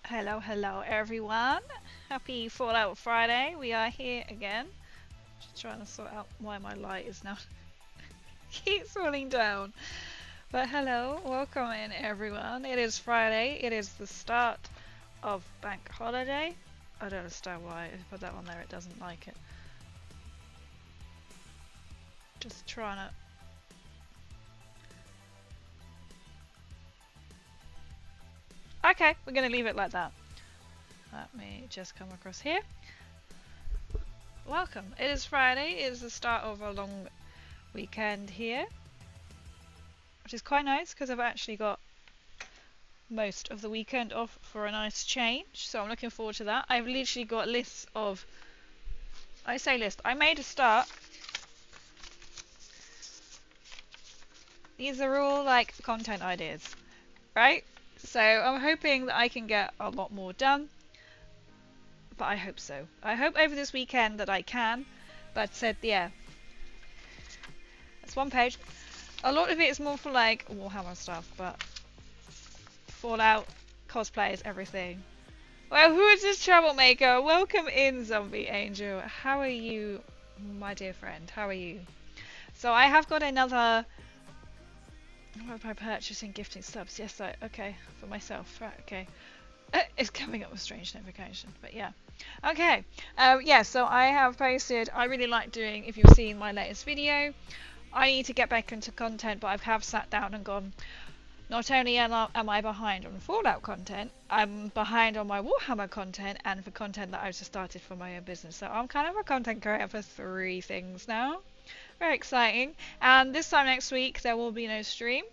Hello, hello everyone. Happy Fallout Friday. We are here again. Just trying to sort out why my light is now keeps falling down. But hello, welcome in everyone. It is Friday. It is the start of bank holiday. I don't understand why if I put that on there it doesn't like it. Just trying to Okay, we're gonna leave it like that. Let me just come across here. Welcome. It is Friday. It is the start of a long weekend here, which is quite nice because I've actually got most of the weekend off for a nice change, so I'm looking forward to that. I've literally got lists of I made a start. These are all like content ideas, right? So I'm hoping that I can get a lot more done, but I hope so. I hope over this weekend that I can, but yeah, that's one page. A lot of it is more for like Warhammer stuff, but Fallout, cosplays, everything. Well, who is this troublemaker? Welcome in, Zombie Angel. How are you, my dear friend? How are you? So I have got another... What am I purchasing gifting subs? Yes, okay, for myself. Right, okay. It's coming up with strange notification, but yeah. Okay, yeah, so I have posted... I really like doing, if you've seen my latest video, I need to get back into content, but I have sat down and gone... Not only am I behind on Fallout content, I'm behind on my Warhammer content and for content that I've just started for my own business. So I'm kind of a content creator for 3 things now. Very exciting. And this time next week there will be no stream.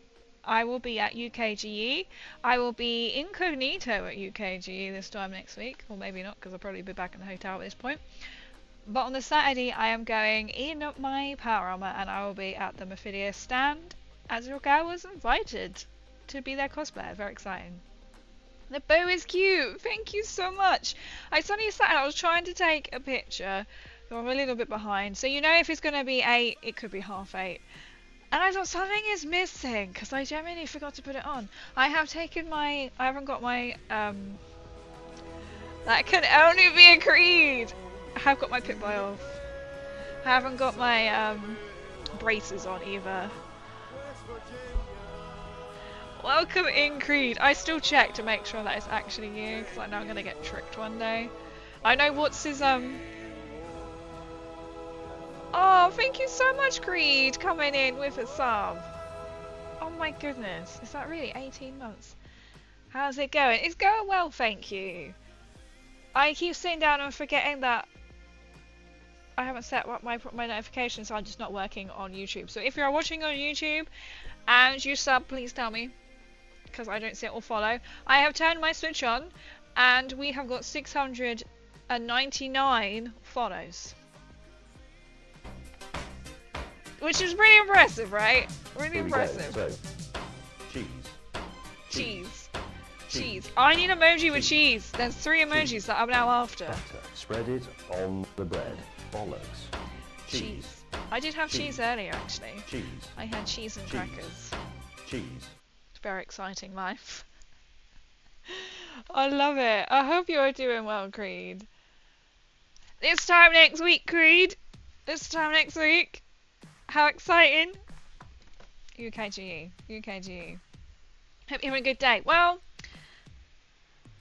I will be at UKGE. I will be incognito at UKGE this time next week. Or maybe not, because I'll probably be back in the hotel at this point. But on the Saturday I am going in my power armor and I will be at the Mephidius stand, as your girl was invited to be their cosplayer. Very exciting. The bow is cute. Thank you so much. I suddenly sat and I was trying to take a picture. So I'm a little bit behind. So you know if it's going to be 8, it could be 8:30. And I thought something is missing because I genuinely forgot to put it on. I haven't got my that can only be a creed. I have got my Pip-Boy off. I haven't got my braces on either. Welcome in, Creed. I still check to make sure that it's actually you, because I know I'm going to get tricked one day. I know what's his, Oh, thank you so much, Creed, coming in with a sub. Oh my goodness, is that really 18 months? How's it going? It's going well, thank you. I keep sitting down and forgetting that I haven't set up my notifications, so I'm just not working on YouTube. So if you're watching on YouTube and you sub, please tell me, because I don't see it or follow. I have turned my Switch on and we have got 699 follows, which is pretty impressive, right? Really impressive. So, cheese. I need emoji with cheese. There's 3 emojis that I'm now after. Butter. Spread it on the bread. Bollocks. Cheese. I did have cheese earlier, actually. Cheese. I had cheese and crackers. Cheese. Very exciting life. I love it. I hope you are doing well, Creed. This time next week, Creed. This time next week. How exciting. UKGE. UKGE. Hope you're having a good day. Well,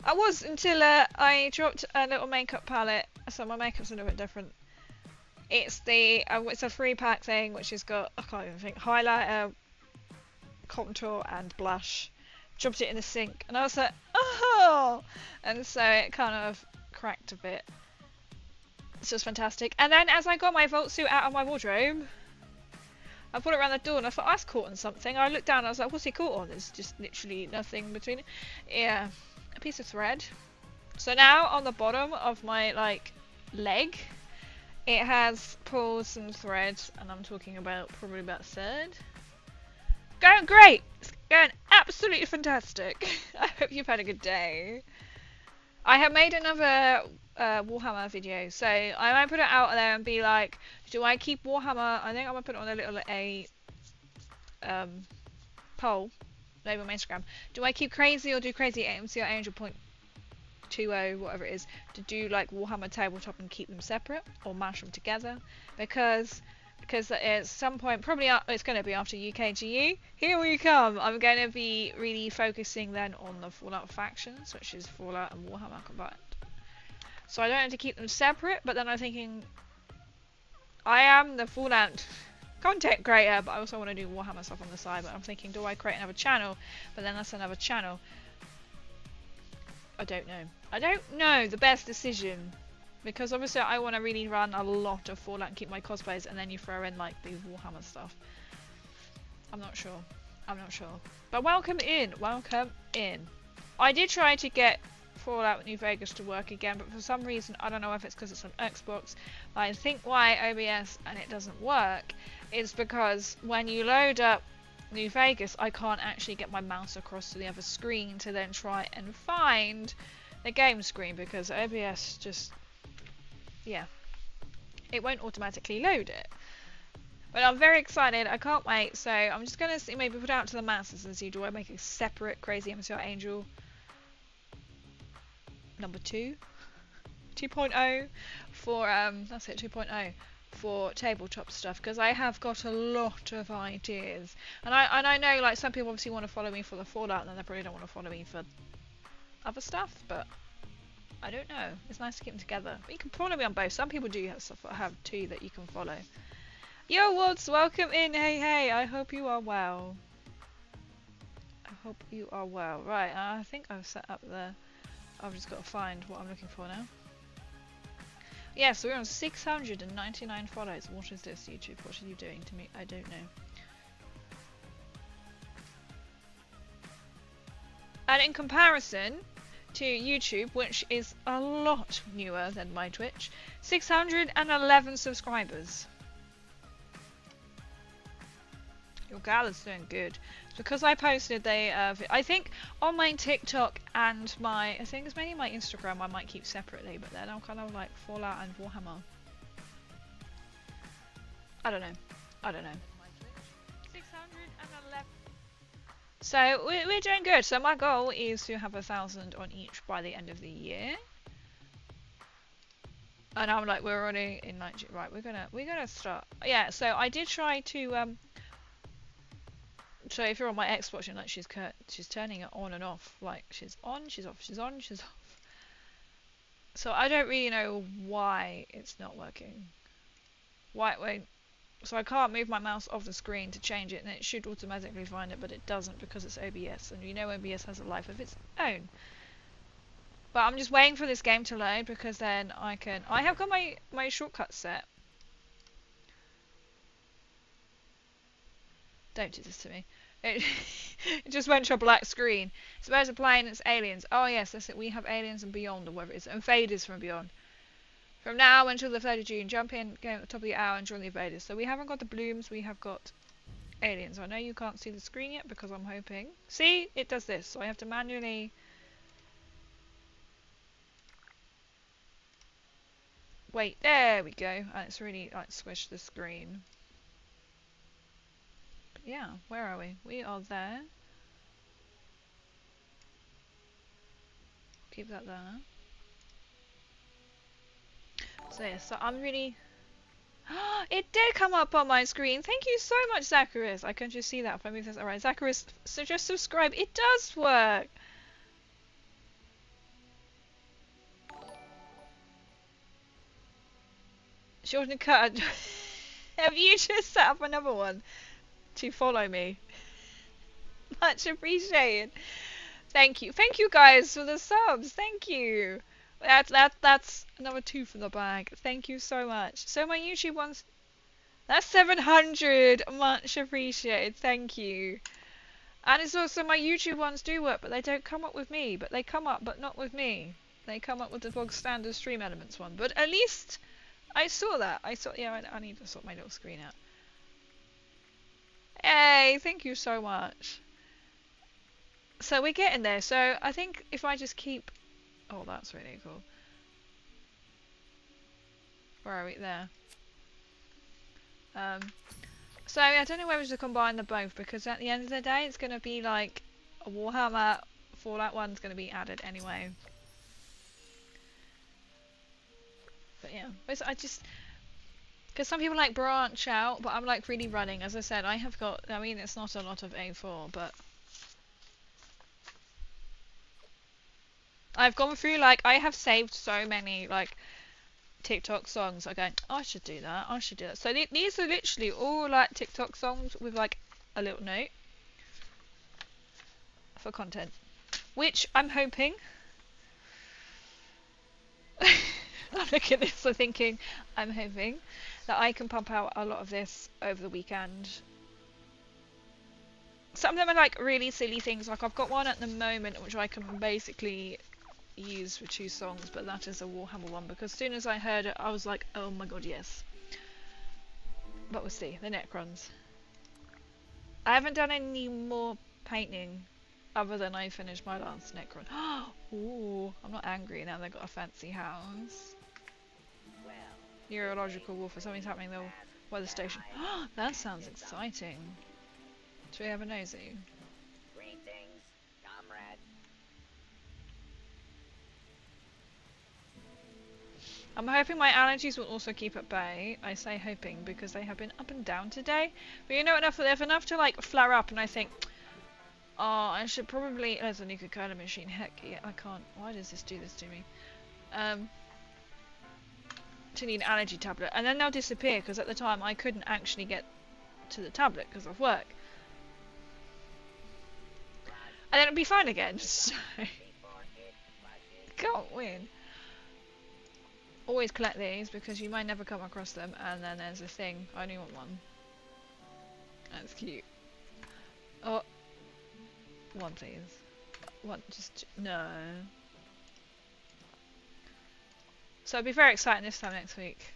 I was until I dropped a little makeup palette. So my makeup's a little bit different. It's it's a 3-pack thing, which has got, I can't even think, highlighter, contour and blush. Dropped it in the sink and I was like, oh! And so it kind of cracked a bit. It's just fantastic. And then as I got my Vault suit out of my wardrobe, I put it around the door and I thought, oh, that's caught on something. I looked down and I was like, what's it caught on? There's just literally nothing between it. Yeah, a piece of thread. So now on the bottom of my leg, it has pulled some threads, and I'm talking about probably about a third. Going great! It's going absolutely fantastic. I hope you've had a good day. I have made another Warhammer video, so I might put it out there and be like, do I keep Warhammer? I think I'm gonna put it on a little poll, maybe on my Instagram. Do I keep crazy or do crazy AMC or Angel Point 2.0, whatever it is, to do like Warhammer Tabletop and keep them separate or mash them together, because at some point, probably it's going to be after UKGE, here we come, I'm going to be really focusing then on the Fallout factions, which is Fallout and Warhammer combined. So I don't have to keep them separate, but then I'm thinking, I am the Fallout content creator, but I also want to do Warhammer stuff on the side, but I'm thinking, do I create another channel? But then that's another channel. I don't know. I don't know the best decision. Because obviously I want to really run a lot of Fallout and keep my cosplays, and then you throw in like the Warhammer stuff. I'm not sure. I'm not sure. But welcome in. Welcome in. I did try to get Fallout New Vegas to work again, but for some reason, I don't know if it's because it's on Xbox, but I think why OBS and it doesn't work is because when you load up New Vegas, I can't actually get my mouse across to the other screen to then try and find the game screen, because OBS just... yeah, it won't automatically load it. But I'm very excited, I can't wait, so I'm just going to maybe put out to the masses and see, do I make a separate Crazy MCR Angel number 2.0 for, that's it, 2.0 for tabletop stuff, because I have got a lot of ideas. And I know like some people obviously want to follow me for the Fallout, and then they probably don't want to follow me for other stuff, but I don't know. It's nice to keep them together. But you can follow me on both. Some people do have stuff I have too that you can follow. Yo, Woods, welcome in. Hey, I hope you are well. I hope you are well. Right, I think I've set up the... I've just got to find what I'm looking for now. Yeah, so we're on 699 follows. What is this, YouTube? What are you doing to me? I don't know. And in comparison to YouTube, which is a lot newer than my Twitch, 611 subscribers. Your gal is doing good. Because I posted I think on my TikTok and I think it's mainly my Instagram I might keep separately, but then I'm kind of like Fallout and Warhammer. I don't know. 611. So we're doing good. So my goal is to have 1,000 on each by the end of the year. And I'm like, we're already in Nigeria. Right, we're gonna start. Yeah. So I did try to So if you're on my Xbox, you're like, she's turning it on and off. Like she's on, she's off, she's on, she's off. So I don't really know why it's not working. Why it won't. So I can't move my mouse off the screen to change it, and it should automatically find it, but it doesn't because it's OBS, and you know OBS has a life of its own. But I'm just waiting for this game to load, because then I have got my shortcut set. Don't do this to me. It just went to a black screen. Suppose a plane, it's aliens. Oh yes, that's it. We have aliens and beyond, or whatever it is. Invaders from beyond. From now until the 3rd of June, jump in, go at the top of the hour and join the invaders. So we haven't got the blooms, we have got aliens. I know you can't see the screen yet because I'm hoping. See? It does this. So I have to manually... wait, there we go. And it's really like squish the screen. Yeah, where are we? We are there. Keep that there. So yeah, so I'm really... it did come up on my screen. Thank you so much, Zacharias. I can just see that if I move this. Alright, Zacharias, so just subscribe. It does work. Jordan Cut. Have you just set up another one to follow me? Much appreciated. Thank you guys for the subs. Thank you. That's another 2 from the bag. Thank you so much. So my YouTube ones, that's 700. Much appreciated. Thank you. And it's also my YouTube ones do work, but they don't come up with me. But they come up, but not with me. They come up with the bog standard Stream Elements one. But at least I saw that. Yeah, I need to sort my little screen out. Hey, thank you so much. So we're getting there. So I think if I just keep... oh, that's really cool. Where are we? There. So I don't know whether to combine the both, because at the end of the day it's going to be like a Warhammer Fallout 1's going to be added anyway. But yeah, I just, because some people like branch out, but I'm like really running. As I said, I have got, I mean, it's not a lot of A4, but I've gone through, like, I have saved so many, like, TikTok songs. I go, oh, I should do that, I should do that. So these are literally all, like, TikTok songs with, like, a little note for content. Which I'm hoping... I'm looking at this, I'm thinking, I'm hoping that I can pump out a lot of this over the weekend. Some of them are, like, really silly things. Like, I've got one at the moment which I can basically use for 2 songs, but that is a Warhammer one, because as soon as I heard it I was like, oh my god, yes. But we'll see. The Necrons. I haven't done any more painting other than I finished my last Necron. Ooh, I'm not angry now they've got a fancy house. Neurological warfare. Something's happening though. Weather station. That sounds exciting. Do we have a nosy? Greetings, comrade. I'm hoping my allergies will also keep at bay. I say hoping because they have been up and down today. But you know, they've enough to like flare up, and I think, oh, I should probably. There's a nuclear curler machine. Heck yeah, I can't. Why does this do this to me? To need an allergy tablet, and then they'll disappear because at the time I couldn't actually get to the tablet because of work, and then it'll be fine again. So can't win. Always collect these because you might never come across them, and then there's a thing. I only want one. That's cute. Oh, one please. One, just no. So it'll be very exciting this time next week.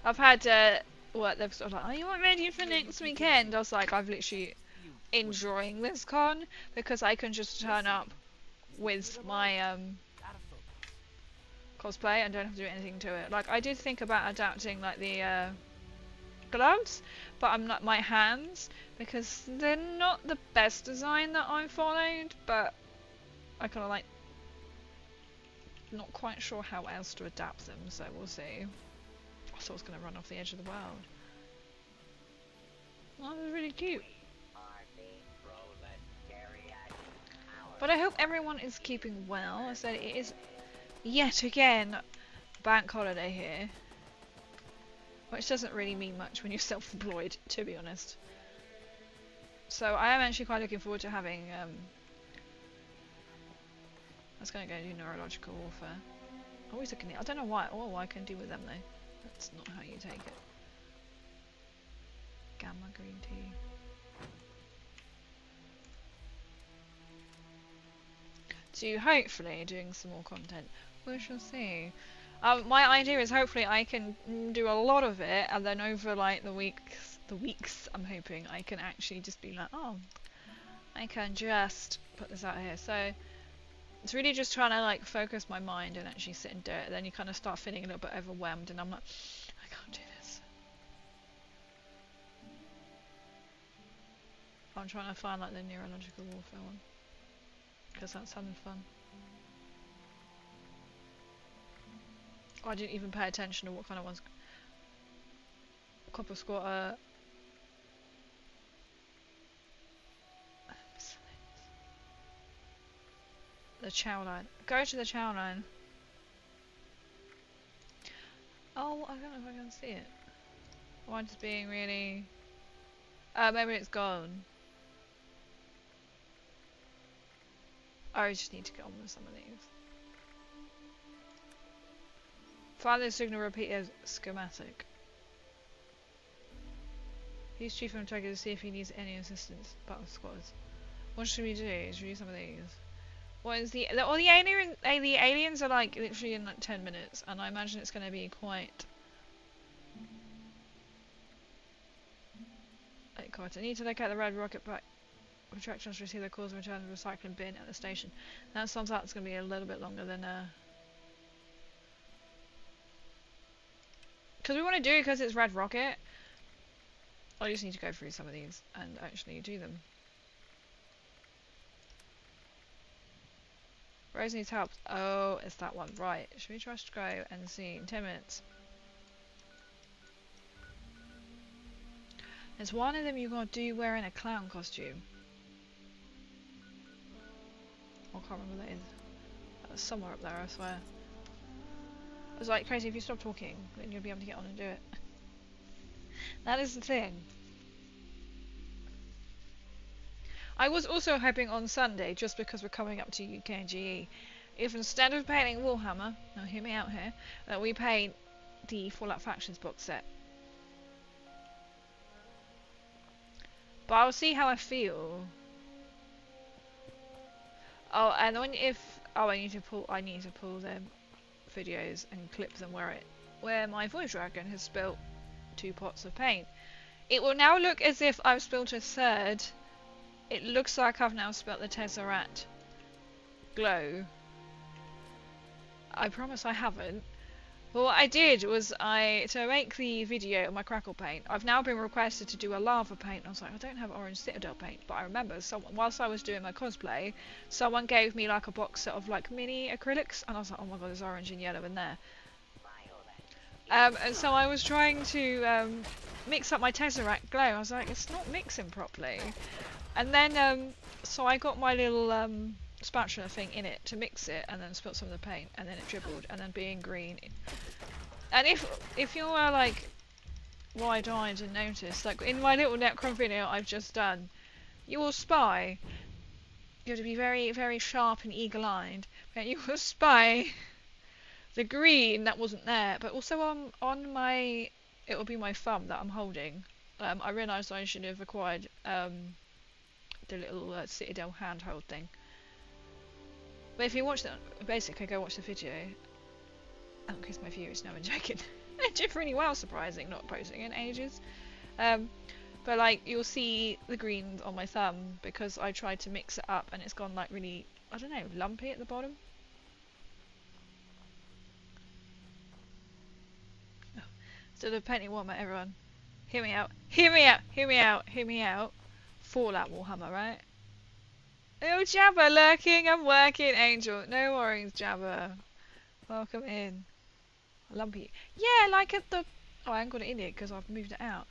I've had what they've sort of like, are you ready for next weekend? I was like, I've literally enjoying this con because I can just turn up with my cosplay and don't have to do anything to it. Like, I did think about adapting like the gloves, but I'm not my hands because they're not the best design that I followed, but I kind of like not quite sure how else to adapt them, so we'll see. I thought I was going to run off the edge of the world. Oh, that was really cute. But I hope everyone is keeping well. I said it is yet again bank holiday here, which doesn't really mean much when you're self-employed, to be honest. So I am actually quite looking forward to having I was going to go do neurological warfare. Always looking at, I don't know why. Oh, I can do with them though. That's not how you take it. Gamma green tea. To hopefully doing some more content. We shall see. My idea is hopefully I can do a lot of it, and then over like the weeks, I'm hoping I can actually just be like, oh, I can just put this out here. So it's really just trying to like focus my mind and actually sit and do it. Then you kind of start feeling a little bit overwhelmed, and I'm like, I can't do this. I'm trying to find like the neurological warfare one, because that's having fun. Oh, I didn't even pay attention to what kind of ones. Copper Squatter. The chow line. Go to the chow line. Oh, I don't know if I can see it. Mine's just being really... maybe it's gone. I just need to get on with some of these. Find the signal repeater schematic. Use Chief from Tokyo to see if he needs any assistance. Battle squads. What should we do? Should we do some of these? What is the aliens are like literally in like 10 minutes, and I imagine it's going to be quite. I need to locate the red rocket pack retractions to receive the cause and return the recycling bin at the station. That sounds like it's going to be a little bit longer than because we want to do it because it's red rocket. I just need to go through some of these and actually do them. Crazy needs help. Oh, it's that one. Right. Should we try to go and see in 10 minutes? There's one of them you gotta do wearing a clown costume. I can't remember what that is. That was somewhere up there, I swear. I was like, Crazy, if you stop talking, then you'll be able to get on and do it. That is the thing. I was also hoping on Sunday, just because we're coming up to UKGE, if instead of painting Warhammer, now hear me out here, that we paint the Fallout Factions box set. But I'll see how I feel. Oh, and when I need to pull the videos and clip them where my voice dragon has spilt 2 pots of paint. It will now look as if I've spilt a third. It looks like I've now spilt the Tesseract glow. I promise I haven't. But what I did was to make the video of my crackle paint, I've now been requested to do a lava paint. I was like, I don't have orange Citadel paint, but I remember whilst I was doing my cosplay, someone gave me like a box set of like mini acrylics, and I was like, oh my god, there's orange and yellow in there. And so I was trying to mix up my Tesseract glow. I was like, it's not mixing properly. And then, so I got my little spatula thing in it to mix it, and then spilt some of the paint, and then it dribbled, and then being green. And if you're like wide-eyed and notice, like in my little Necron video I've just done, you will spy. You have to be very, very sharp and eagle-eyed, but you will spy the green that wasn't there. But also on my, it will be my thumb that I'm holding. I realised I should have acquired the little Citadel handheld thing. But if you watch that, basically go watch the video. That increased my views. No, I'm joking. It did really well, surprising, not posting in ages. But like you'll see the green on my thumb because I tried to mix it up and it's gone like really, I don't know, lumpy at the bottom. Oh. So the painting Warhammer, everyone. Hear me out. Hear me out. Hear me out. Hear me out. Fallout Warhammer, right? Oh, Jabba lurking. I'm working, Angel. No worries, Jabba. Welcome in. Lumpy. Yeah, like at the... Oh, I haven't got it in it because I've moved it out.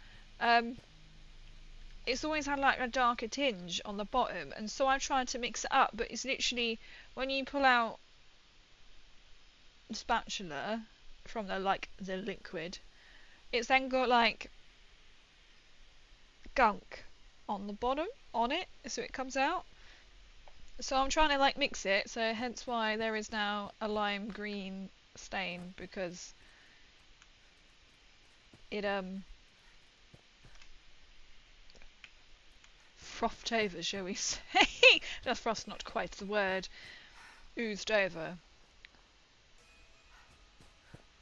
It's always had like a darker tinge on the bottom, and so I tried to mix it up, but it's literally when you pull out the spatula from the liquid, it's then got like gunk on the bottom on it, so it comes out. So I'm trying to like mix it, so hence why there is now a lime green stain, because it frothed over, shall we say. Just frost, not quite the word. Oozed over.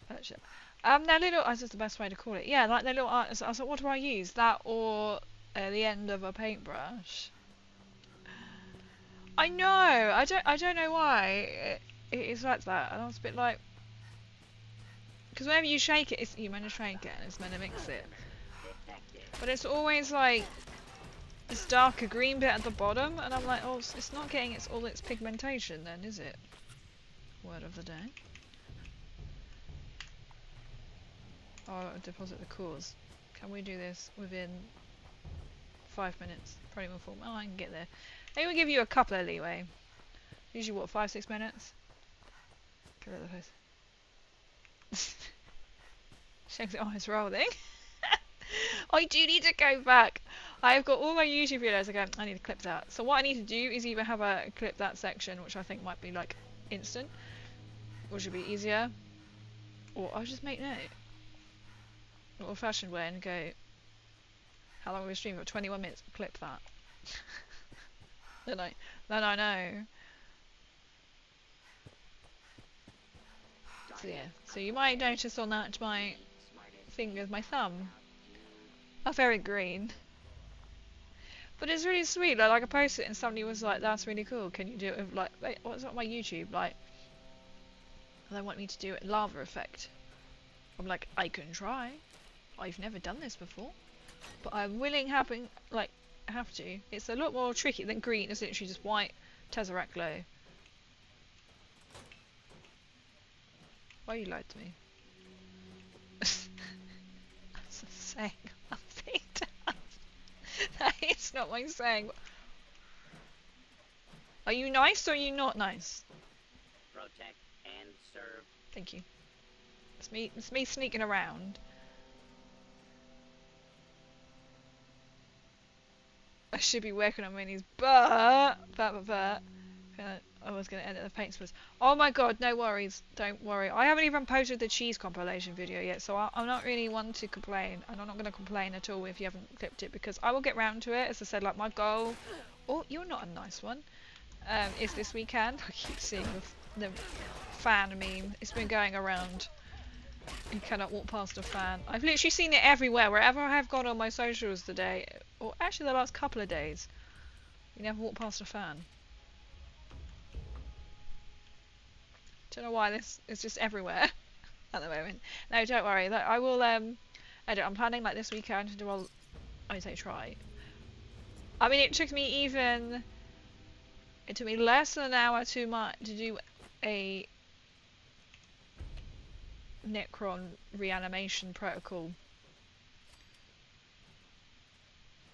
Their little, that's just the best way to call it. Yeah, like their little art. I was like, what do I use? That or the end of a paintbrush? I know. I don't know why it's like that. And I was a bit like, because whenever you shake it, you're meant to shake it and it's meant to mix it. But it's always like this darker green bit at the bottom, and I'm like, oh, it's not getting all its pigmentation then, is it? Word of the day. Oh, deposit the cores. Can we do this within 5 minutes? Probably more formal. Oh, I can get there. Maybe we'll give you a couple of leeway. Usually what, 5-6 minutes? Get rid of the face. Shakes it on, it's rolling. I do need to go back. I've got all my YouTube videos. I go, I need to clip that. So what I need to do is either have a clip that section, which I think might be like instant, which would be easier, or I'll just make note. Old fashioned way and go, how long are we streaming for? 21 minutes, clip that. Then I know. So yeah, so you might notice on that my fingers, my thumb, are very green. But it's really sweet, like I posted it and somebody was like, that's really cool, can you do it with like, wait, what's on my YouTube, like, they want me to do it lava effect. I'm like, I can try. I've never done this before, but I'm willing, have to. It's a lot more tricky than green. It's literally just white Tesseract glow. Why you lied to me? I'm just saying nothing. That is not my saying. Are you nice or are you not nice? Protect and serve. Thank you. It's me sneaking around. I should be working on minis, but I was going to end at the paint splits. Oh my god, no worries, don't worry. I haven't even posted the cheese compilation video yet, so I'm not really one to complain, and I'm not going to complain at all if you haven't clipped it, because I will get round to it. As I said, like, my goal, oh, you're not a nice one, is this weekend. I keep seeing the fan meme. It's been going around. You cannot walk past a fan. I've literally seen it everywhere, wherever I have gone on my socials today, or actually the last couple of days. You never walk past a fan. Don't know why this is just everywhere at the moment. No, don't worry. Like, I will edit. I'm planning like this weekend to do all. I say try. I mean, it took me less than an hour to do a Necron reanimation protocol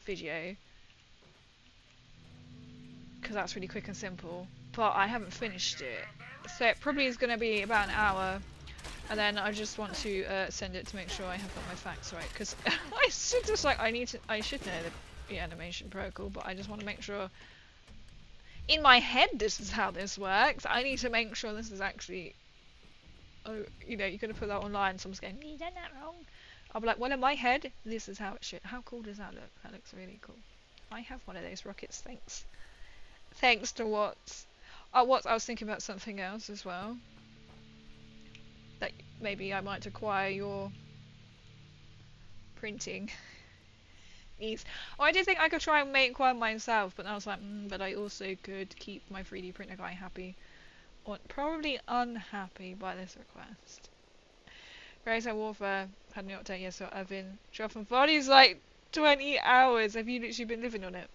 video, because that's really quick and simple, but I haven't finished it, so it probably is going to be about an hour, and then I just want to send it to make sure I have got my facts right, because I should just like I should know the reanimation protocol, but I just want to make sure in my head this is how this works. I need to make sure this is actually, oh, you know, you're going to put that online, someone's going, you done that wrong. I'll be like, well, in my head, this is how it should. How cool does that look? That looks really cool. I have one of those rockets, thanks. Thanks to Watts. Oh, Watts, I was thinking about something else as well. That maybe I might acquire your printing needs. Oh, I did think I could try and make one myself, but I was like, but I also could keep my 3D printer guy happy. Or probably unhappy by this request. Racer Warfare had an update yet, so I've been dropping bodies like 20 hours. Have you literally been living on it?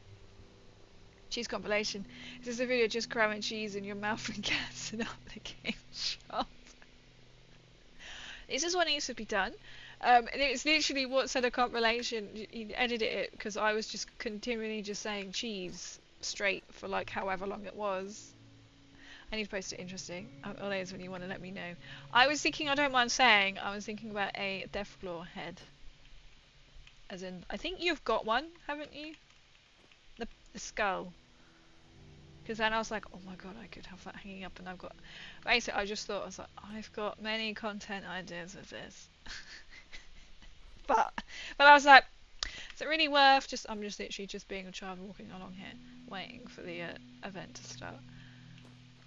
Cheese compilation. Is this a video just cramming cheese in your mouth and gassing up the game shop? This is what needs to be done. And it's literally what said a compilation. He edited it because I was just continually just saying cheese straight for like however long it was. I need to post it interesting. All those when you want to let me know. I was thinking, I don't mind saying, I was thinking about a Deathclaw head. As in, I think you've got one, haven't you? The skull. Because then I was like, oh my god, I could have that hanging up, and I've got. Basically, I just thought, I was like, I've got many content ideas with this. but I was like, is it really worth just? I'm just literally just being a child walking along here, waiting for the event to start.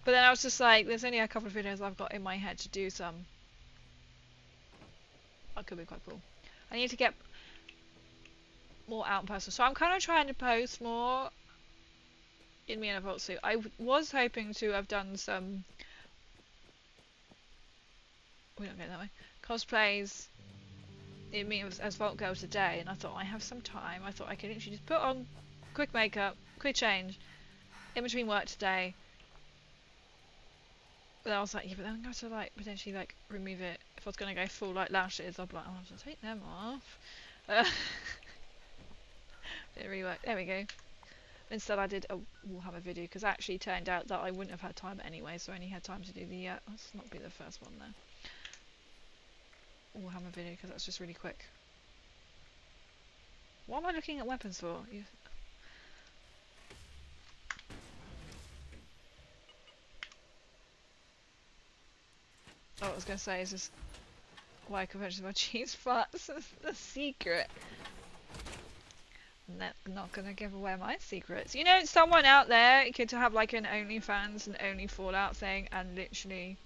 But then I was just like, there's only a couple of videos I've got in my head to do some. That could be quite cool. I need to get more out in person. So I'm kind of trying to post more in me in a vault suit. I was hoping to have done some... We don't go that way. Cosplays in me as Vault Girl today. And I thought, I have some time. I thought I could literally just put on quick makeup, quick change, in between work today. But I was like, yeah, but then I'm going to like potentially like remove it. If I was going to go full like lashes, I'd be like, I'll have to take them off. Didn't really work. There we go. Instead I did a Warhammer video, because it actually turned out that I wouldn't have had time anyway, so I only had time to do the, let's not be the first one there. Warhammer video, because that's just really quick. What am I looking at weapons for? Oh, I was going to say, is this why conventions about cheese farts? The secret. I'm not going to give away my secrets. You know, someone out there could have like an OnlyFans and Only Fallout thing, and literally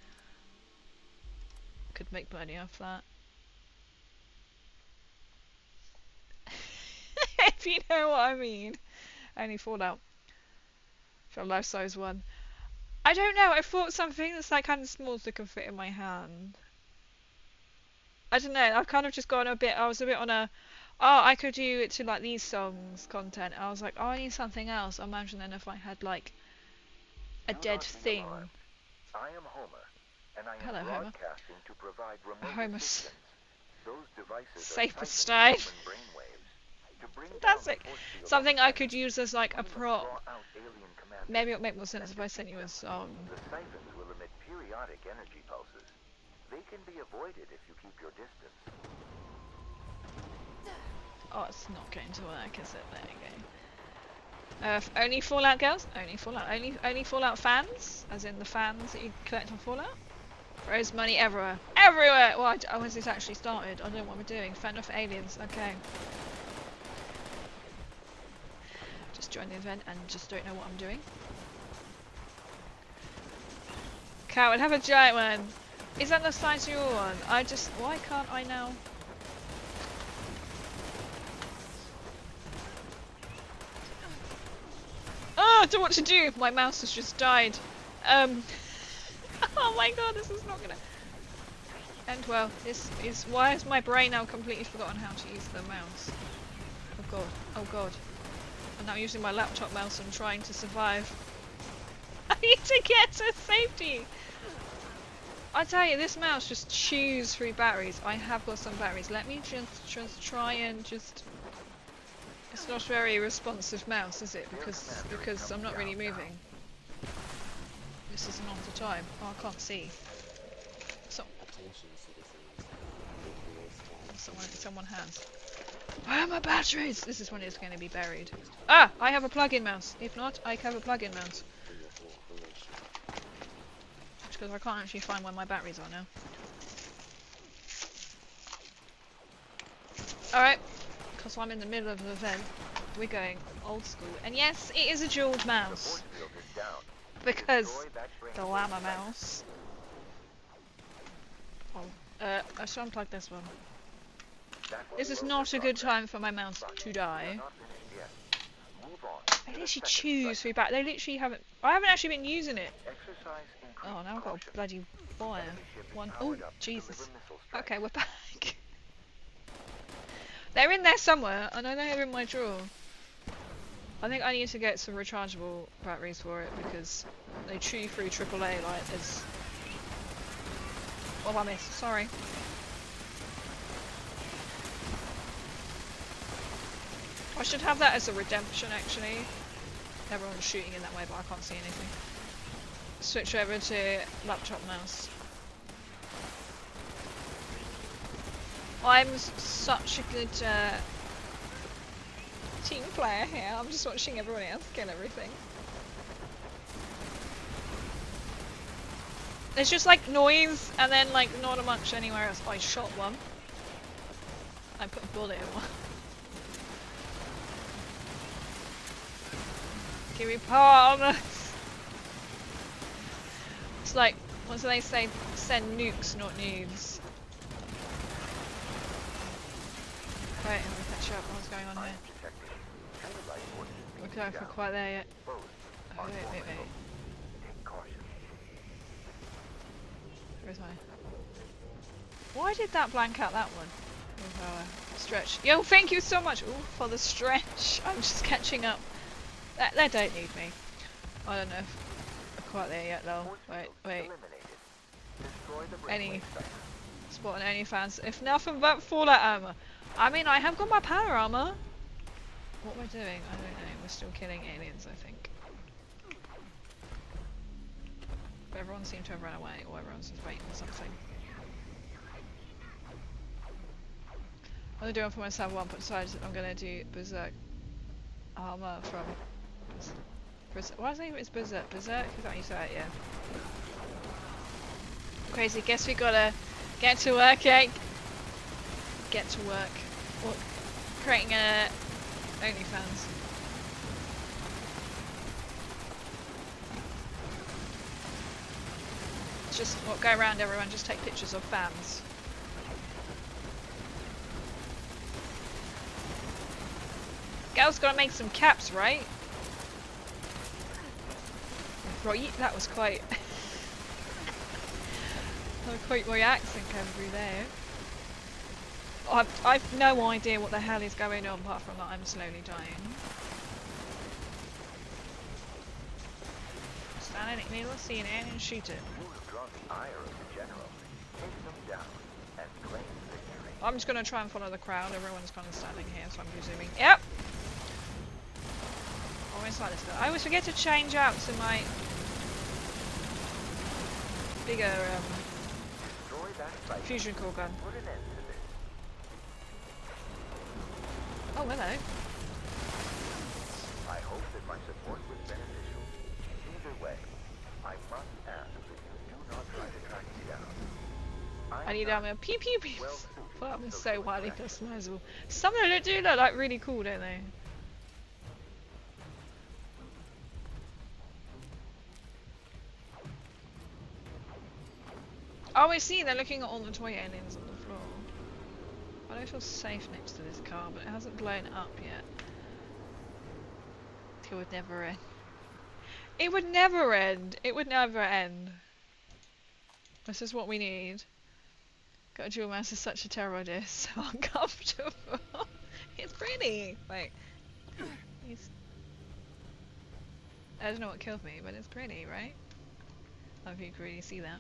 could make money off that. If you know what I mean. Only Fallout. For a life size one. I don't know, I thought something that's like kind of small that can fit in my hand. I don't know, I've kind of just gone a bit, I was a bit on a, oh, I could do it to like these songs content. I was like, oh, I need something else. Imagine then if I had like a dead thing. I am Homer. and I am Hello, Homer. broadcasting to provide remote Homer's assistance. Those devices safe are with siphoned Steve. human brainwaves to bring down Fantastic. the force field Something on I the could use as like a planet. We must prop. draw out alien commanders. Maybe it would make more sense if I sent you a song. The siphons will emit periodic energy pulses. They can be avoided if you keep your distance. Oh, it's not going to work, is it? There you go. Only Fallout girls? Only Fallout. Only Fallout fans? As in the fans that you collect on Fallout? Throws money everywhere. Everywhere! Well, how has this actually started? I don't know what we're doing. Fan of aliens. Okay. Just join the event and just don't know what I'm doing. Cat would have a giant one. Is that the size of your one? Why can't I now? Oh, I don't know what to do. My mouse has just died. Oh my god, this is not gonna end well. This is why has my brain now completely forgotten how to use the mouse? Oh god, oh god. I'm now using my laptop mouse and trying to survive. I need to get to safety. I tell you, this mouse just chews through batteries. I have got some batteries. Let me just try and just. It's not a very responsive mouse, is it? Because I'm not really moving. This is not the time. Oh, I can't see. So someone has. Where are my batteries? This is when it's going to be buried. Ah! I have a plug-in mouse. If not, I have a plug-in mouse. Because I can't actually find where my batteries are now. Alright. Because I'm in the middle of an event. We're going old school. And yes, it is a jeweled mouse. Because the llama mouse. Oh, I should unplug this one. This is not a good time for my mouse to die. They literally choose through back. They literally haven't. I haven't actually been using it. Oh, now I've got a bloody wire. One. Oh, Jesus. Okay, we're back. They're in there somewhere. I know they're in my drawer. I think I need to get some rechargeable batteries for it because they chew through AAA like this. Oh, I missed. Sorry. I should have that as a redemption actually. Everyone's shooting in that way, but I can't see anything. Switch over to laptop mouse. I'm such a good team player here. I'm just watching everyone else kill everything. There's just like noise and then like not much anywhere else. Oh, I shot one. I put a bullet in one. Give me palm. It's like, what do they say? Send nukes, not nudes. Wait, I'm gonna catch up. What's going on here? We're going for quite there yet. Oh, wait. Where's my... Why did that blank out that one? Stretch. Yo, thank you so much. Ooh, for the stretch. I'm just catching up. They don't need me. I don't know if I'm quite there yet though. Wait. Spotting any fans. If nothing but Fallout armor. I mean, I have got my power armor. What am I doing? I don't know. We're still killing aliens, I think. But everyone seemed to have run away, or everyone's just waiting for something. I'm gonna do one for myself one, but besides, I'm gonna do Berserk armor from. Why is it it's Berserk? Berserk? Is that how you say it? Yeah. Crazy. Guess we gotta get to work, eh? Get to work. What? Creating a OnlyFans. Just go around everyone, just take pictures of fans. Gal's gotta make some caps, right? Right, that was quite... quite my accent came through there. I've no idea what the hell is going on, apart from that I'm slowly dying. Analytic needle, see an alien, shoot it. You have drawn the ire of the general. Take them down and claim victory. I'm just gonna try and follow the crowd. Everyone's kind of standing here, so I'm presuming. Yep. Always like this. I always forget to change out to my bigger Destroy that site. fusion core gun. Put an end to this. Oh, hello. I hope that my support was beneficial. Either way, I must ask that you do not try to track me down. I need not ammo. Pew pew pew. well suited Well, for I'm social so wildly interaction. customizable. Some of them do look like really cool, don't they? Oh, I see. They're looking at all the toy aliens on the floor. I don't feel safe next to this car, but it hasn't blown up yet. It would never end. It would never end. It would never end. This is what we need. Got a dual mouse is such a terrible idea. It's so uncomfortable. It's pretty. Like, I don't know what killed me, but it's pretty, right? I don't know if you can really see that.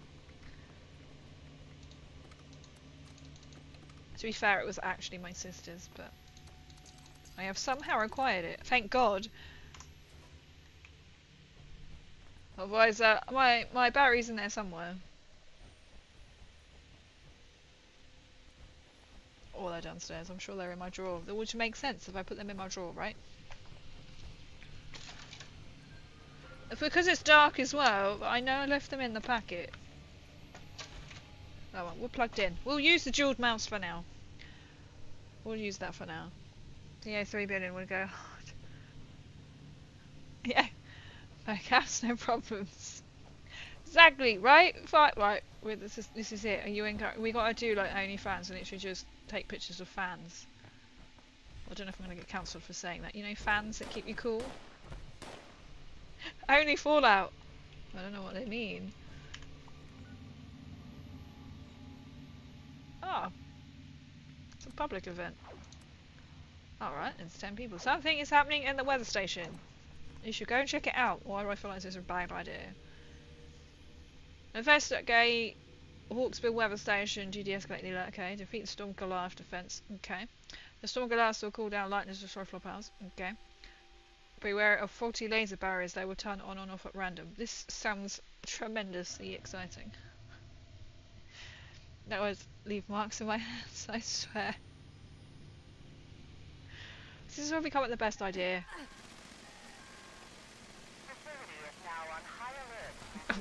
To be fair, it was actually my sister's, but I have somehow acquired it. Thank God. Otherwise, my battery's in there somewhere. Or they're downstairs. I'm sure they're in my drawer. Which makes sense if I put them in my drawer, right? Because it's dark as well, I know I left them in the packet. Oh well, we're plugged in. We'll use the dual mouse for now. We'll use that for now. The 3 billion would go hard. Yeah. That's no problems. Exactly, right? Right. This is it. Are you we gotta do like OnlyFans and literally just take pictures of fans. I don't know if I'm gonna get cancelled for saying that. You know, fans that keep you cool. Only Fallout. I don't know what they mean. Ah. It's a public event. Alright, it's 10 people. Something is happening in the weather station. You should go and check it out. Why do I feel like this is a bad idea? Investigate Hawksbill weather station. De-escalate the alert. Okay. Defeat the Storm Goliath defense. Okay. The Storm Goliath will call down lightning to destroy floor powers. Okay. Beware of faulty laser barriers. They will turn on and off at random. This sounds tremendously exciting. That was leave marks in my hands, I swear. This is where we come up with the best idea.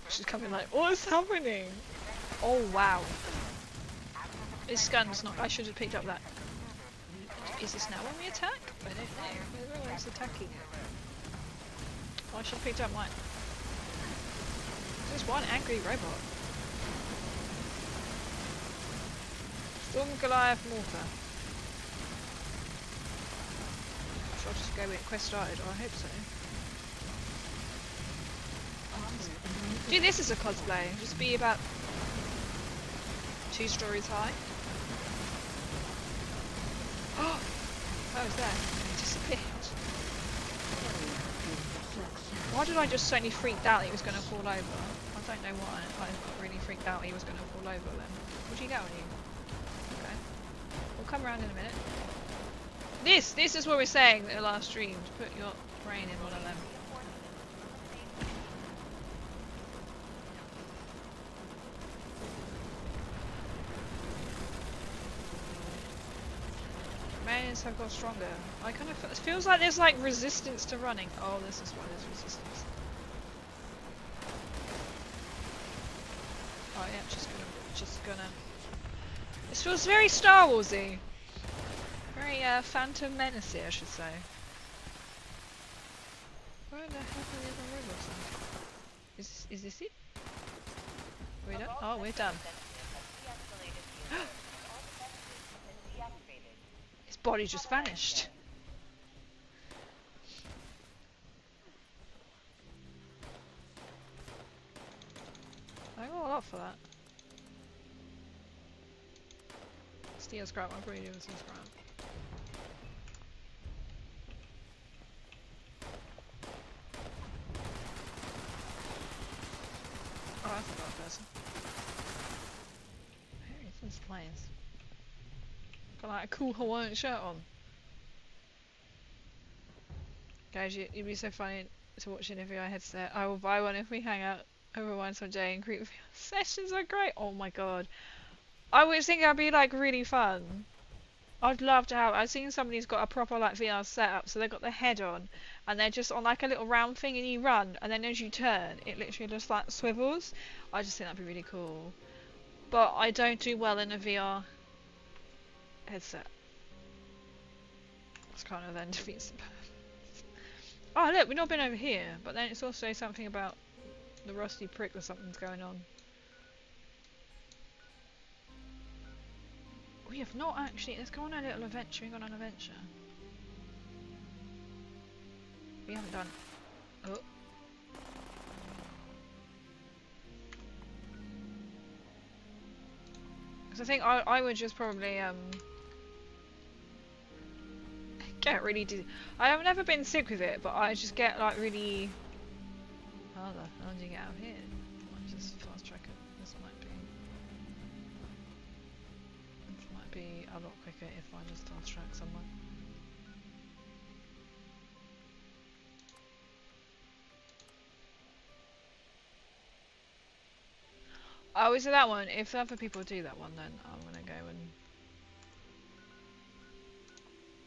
She's coming like, what's happening? Oh wow. This gun's not. I should have picked up that. Is this now when we attack? I don't know. Where's attacking? Oh, I should have picked up mine. There's one angry robot. Storm Goliath mortar. Should I just go with quest started? Oh, I hope so. Do this as a cosplay. Just be about 2 stories high. Oh! What was that? It disappeared. Why did I just suddenly freaked out that he was going to fall over? I don't know why. I got really freaked out he was going to fall over then. What'd you get on you? Okay. We'll come around in a minute. This is what we're saying in the last stream. To put your brain in one of them. Remainers have got stronger. I kind of it feels like there's like resistance to running. Oh, this is why there's resistance. Oh yeah, just gonna. This feels very Star Warsy. Very Phantom Menace-y, I should say. Where the heck are the other robots then? Is this it? Are we done? Oh, we're done. His body just vanished. I got a lot for that. Steel scrap, I'm pretty doing steel scrap. Oh, that's a bad person. Who is this place? Got like a cool Hawaiian shirt on. Guys, you'd be so funny to watch in a VR headset. I will buy one if we hang out over one someday and creep VR sessions are great. Oh my god. I would think that'd be like really fun. I'd love to have. I've seen somebody who's got a proper like VR setup, so they've got the head on, and they're just on like a little round thing, and you run, and then as you turn, it literally just like swivels. I just think that'd be really cool. But I don't do well in a VR headset. That's kind of then defeats the purpose. Oh look, we've not been over here, but then it's also something about the rusty prick or something's going on. We have not actually. Let's go on a little adventure. We've gone on an adventure. We haven't done. Oh. Because I think I would just probably get really dizzy. I've never been sick with it, but I just get like really. How the hell do you get out of here? I just fast track it. This might be a lot quicker if I just fast track somewhere. Oh, is it that one? If other people do that one, then I'm gonna go and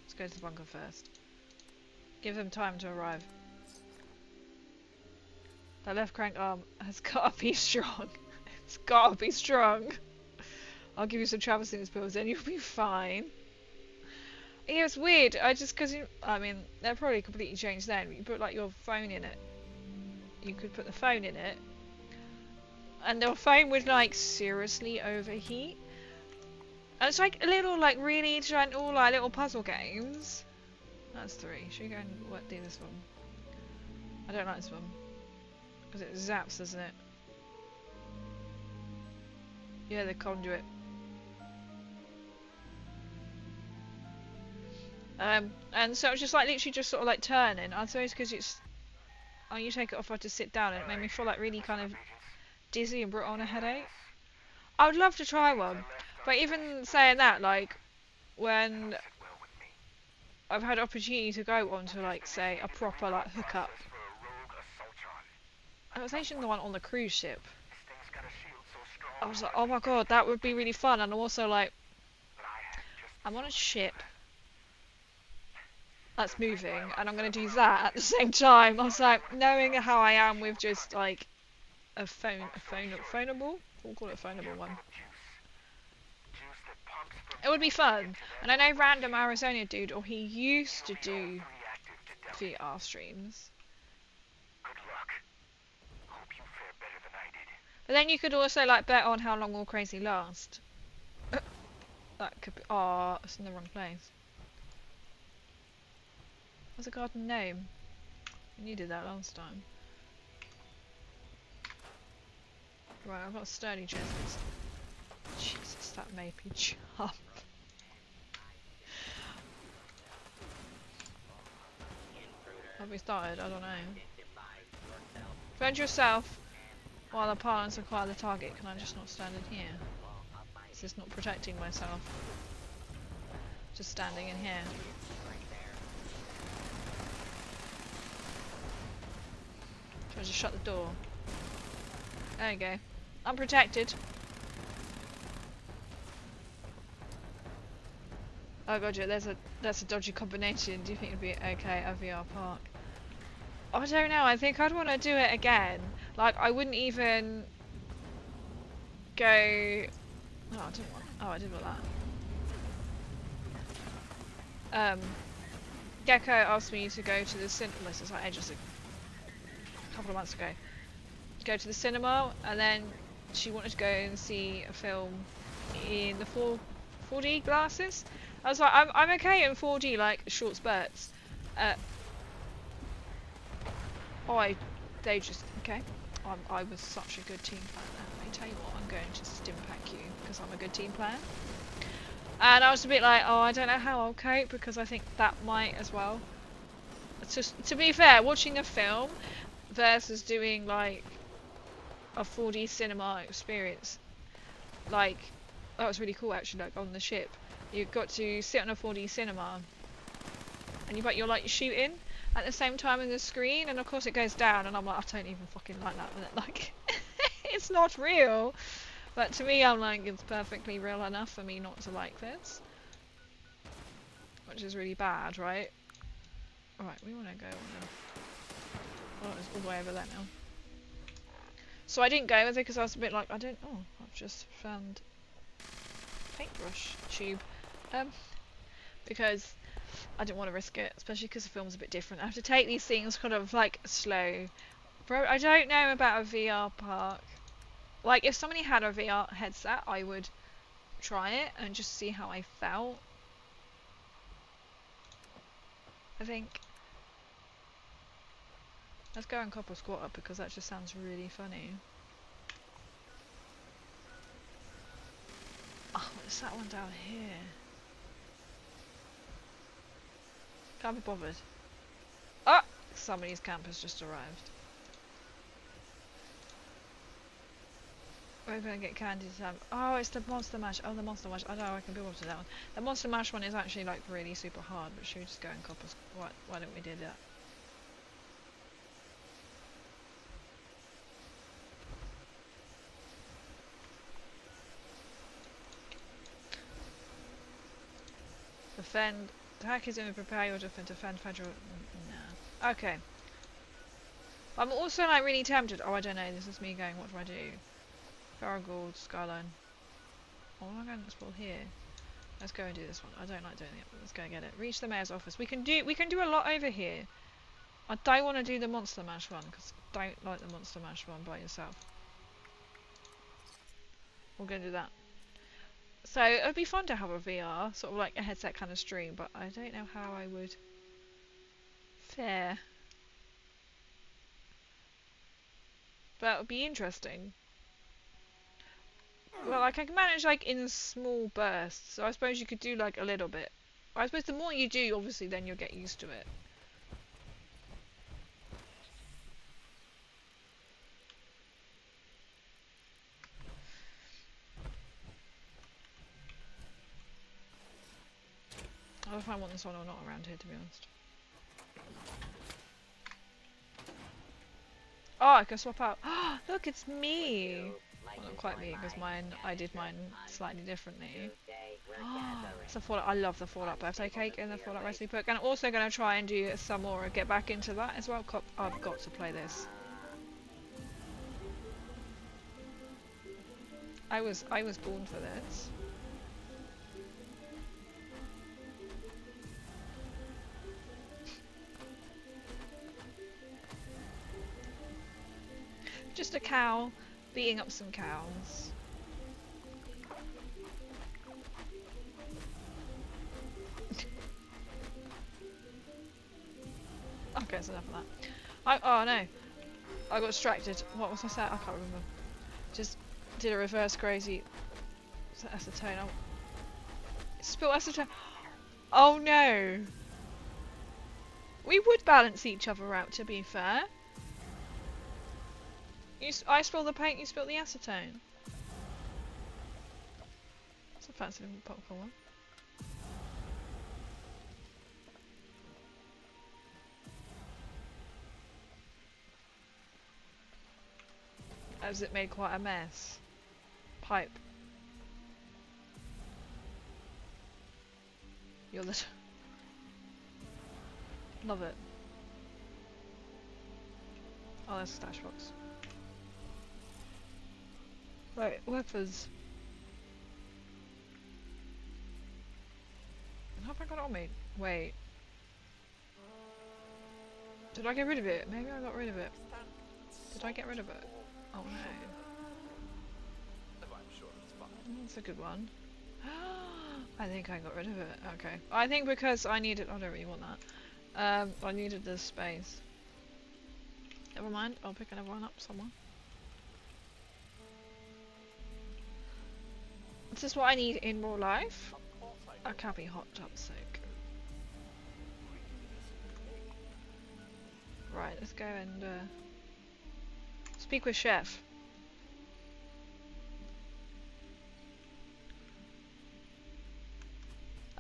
let's go to the bunker first. Give them time to arrive. That left crank arm has gotta be strong. It's gotta be strong. I'll give you some travel sickness pills and you'll be fine. Yeah, it's weird. Because I mean, they're probably completely changed then. But you put like your phone in it. You could put the phone in it, and the phone would like seriously overheat. And it's like a little like really gentle like little puzzle games. That's 3. Should we go and do this one? I don't like this one because it zaps, doesn't it? Yeah, the conduit. And so it was just like literally just sort of like turning. I suppose because it's. Oh, you take it off, I had to sit down, and it made me feel like really kind of dizzy and brought on a headache. I would love to try one, but even saying that, like when I've had opportunity to go onto like say a proper like hookup. I was actually the one on the cruise ship. I was like, oh my god, that would be really fun, and also like I'm on a ship that's moving, and I'm going to do that at the same time. I was like, knowing how I am with just like a phoneable? We'll call it a phoneable one. It would be fun. And I know random Arizona dude, or he used to do VR streams. But then you could also like bet on how long will crazy last. That could be. Oh, it's in the wrong place. What's the garden name? You did that last time. Right, I've got a sturdy chest. Jesus, that made me jump. Have we started? I don't know. Defend yourself while the pilots acquire the target. Can I just not stand in here? Is this not protecting myself? Just standing in here. Should I just shut the door? There you go. I'm protected. Oh god, yeah, that's a dodgy combination. Do you think it'd be okay at a VR park? I don't know. I think I'd want to do it again. Like I wouldn't even go. Oh, I didn't want. Oh, I did want that. Gecko asked me to go to the cinema. This is like ages ago. A couple of months ago, to go to the cinema, and then she wanted to go and see a film in the 4D glasses. I was like, I'm okay in 4D, like short spurts. They just okay. I was such a good team player. Let me tell you what, I'm going to stim pack you because I'm a good team player. And I was a bit like, oh, I don't know how I'll cope because I think that might as well. It's just to be fair, watching a film versus doing like a 4D cinema experience. Like, that was really cool actually, like on the ship. You got to sit on a 4D cinema and you're like shooting at the same time in the screen, and of course it goes down and I'm like, I don't even fucking like that. Like, it's not real. But to me, I'm like, it's perfectly real enough for me not to like this. Which is really bad, right? Alright, we want to go on. Oh, it's all the way over there now. So I didn't go with it because I was a bit like, I don't... Oh, I've just found paintbrush tube. Because I didn't want to risk it, especially because the film's a bit different. I have to take these things kind of like slow. Bro, I don't know about a VR park. Like, if somebody had a VR headset, I would try it and just see how I felt. I think. Let's go and couple squat up because that just sounds really funny. Oh, what's that one down here? Can't be bothered. Oh! Somebody's camp has just arrived. We're gonna get candy time. Oh, it's the Monster Mash. Oh, the Monster Mash. I know I can build up to that one. The Monster Mash one is actually like really super hard, but should we just go and copper squat? Why don't we do that? Defend. Attack is in prepare your defense. Defend federal. Nah. Okay. I'm also like really tempted. Oh, I don't know. This is me going. What do I do? Farragold, Skyline. Oh, am I going to explore here? Let's go and do this one. I don't like doing it, but let's go and get it. Reach the mayor's office. We can do a lot over here. I don't want to do the Monster Mash one because I don't like the Monster Mash one by yourself. We're going to do that. So it would be fun to have a VR, sort of like a headset kind of stream, but I don't know how I would fare. But it would be interesting. Well, like I can manage like in small bursts, so I suppose you could do like a little bit. I suppose the more you do, obviously, then you'll get used to it. I don't know if I want this one or not around here, to be honest. Oh, I can swap out. Look, it's me! Well, not quite me, because I did mine slightly differently. It's the Fallout. I love the Fallout birthday cake in the Fallout recipe book, and I'm also going to try and do some more, get back into that as well. I've got to play this. I was born for this. Just a cow beating up some cows. Okay, that's enough of that. Oh no, I got distracted. What was I saying? I can't remember. Just did a reverse crazy. What's that acetone? Oh. Spill acetone. Oh no. We would balance each other out, to be fair. I spill the paint, you spill the acetone. That's a fancy little popcorn one. Has it made quite a mess? Pipe. You're the... Love it. Oh, there's a stash box. Right, weapons. How have I got it on me? Wait. Did I get rid of it? Maybe I got rid of it. Did I get rid of it? Oh no. That's a good one. I think I got rid of it. Okay. I think because I needed... I don't really want that. I needed the space. Never mind. I'll pick another one up somewhere. This is what I need in real life. A cabbie hot tub soak. Right, let's go and speak with Chef.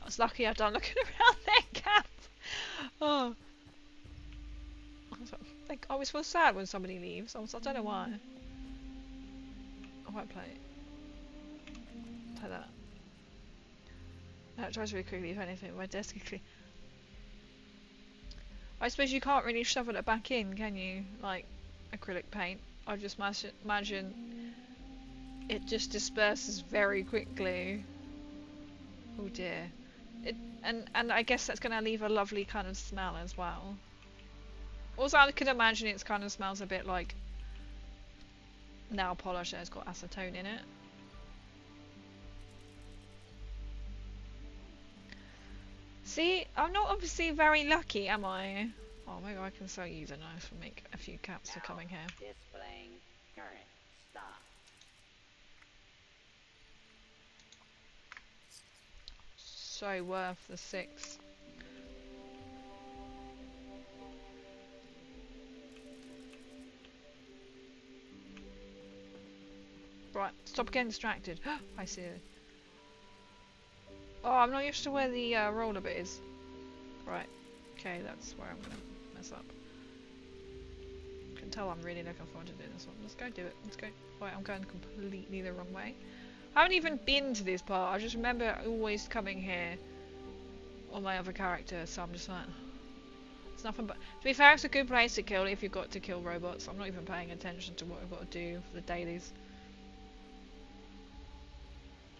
I was lucky I'd done looking around that gap. Oh. I always feel sad when somebody leaves. I don't know why. I won't play it. Like that. No, it tries really quickly, if anything. My desk is clean. I suppose you can't really shovel it back in, can you? Like acrylic paint. I just imagine it just disperses very quickly. Oh dear. And I guess that's going to leave a lovely kind of smell as well. Also, I can imagine it kind of smells a bit like nail polish that has got acetone in it. See, I'm not obviously very lucky, am I? Oh, maybe I can sell you the knife and make a few caps for coming here. Displaying current stock. So worth the 6. Right, stop getting distracted. I see it. Oh, I'm not used to where the roller bit is. Right, okay, that's where I'm gonna mess up. You can tell I'm really looking forward to doing this one. Let's go do it. Let's go. Right, I'm going completely the wrong way. I haven't even been to this part. I just remember always coming here on my other character, so I'm just like, it's nothing but. To be fair, it's a good place to kill if you've got to kill robots. I'm not even paying attention to what I've got to do for the dailies.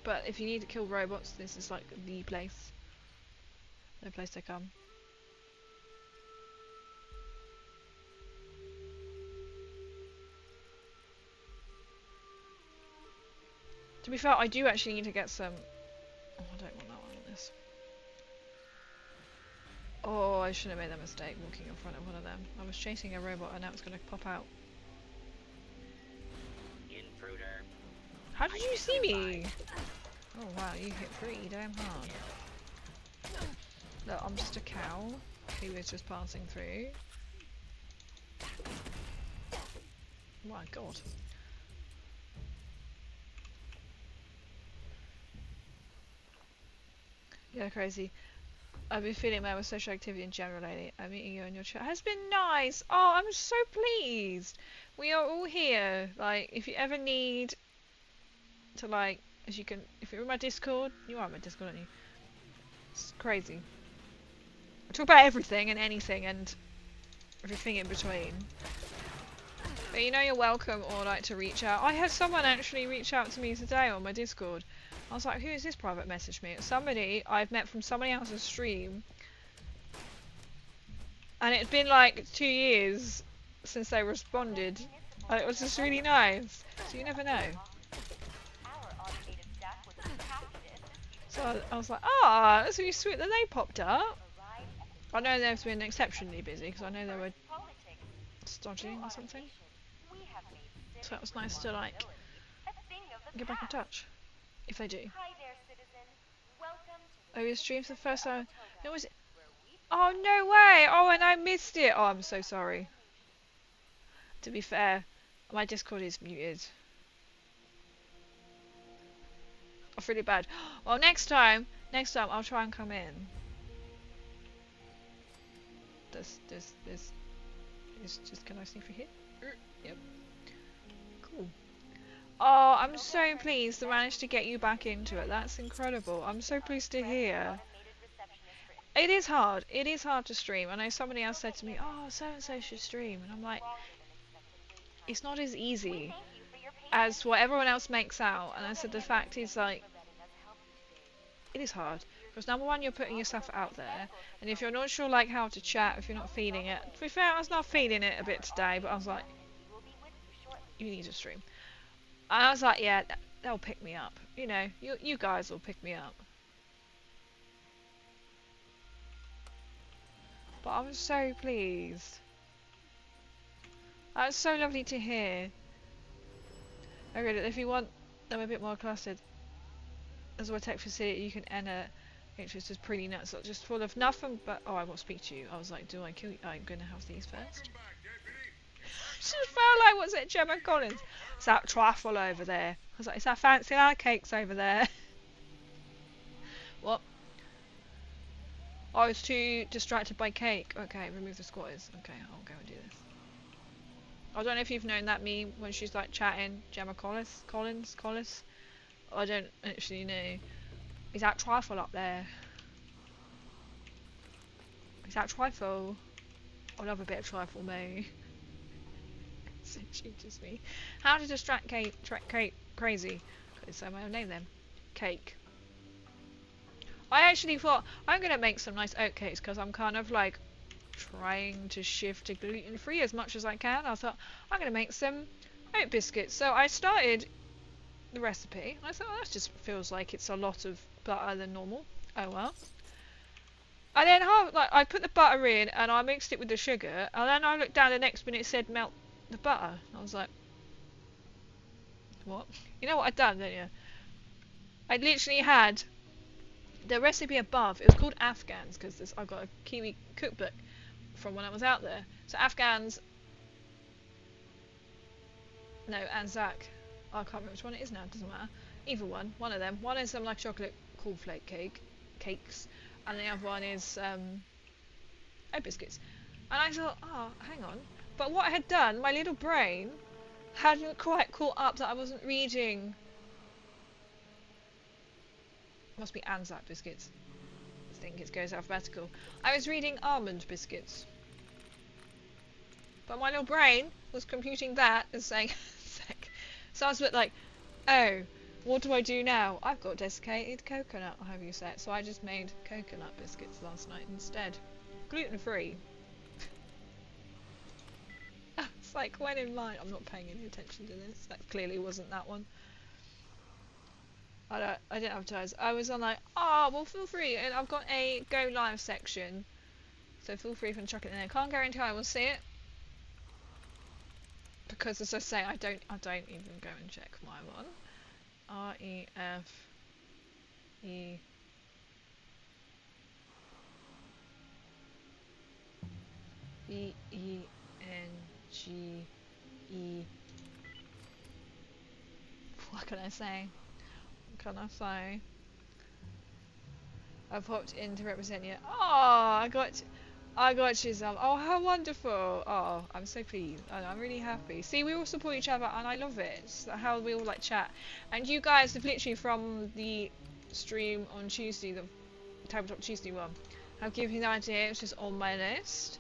But if you need to kill robots, this is like the place. The place to come. To be fair, I do actually need to get some. Oh, I don't want that one. This. Oh, I shouldn't have made that mistake walking in front of one of them. I was chasing a robot and now it's going to pop out. Intruder. How did you see me? Oh wow, you hit pretty damn hard. Look, I'm just a cow who is just passing through. My god. Yeah, crazy. I've been feeling my social activity in general lately. I'm meeting you in your chat. Has been nice. Oh, I'm so pleased. We are all here. Like, if you ever need to, like, as you can, if you're in my Discord, you are in my Discord, aren't you? It's crazy. I talk about everything and anything and everything in between. But you know you're welcome or like to reach out. I had someone actually reach out to me today on my Discord. I was like, who is this private message me? It's somebody I've met from somebody else's stream. And it'd been like 2 years since they responded. And it was just really nice. So you never know. So I was like, ah, that's really sweet that they popped up. I know they've been exceptionally busy because I know they were studying or something. So it was nice to like get back in touch. If they do. Oh, your stream's the first time. No, was it? Oh, no way! Oh, and I missed it! Oh, I'm so sorry. To be fair, my Discord is muted. Oh, really bad. Well, next time I'll try and come in. This is just, can I sneak for here? Yep. Cool. Oh, I'm so pleased to manage to get you back into it. That's incredible. I'm so pleased to hear. It is hard. It is hard to stream. I know somebody else said to me, oh, so-and-so should stream. And I'm like, it's not as easy as what everyone else makes out. And I said the fact is, like, it is hard. Because number one, you're putting yourself out there. And if you're not sure, like, how to chat, if you're not feeling it. To be fair, I was not feeling it a bit today. But I was like, you need to stream. And I was like, yeah, they'll pick me up. You know, you guys will pick me up. But I was so pleased. That was so lovely to hear. Okay, if you want them a bit more clustered, as a tech facility, you can enter. It's just pretty nuts, just full of nothing but. Oh, I want to speak to you. I was like, do I kill you? I'm gonna have these first. Just felt like, what's it, Gemma Collins? It's that trifle over there. I was like, it's that fancy lad cakes over there. What? I was too distracted by cake. Okay, remove the squatters. Okay, I'll go and do this. I don't know if you've known that meme when she's like chatting, Gemma Collins. I don't actually know. Is that trifle up there? Is that trifle? I love a bit of trifle, mate. So cheats me. How to distract Kate crazy? Could say my own name then. Cake. I actually thought I'm gonna make some nice oat cakes because I'm kind of like trying to shift to gluten free as much as I can. I thought I'm gonna make some oat biscuits. So I started the recipe. I thought, oh, that just feels like it's a lot of butter than normal. Oh well. And then I put the butter in and I mixed it with the sugar, and then I looked down the next minute, it said melt the butter. I was like, what? You know what I'd done, don't you? I literally had the recipe above. It was called Afghans because I got a Kiwi cookbook from when I was out there. So Afghans, no, Anzac. I can't remember which one it is now. It doesn't matter. Either one of them. One is some like chocolate cornflake cakes, and the other one is oat biscuits. And I thought, oh, hang on. But what I had done, my little brain hadn't quite caught up that I wasn't reading. Must be Anzac biscuits. I think it goes alphabetical. I was reading almond biscuits. But my little brain was computing that and saying, so I was a bit like, oh, what do I do now? I've got desiccated coconut, or however you say it. So I just made coconut biscuits last night instead. Gluten free. It's like, when in mind, I'm not paying any attention to this. That clearly wasn't that one. I didn't advertise. I was on like, oh, well, feel free. And I've got a go live section. So feel free for the chocolate in there. Can't guarantee I will see it. Because as I say, I don't even go and check my one. R-E-F-E B-E-N-G-E. What can I say? What can I say? I popped in to represent you. Oh, I got you some. Oh, how wonderful. Oh, I'm so pleased. I'm really happy. See, we all support each other and I love it. It's how we all like chat. And you guys have literally from the stream on Tuesday, the Tabletop Tuesday one, have given me the idea. It's just on my list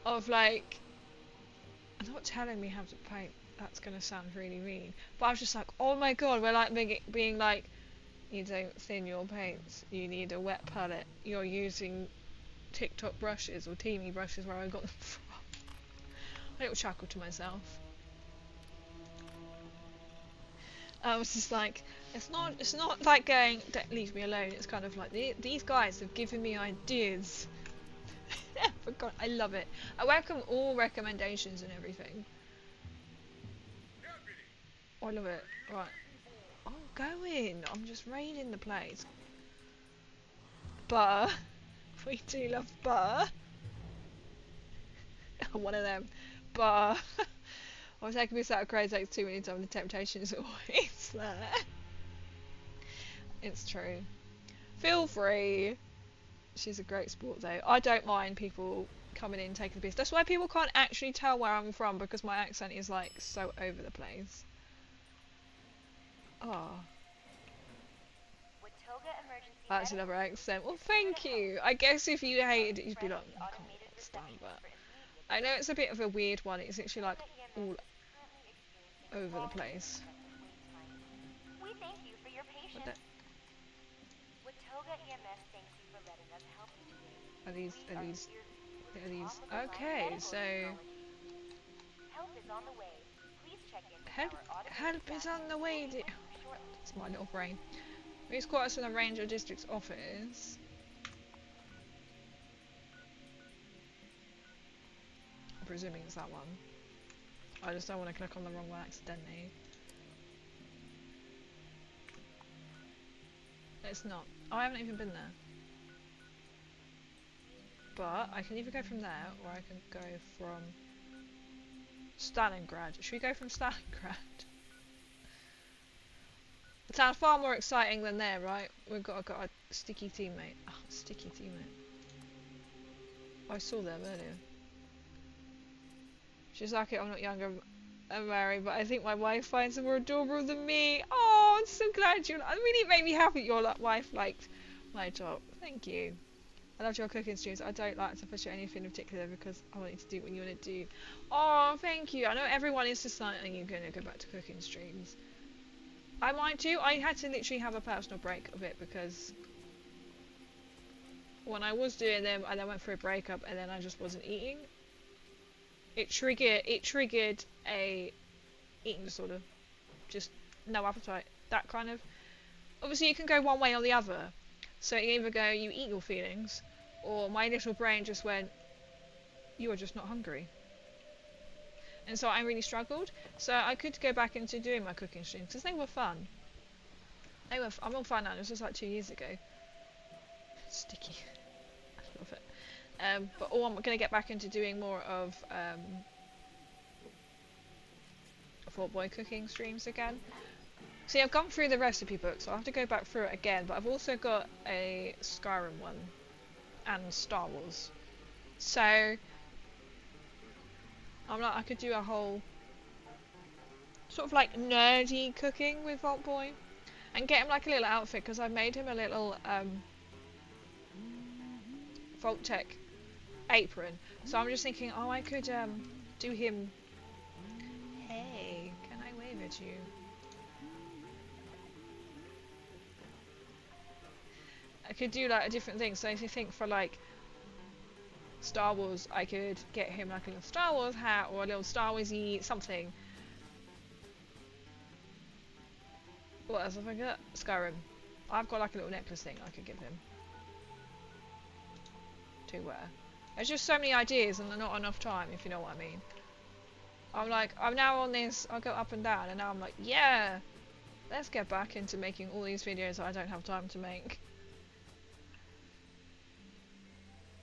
of like, I'm not telling me how to paint. That's going to sound really mean. But I was just like, oh my god, we're like being like, you don't thin your paints. You need a wet palette. You're using TikTok brushes or Teamy brushes, where I got them from. A little chuckle to myself. I was just like, it's not like going, don't leave me alone. It's kind of like these guys have given me ideas. God, I love it. I welcome all recommendations and everything. Oh, I love it. Right. I'm going. I'm just raiding the place. Butter. We do love butter. One of them. Butter. I was taking this out of crazy like too many times. The temptation is always there. It's true. Feel free. She's a great sport though. I don't mind people coming in taking the piss. That's why people can't actually tell where I'm from, because my accent is like so over the place. Oh. That's another accent. Well, thank you. I guess if you hated it, you'd be like, I can't understand, but I know it's a bit of a weird one. It's actually like all over the place. We thank you for your patience. Watoga EMS thanks you for letting us help you. Are these? Okay, so Help is on the way. Please check in. help is on the way. It's my little brain. These quarters from the Ranger District's office. I'm presuming it's that one. I just don't want to click on the wrong one accidentally. It's not. Oh, I haven't even been there. But I can either go from there or I can go from Stalingrad. Should we go from Stalingrad? It sounds far more exciting than there, right? We've got a sticky teammate. Oh, sticky teammate. I saw them earlier. She's lucky I'm not younger and married, but I think my wife finds them more adorable than me. Oh, I'm so glad you. I mean, it made me happy your wife liked my top. Thank you. I loved your cooking streams. I don't like to push anything in particular because I want you to do what you want to do. Oh, thank you. I know everyone is just like, are you going to go back to cooking streams? I might do. I had to literally have a personal break of it because when I was doing them, I then went through a breakup and then I just wasn't eating. It triggered a eating disorder. Just no appetite. That kind of. Obviously, you can go one way or the other. So you either go, you eat your feelings, or my little brain just went, you are just not hungry. And so I really struggled. So I could go back into doing my cooking streams because they were fun. I'm all fun now. It was just like 2 years ago. Sticky. I love it. But I'm going to get back into doing more of Fort Boy cooking streams again. See, I've gone through the recipe book, so I'll have to go back through it again, but I've also got a Skyrim one and Star Wars. So I'm like, I could do a whole sort of like nerdy cooking with Vault Boy and get him like a little outfit because I made him a little Vault-Tec apron. So I'm just thinking, oh, I could do him. Hey, can I wave at you? I could do like a different thing. So if you think for like Star Wars, I could get him like a little Star Wars hat or a little Star Warsy something. What else have I got? Skyrim. I've got like a little necklace thing I could give him to wear. There's just so many ideas and not enough time, if you know what I mean. I'm like, I'm now on this, I go up and down, and now I'm like, yeah, let's get back into making all these videos that I don't have time to make.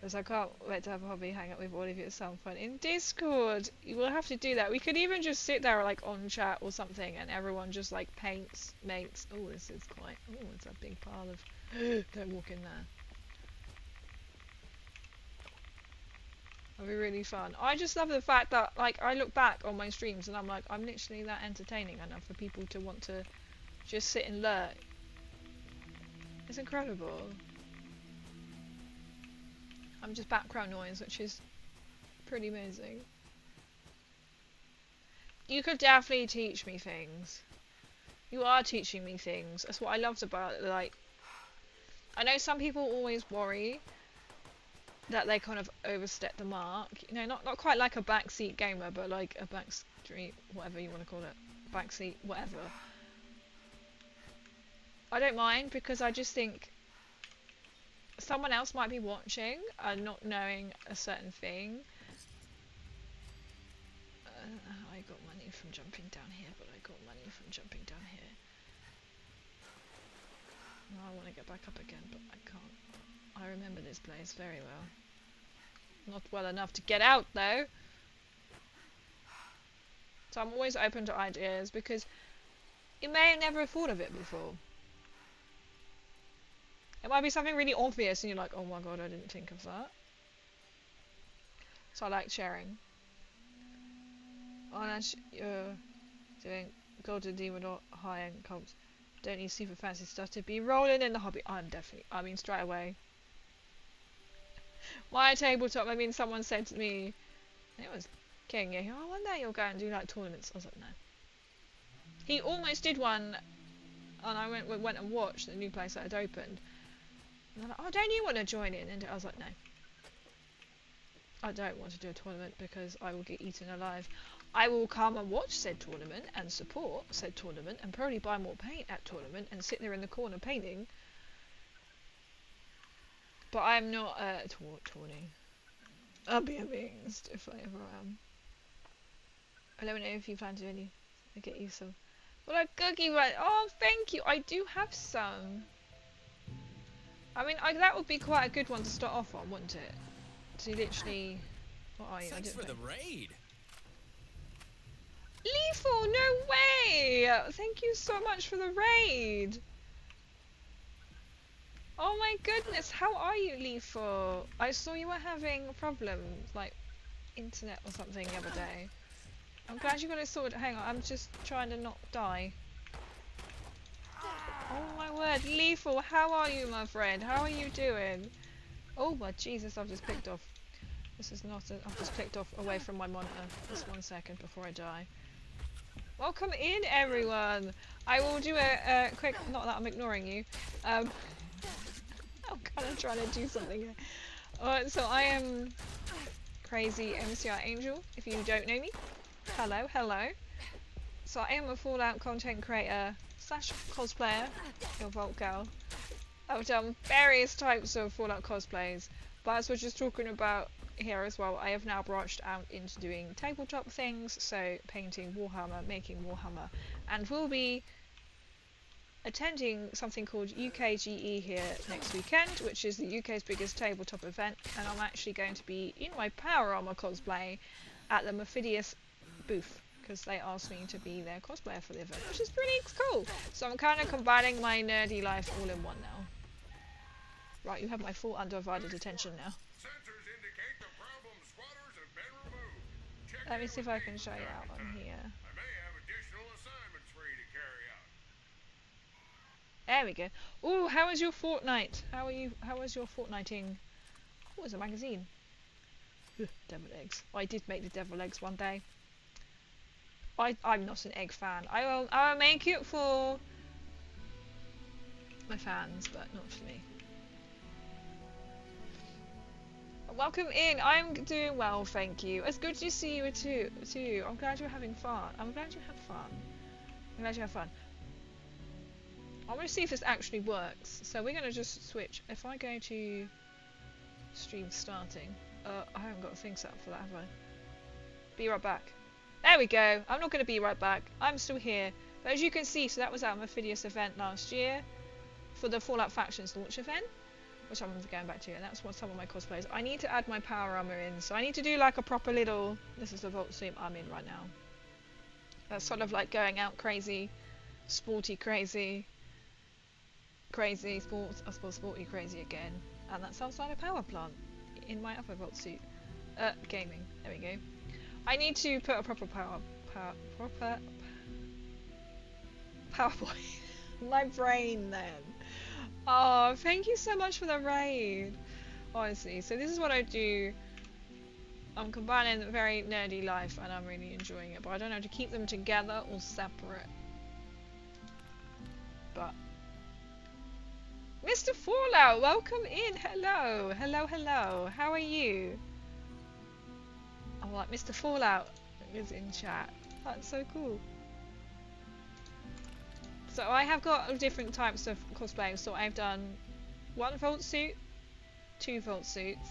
Because I can't wait to have a hobby, hang out with all of you at some point in Discord. You will have to do that. We could even just sit there like on chat or something and everyone just like paints, makes. Oh, this is quite, oh, it's a big pile of, don't walk in there. That'd be really fun. I just love the fact that like I look back on my streams and I'm like, I'm literally that entertaining enough for people to want to just sit and lurk. It's incredible. I'm just background noise, which is pretty amazing. You could definitely teach me things. You are teaching me things. That's what I loved about it. Like, I know some people always worry that they kind of overstep the mark. You know, not quite like a backseat gamer, but like a backstreet, whatever you want to call it. Backseat, whatever. I don't mind because I just think someone else might be watching and not knowing a certain thing. I got money from jumping down here, but I got money from jumping down here. Now I want to get back up again, but I can't. I remember this place very well. Not well enough to get out though. So I'm always open to ideas because you may have never thought of it before. It might be something really obvious and you're like, oh my god, I didn't think of that. So I like sharing. Unless you're doing Golden Demon or high-end comps, don't need super fancy stuff to be rolling in the hobby. I mean straight away. My tabletop, I mean someone said to me, it was King, yeah, oh, one day you'll go and do like tournaments. I was like, no. He almost did one, and I went and watched the new place that had opened. And they're like, oh, don't you want to join in? And I was like, no. I don't want to do a tournament because I will get eaten alive. I will come and watch said tournament and support said tournament and probably buy more paint at tournament and sit there in the corner painting. But I'm not tawny. I'll be amazed if I ever am. Let me know if you plan to any. I get you some. Well, a cookie, right? Oh, thank you. I do have some. I mean, that would be quite a good one to start off on, wouldn't it? To literally. What are you? Thanks for the raid. Lethal, no way! Fallout, thank you so much for the raid. Oh my goodness, how are you, Lethal? I saw you were having problems, like internet or something the other day. I'm glad you got it sorted. Hang on, I'm just trying to not die. Oh my word, Lethal, how are you, my friend? How are you doing? Oh my Jesus, I've just clicked off. This is not I've just clicked off away from my monitor. Just 1 second before I die. Welcome in, everyone. I will do a quick, not that I'm ignoring you. I'm kind of trying to do something here. So I am Crazy MCR Angel, if you don't know me. Hello, hello. So I am a Fallout content creator / cosplayer, your Vault Girl. I've done various types of Fallout cosplays, but as we're just talking about here as well, I have now branched out into doing tabletop things, so painting Warhammer, making Warhammer, and will be attending something called UKGE here next weekend, which is the UK's biggest tabletop event, and I'm actually going to be in my Power Armor cosplay at the Mephidius booth, because they asked me to be their cosplayer for the event, which is pretty cool. So I'm kind of combining my nerdy life all in one now. Right, you have my full undivided attention now. Sensors indicate the problem squatters have been removed. Let me see if I can show you out on here. I may have additional assignments for you to carry out. There we go. Ooh, how was your fortnight? How was your fortnighting? Oh, it's a magazine. Ugh, devil eggs. I did make the devil eggs one day. I'm not an egg fan. I will make it for my fans, but not for me. Welcome in. I'm doing well, thank you. It's good to see you too. I'm glad you're having fun. I'm glad you had fun. I'm glad you had fun. I want to see if this actually works. So we're going to just switch. If I go to stream starting, I haven't got a thing set up for that, have I? Be right back. There we go. I'm not going to be right back. I'm still here. But as you can see, so that was our Mephidius event last year for the Fallout Factions launch event, which I'm going back to, and that's what some of my cosplays. I need to add my power armor in, so I need to do like a proper little. This is the Vault suit I'm in right now. That's sort of like going out crazy, sporty crazy, sports. I suppose sporty crazy again, and that's outside a power plant in my other Vault suit. Gaming. There we go. I need to put a proper PowerPoint. My brain then. Oh, thank you so much for the raid. Honestly, so this is what I do. I'm combining a very nerdy life and I'm really enjoying it, but I don't know how to keep them together or separate. But Mr. Fallout, welcome in. Hello, hello, hello. How are you? Oh, like Mr. Fallout is in chat. That's so cool. So I have got different types of cosplay. So I've done 1 Vault suit, 2 Vault suits.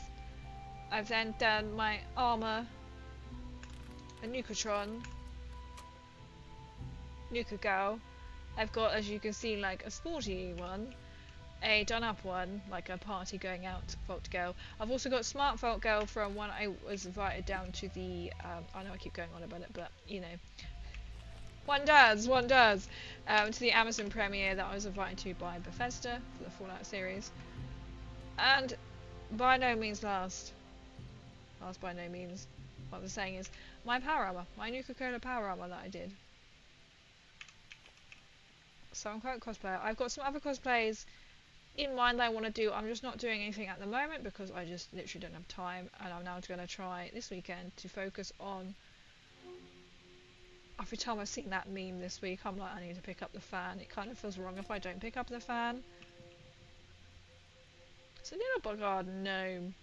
I've then done my armor, a Nukatron, Nuka Girl. I've got, as you can see, like a sporty one, a done up one, like a party going out Vault Girl. I've also got Smart Vault Girl from when I was invited down to the, I know I keep going on about it, but you know. One does! To the Amazon premiere that I was invited to by Bethesda for the Fallout series. And by no means last by no means, what I'm saying is, my power armor, my Nuka-Cola power armor that I did. So I'm quite a cosplayer. I've got some other cosplays in mind that I want to do. I'm just not doing anything at the moment because I just literally don't have time, and I'm now going to try this weekend to focus on. Every time I've seen that meme this week, I'm like, I need to pick up the fan. It kind of feels wrong if I don't pick up the fan. It's a little bugard gnome.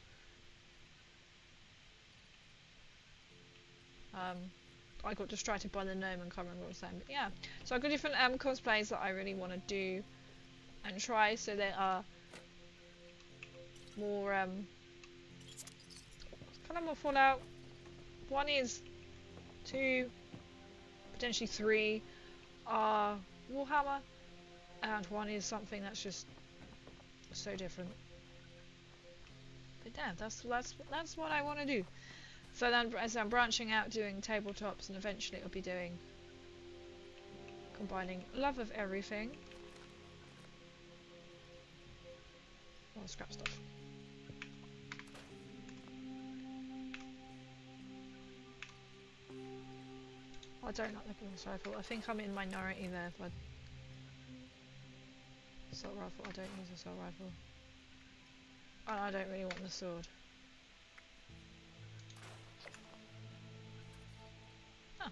I got distracted by the gnome and can't remember what I was saying, but yeah. So I've got different cosplays that I really want to do and try, so they are more kind of more Fallout. 1 is 2, potentially 3 are Warhammer, and 1 is something that's just so different. But yeah, that's what I want to do. So then, as I'm branching out, doing tabletops, and eventually I'll be doing Combining love of everything. Or scrap stuff. I don't like the pulse rifle. I think I'm in minority there. But assault rifle. I don't use assault rifle. And I don't really want the sword. Oh.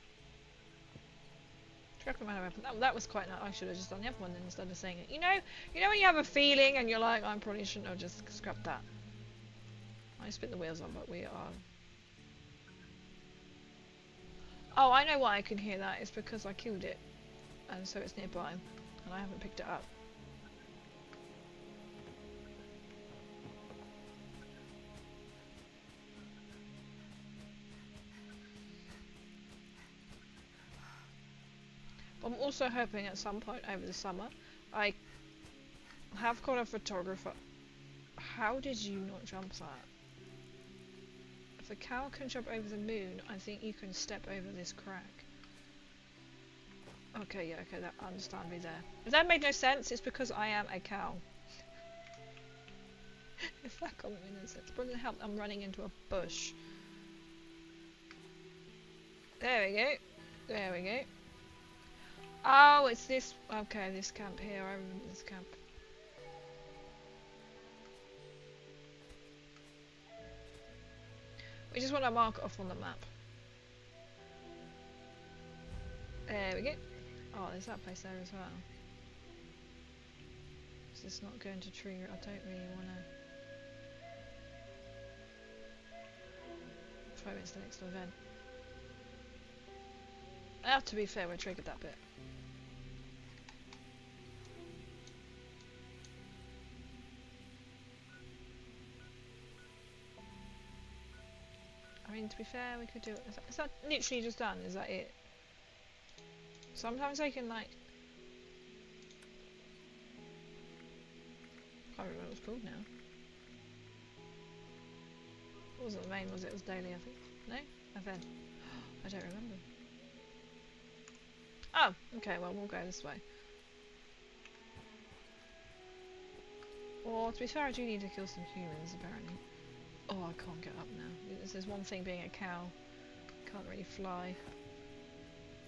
Tracking my weapon. That was quite nice. I should have just done the other one then instead of saying it. You know when you have a feeling and you're like, I probably shouldn't have just scrapped that. I spit the wheels on, but we are. Oh, I know why I can hear that. It's because I killed it, and so it's nearby, and I haven't picked it up. I'm also hoping at some point over the summer I have got a photographer. How did you not jump that? If a cow can jump over the moon, I think you can step over this crack. Okay, yeah, okay, that understand me there. If that made no sense, it's because I am a cow. If that comment made no sense, but help, I'm running into a bush. There we go. There we go. Oh, it's this. Okay, this camp here. I remember this camp. We just want to mark it off on the map. There we go. Oh, there's that place there as well. Is this not going to trigger? I don't really want to. Try it's the next event. To be fair, we triggered that bit. I mean, to be fair, we could do it. Is that literally just done? Is that it? Sometimes I can like. I can't remember what it was called now. It wasn't the main, was it? It was daily, I think. No? Event. I don't remember. Oh, okay, well, we'll go this way. Well, to be fair, I do need to kill some humans, apparently. Oh, I can't get up now. This is one thing being a cow. Can't really fly.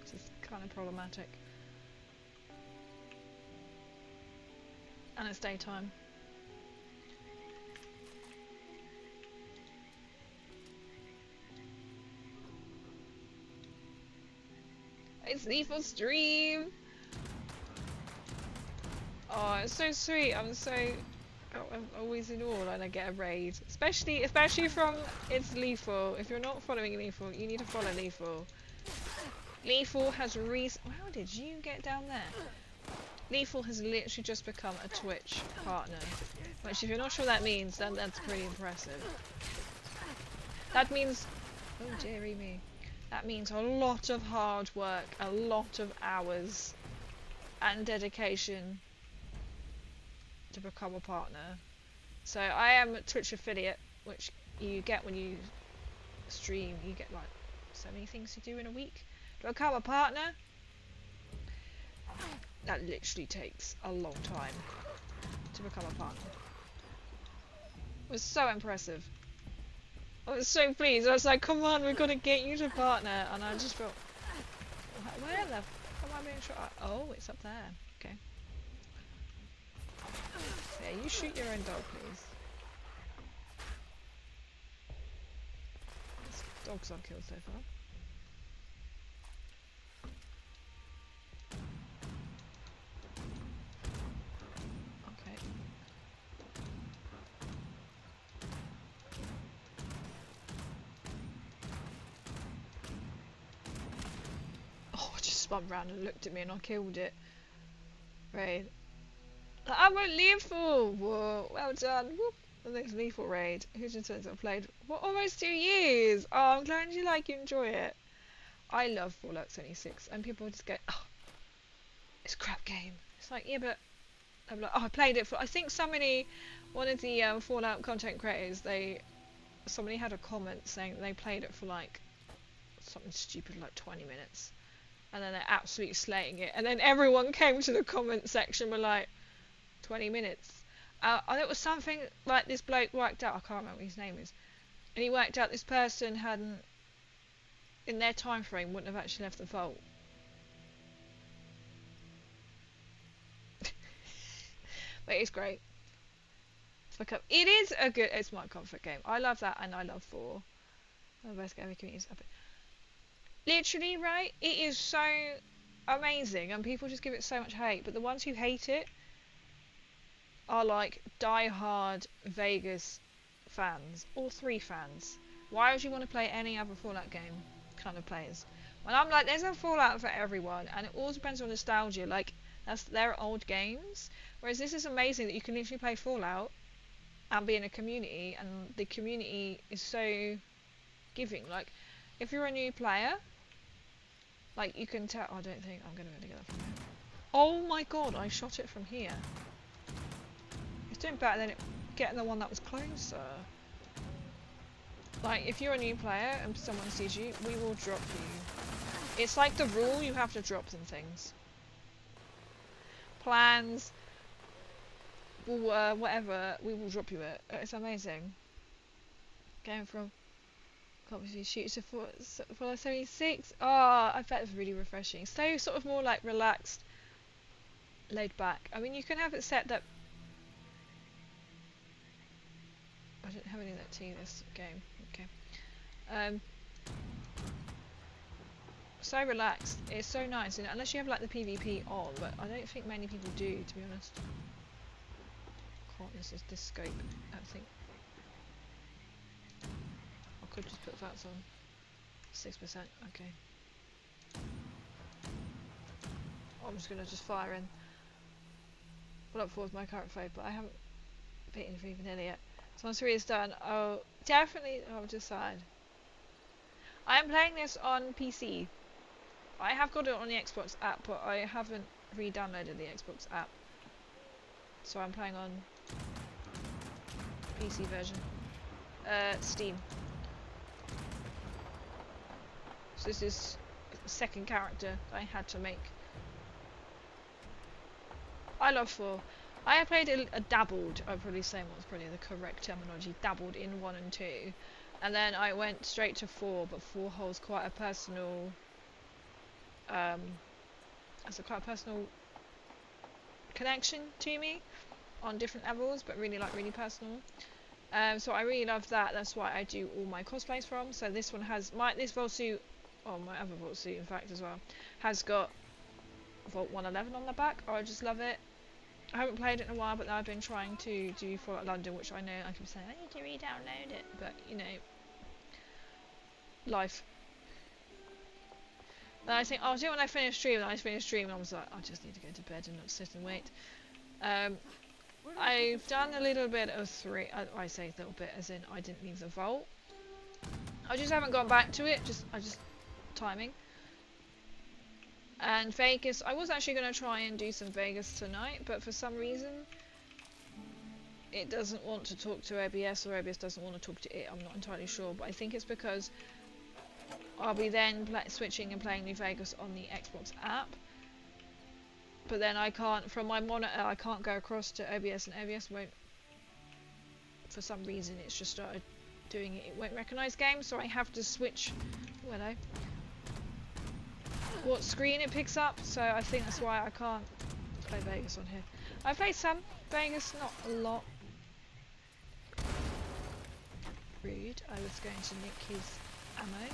This is kind of problematic. And it's daytime. It's Lethal Stream! Oh, it's so sweet. I'm always in awe when I get a raid. Especially from It's Lethal. If you're not following Lethal, you need to follow Lethal. Lethal has how did you get down there? Lethal has literally just become a Twitch partner. Which if you're not sure what that means, then that's pretty impressive. That means... Oh dearie me. That means a lot of hard work, a lot of hours and dedication to become a partner. So I am a Twitch affiliate, which you get when you stream. You get like so many things to do in a week. To become a partner, that literally takes a long time to become a partner. It was so impressive. I was so pleased. I was like, come on, we've got to get you to partner. And I just felt, where the fuck am I being shot at? Oh, it's up there. Okay. Yeah, you shoot your own dog, please. This dogs I've killed so far. Okay. Oh, I just spun round and looked at me and I killed it. Right. I'm a lethal! Whoa, well done. Whoop. The next lethal raid. Who's just I've played for almost 2 years. Oh, I'm glad you enjoy it. I love Fallout 76, and people just go, oh, it's a crap game. It's like, yeah, but I'm like, oh, I played it for. I think one of the Fallout content creators, somebody had a comment saying that they played it for like something stupid like 20 minutes, and then they're absolutely slaying it. And then everyone came to the comment section with like 20 minutes. And it was something like this bloke worked out, I can't remember what his name is, and he worked out this person hadn't, in their time frame, wouldn't have actually left the vault. But it's great. It is a good, it's my comfort game. I love that, and I love 4. The best game of communities ever. Literally, right? It is so amazing, and people just give it so much hate. But the ones who hate it are like die-hard Vegas fans, or 3 fans. Why would you want to play any other Fallout game kind of players? When I'm like, there's a Fallout for everyone, and it all depends on nostalgia. Like, they're old games. Whereas this is amazing that you can literally play Fallout and be in a community, and the community is so giving. Like, if you're a new player, like, you can tell. I don't think I'm going to be able to get that from here. Oh my god, I shot it from here. It's doing better than getting the one that was closer. Like, if you're a new player and someone sees you, we will drop you. It's like the rule, you have to drop them things. Plans, whatever, we will drop you it. It's amazing. Going from obviously shoot to 476. Oh, I bet it's really refreshing. So sort of more like relaxed, laid back. I mean, you can have it set that. I don't have any of that tea this game. Okay. So relaxed. It's so nice, and unless you have like the PvP on, but I don't think many people do, to be honest. This is this scope, I think. I could just put VATS on. 6%, okay. I'm just gonna just fire in. Pull up forward my current phone, but I haven't beaten for even vanilla yet. So once 3 is done, I'll definitely I'll decide. I am playing this on PC. I have got it on the Xbox app, but I haven't re-downloaded the Xbox app. So I'm playing on PC version. Steam. So this is the second character I had to make. I love 4. I have played a dabbled, I'd probably say what's probably the correct terminology, dabbled in 1 and 2. And then I went straight to 4, but 4 holds quite a personal, quite a personal connection to me on different levels, but really personal. So I really love that. That's why I do all my cosplays from. So this one has this Vault suit, or my other Vault suit in fact as well, has got Vault 111 on the back. I just love it. I haven't played it in a while, but I've been trying to do Fallout London, which I know I keep saying I need to re-download it, but you know, life. And I think I'll do it when I finish stream. And I finished stream, and I was like, I just need to go to bed and not sit and wait. I've done a little bit of 3. I say a little bit, as in I didn't leave the vault. I just haven't gone back to it. I just timing. And Vegas, I was actually going to try and do some Vegas tonight, but for some reason it doesn't want to talk to OBS, or OBS doesn't want to talk to it. I'm not entirely sure, but I think it's because I'll be then switching and playing New Vegas on the Xbox app. But then I can't, from my monitor, I can't go across to OBS, and OBS won't, for some reason it's just started doing it. It won't recognise games, so I have to switch. Oh, hello. What screen it picks up, so I think that's why I can't play Vegas on here. I played some Vegas, not a lot. Rude. I was going to nick his ammo.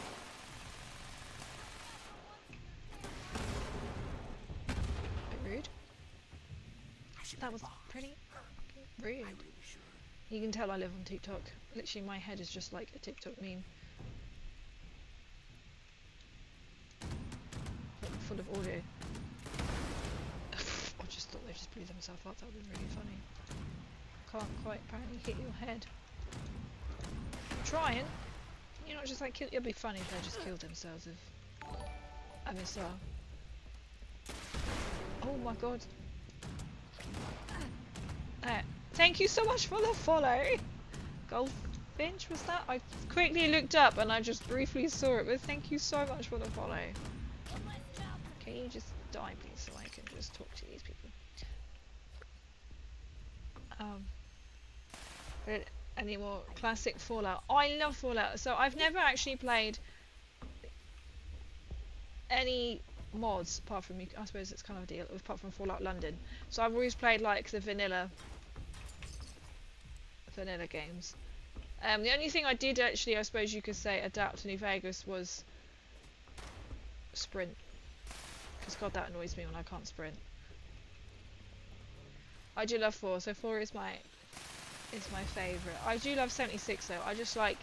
Bit rude. That was pretty rude. You can tell I live on TikTok. Literally my head is just like a TikTok meme. Full of audio. I just thought they just blew themselves up. That would be really funny. Can't quite apparently hit your head. I'm trying. You're not just like kill. It'd be funny if they just killed themselves with MSR. Oh my god. Thank you so much for the follow. Goldfinch was that? I quickly looked up and I just briefly saw it, but thank you so much for the follow. Can you just die, please, so I can just talk to these people? But any more classic Fallout? I love Fallout. So I've never actually played any mods apart from, I suppose it's kind of a deal, apart from Fallout London. So I've always played like the vanilla games. The only thing I did actually, I suppose you could say, adapt to New Vegas was sprint. Because god, that annoys me when I can't sprint. I do love 4, so 4 is my favourite. I do love 76 though. I just like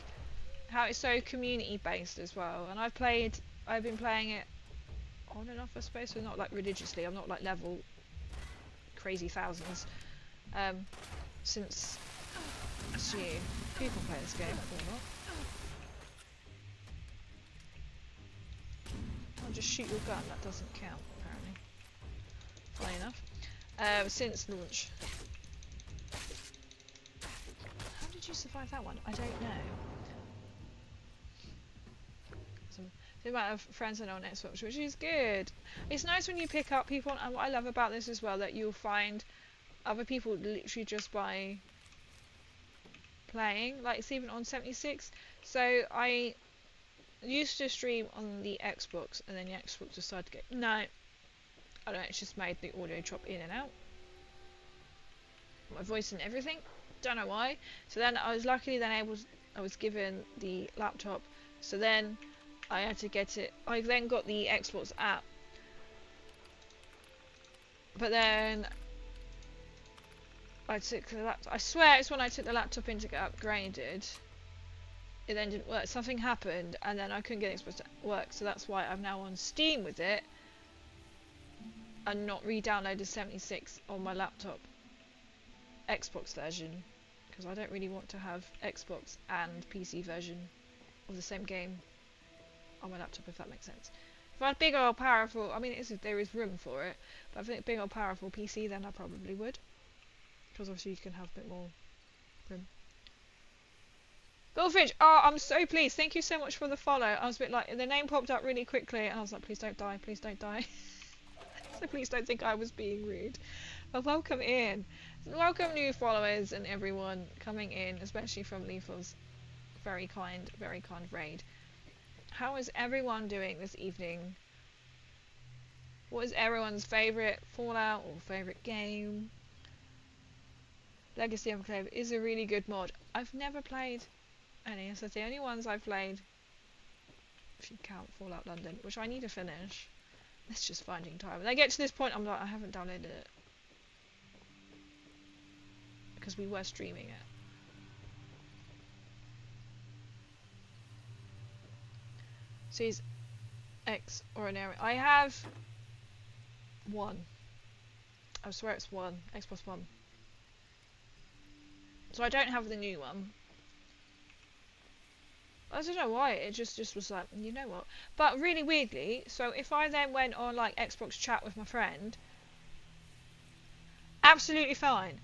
how it's so community based as well. And I've been playing it on and off, I suppose, so not like religiously. I'm not like level crazy thousands. Since you can play this game or not. I'll just shoot your gun, that doesn't count apparently. Funny enough. Since launch. How did you survive that one? I don't know. The amount of friends I know on Xbox, which is good. It's nice when you pick up people, and what I love about this as well, that you'll find other people literally just by playing. Like, it's even on 76. So I used to stream on the Xbox, and then the Xbox decided to go, no, I don't know, it's just made the audio drop in and out. My voice and everything. Don't know why. So then I was luckily then I was given the laptop. So then I had to get it. I then got the Xbox app. But then I took the laptop. I swear it's when I took the laptop in to get upgraded. It then didn't work. Something happened, and then I couldn't get Xbox to work. So that's why I'm now on Steam with it, and not re-downloaded 76 on my laptop Xbox version, because I don't really want to have Xbox and PC version of the same game on my laptop, if that makes sense. If I had big old powerful, I mean there is room for it, but if I think big old powerful PC, then I probably would, because obviously you can have a bit more room. Goldfinch, oh, I'm so pleased. Thank you so much for the follow. I was a bit like, the name popped up really quickly, and I was like, please don't die, please don't die. So please don't think I was being rude. But welcome in. Welcome new followers and everyone coming in, especially from Lethal's very kind raid. How is everyone doing this evening? What is everyone's favourite Fallout or favourite game? Legacy Enclave is a really good mod. I've never played any, so the only ones I've played, if you count Fallout London, which I need to finish. It's just finding time. When I get to this point, I'm like, I haven't downloaded it. Because we were streaming it. Series X or an area. I have one. I swear it's one. Xbox One. So I don't have the new one. I don't know why, it just was like, you know what. But really weirdly, so if I then went on like Xbox chat with my friend, absolutely fine.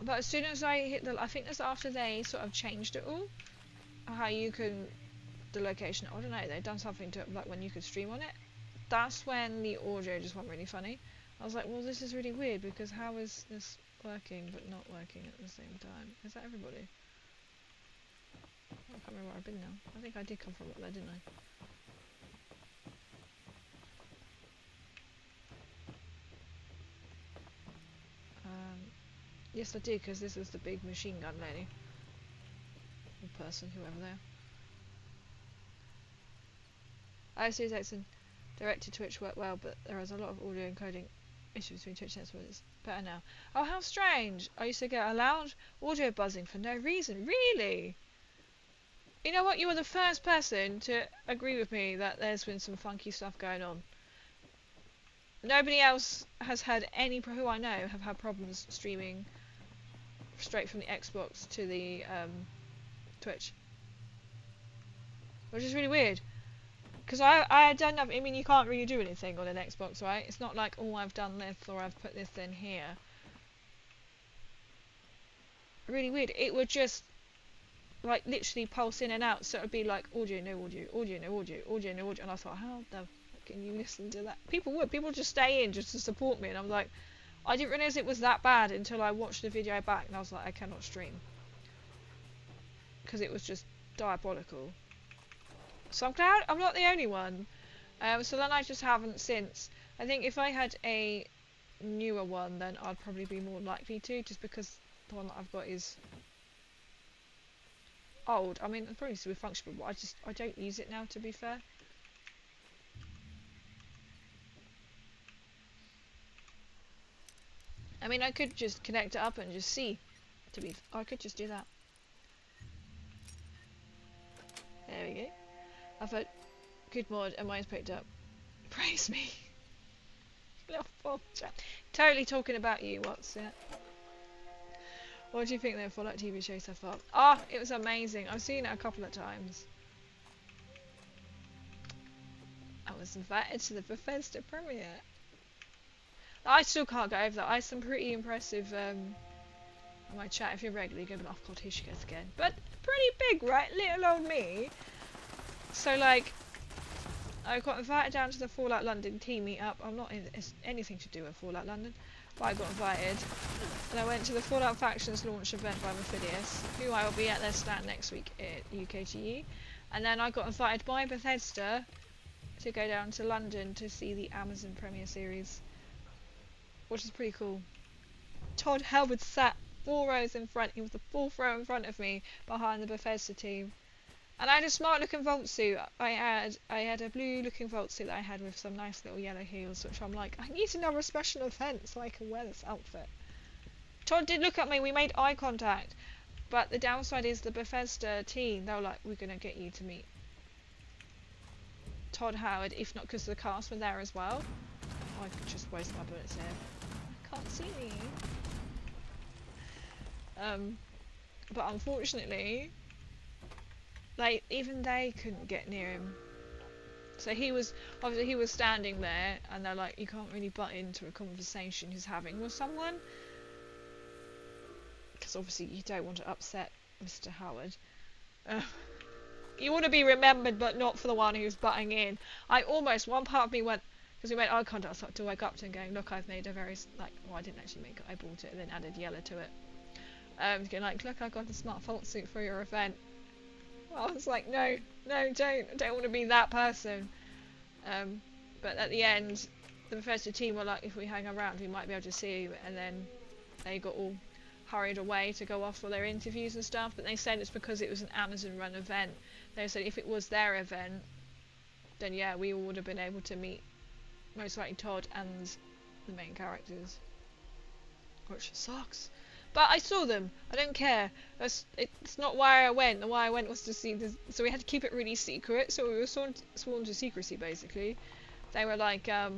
But as soon as I hit the, I think that's after they sort of changed it all. How you can, the location, I don't know, they've done something to it, like when you could stream on it. That's when the audio just went really funny. I was like, well, this is really weird, because how is this working but not working at the same time? Is that everybody? I can't remember where I've been now. I think I did come from up there, didn't I? Yes, I did, because this was the big machine gun lady. Or person, whoever they are. I see Jackson. Direct to Twitch worked well, but there is a lot of audio encoding issues between Twitch and Xbox. It's better now. Oh, how strange! I used to get a loud audio buzzing for no reason. Really? You know what? You were the first person to agree with me that there's been some funky stuff going on. Nobody else has had any, who I know, have had problems streaming straight from the Xbox to the Twitch. Which is really weird. Because I don't know, I mean, you can't really do anything on an Xbox, right? It's not like, oh, I've done this or I've put this in here. Really weird. It would just like literally pulse in and out, so it would be like audio, no audio, audio, no audio, audio, no audio, and I thought, how the fuck fucking you listen to that. People would. People just stay in just to support me, and I'm like, I didn't realise it was that bad until I watched the video back, and I was like, I cannot stream. Because it was just diabolical. So I'm glad I'm not the only one. So then I just haven't since. I think if I had a newer one, then I'd probably be more likely to, just because the one that I've got is old. I mean, it's probably still functional, but I don't use it now, to be fair. I mean, I could just connect it up and just see. I could just do that. There we go. I've had good mod and mine's picked up. Praise me. Little vulture. Totally talking about you, what's it? What do you think of the Fallout TV show so far? Oh, it was amazing. I've seen it a couple of times. I was invited to the Bethesda premiere. I still can't get over that. I had some pretty impressive on my chat. If you're regularly going, oh god, here she goes again. But pretty big, right? Little old me. So like, I got invited down to the Fallout London team meetup. I'm not in anything to do with Fallout London, but I got invited. And I went to the Fallout Factions launch event by Mephidius, who I will be at their stand next week at UKGE. And then I got invited by Bethesda to go down to London to see the Amazon Premiere Series, which is pretty cool. Todd Howard sat 4 rows in front. He was the 4th row in front of me, behind the Bethesda team. And I had a smart looking vault suit. I had a blue looking vault suit that I had with some nice little yellow heels, which I'm like, I need another special event so I can wear this outfit. Todd did look at me, we made eye contact, but the downside is the Bethesda team, they were like, we're going to get you to meet Todd Howard, if not because the cast were there as well. Oh, I could just waste my bullets here. I can't see me. But unfortunately, even they couldn't get near him. So he was standing there, and they're like, you can't really butt into a conversation he's having with someone, because obviously you don't want to upset Mr. Howard. You want to be remembered, but not for the one who's butting in. One part of me went, because we made eye contact, I started to wake up to him going, look, I've made a very, well, I didn't actually make it, I bought it and then added yellow to it. Going like, look, I got a smart vault suit for your event. I was like, no, don't. I don't want to be that person. But at the end, the Bethesda team were like, if we hang around, we might be able to see you. And then they got all hurried away to go off for their interviews and stuff. But they said it's because it was an Amazon run event. They said if it was their event, then yeah, we all would have been able to meet most likely Todd and the main characters. Which sucks. But I saw them. I don't care. It's not why I went. Why I went was to see this. So we had to keep it really secret. So we were sworn to secrecy, basically. They were like, you're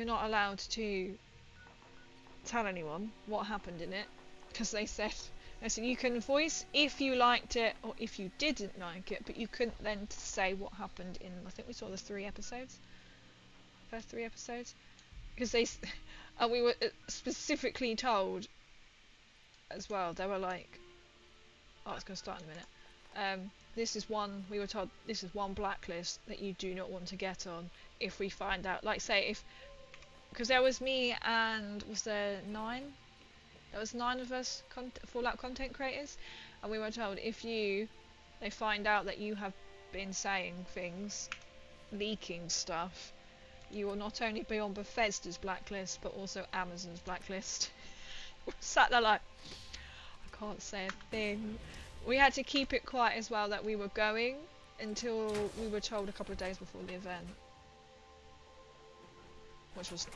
not allowed to tell anyone what happened in it, because they said you can voice if you liked it or if you didn't like it, but you couldn't then say what happened in. I think we saw the 3 episodes. First 3 episodes, because they. And we were specifically told as well, they were like, oh, it's going to start in a minute. We were told this is one blacklist that you do not want to get on if we find out, like say because there was me and, was there 9? There was 9 of us Fallout content creators, and we were told if they find out that you have been saying things, leaking stuff, you will not only be on Bethesda's blacklist, but also Amazon's blacklist. We sat there like, I can't say a thing. We had to keep it quiet as well that we were going until we were told a couple of days before the event. Which was,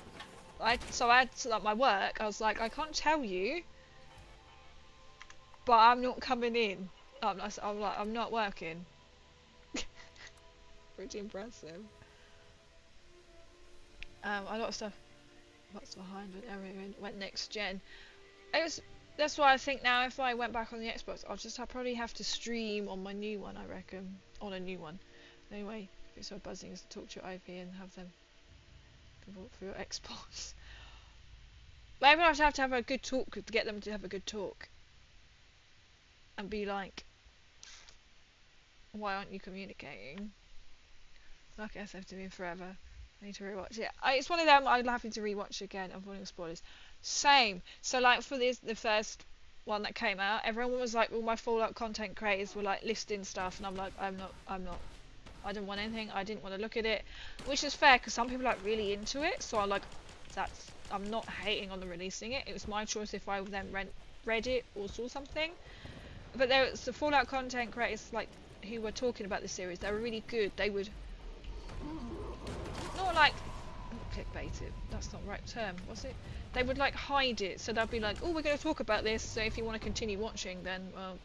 so I had to, like, my work, I was like, I can't tell you, but I'm not coming in. I'm like, I'm not working. Pretty impressive. A lot of stuff. What's behind? But everyone went next gen. That's why I think now if I went back on the Xbox, I'll probably have to stream on my new one. I reckon on a new one. Anyway, if it's so buzzing is to talk to your IP and have them walk through your Xbox. Maybe I have to have a good talk to get them to have a good talk. And be like, why aren't you communicating? Like SFW forever. I need to rewatch it. It's one of them I'd happy to rewatch again. Avoiding spoilers. Same. So like for the first one that came out, everyone was like, all my Fallout content creators were like listing stuff, and I'm like, I'm not. I didn't want anything. I didn't want to look at it, which is fair because some people are like really into it. So I'm like, I'm not hating on them releasing it. It was my choice if I then read it or saw something. But there was the Fallout content creators like who were talking about the series. They were really good. They would not like clickbait it. That's not the right term, was it? They would like hide it. So they'd be like, oh, we're going to talk about this. So if you want to continue watching, then well,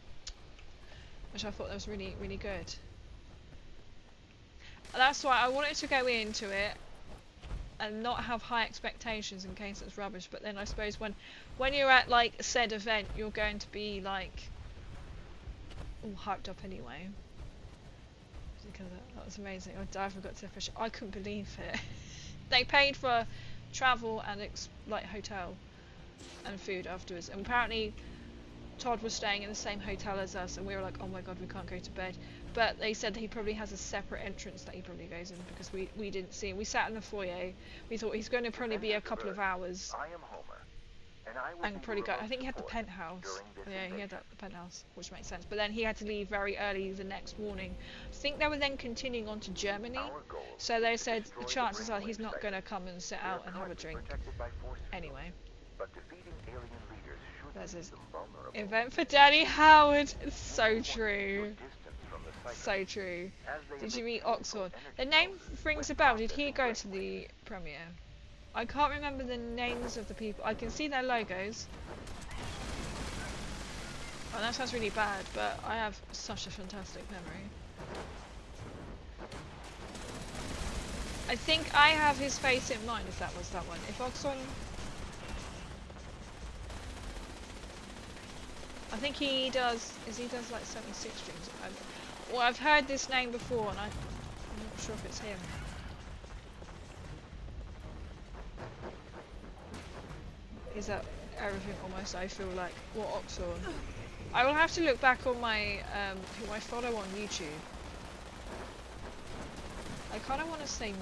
which I thought that was really really good. And that's why I wanted to go into it and not have high expectations in case it's rubbish. But then I suppose when you're at like said event, you're going to be like all hyped up anyway. Because that was amazing. I forgot to fish. I couldn't believe it. They paid for travel and like hotel and food afterwards. And apparently Todd was staying in the same hotel as us, and we were like, oh my god, we can't go to bed. But they said that he probably has a separate entrance that he probably goes in, because we didn't see him. We sat in the foyer. We thought he's going to probably be a couple of hours. I am Homer, and I will And be probably your go. I remote think he had the support penthouse. during this Yeah, he had invasion. the penthouse, which makes sense. But then he had to leave very early the next morning. I think they were then continuing on to Germany. Our goal So they is to said destroy the the chances are brainwave he's not site. going to come and sit We are out and have a currently drink. protected by force fields, Anyway, but defeating alien leaders should there's leave his them vulnerable. event for Danny Howard. It's so You want to keep your true. distance from the site. So true. As they Did you emit meet chemical Oxford? energy The name pulses rings when a bell. Did he processing go to brainwaves. the premiere? I can't remember the names of the people. I can see their logos. Oh, that sounds really bad, but I have such a fantastic memory. I think I have his face in mind, if that was that one. If Oxon... I think he does like 76 streams. Well, I've heard this name before, and I'm not sure if it's him. Is that everything almost? I feel like what Oxon. I will have to look back on my who I follow on YouTube. I kind of want to say no.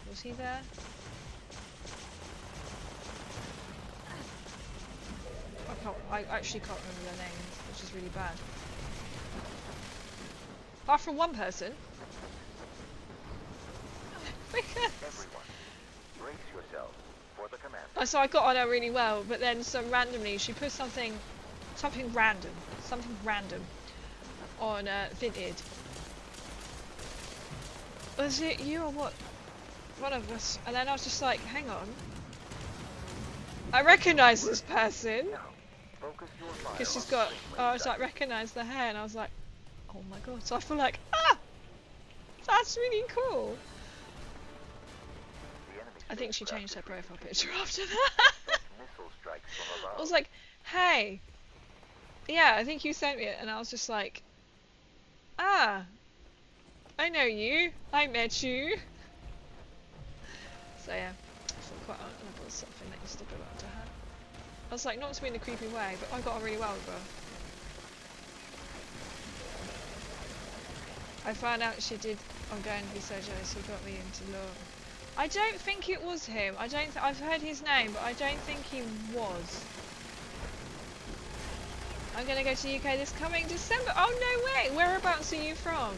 Was he there? I actually can't remember their names, which is really bad. Apart from one person. Everyone, brace yourselves for the command. So I got on her really well, but then randomly she put something random on Vinted. Was it you or what? One of us. And then I was just like, hang on. I recognise this person. Now, focus your fire Because she's on got, the brainwave I was like, site. recognise the hair, and I was like, oh my god. So I feel like, that's really cool. The enemy I think she spacecraft changed her is profile reaching picture you. after that. Missile strikes from above. I was like, hey. Yeah, I think you sent me it, and I was just like, I know you. I met you. So yeah, I felt quite honourable with something that used to belong to her. I was like, not to be in a creepy way, but I got on really well with her. I found out she did. I'm going to be so jealous. He got me into law. I don't think it was him. I've heard his name, but I don't think he was. I'm gonna go to the UK this coming December. Oh no way! Whereabouts are you from?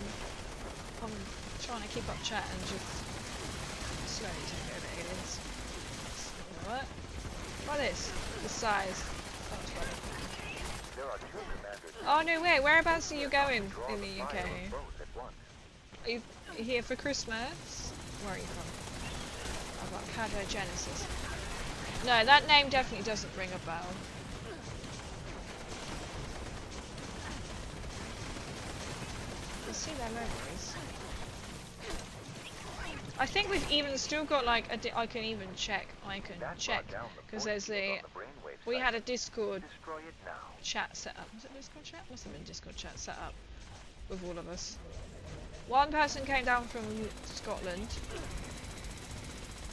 I'm trying to keep up chat and just slowly take over aliens. What? What is the size? That was funny. There are two commanders Oh no way! Whereabouts are you going draw in the the fire UK? of both at once. Are you here for Christmas? Where are you from? I've got Cadogenesis. No, that name definitely doesn't ring a bell. You see their logos. I think we've even still got like I can even check. I can That check brought down the because force there's field a. on the brainwave We site. had a Discord Destroy it now. chat set up. Was it Discord chat? Must have been Discord chat set up with all of us. One person came down from Scotland,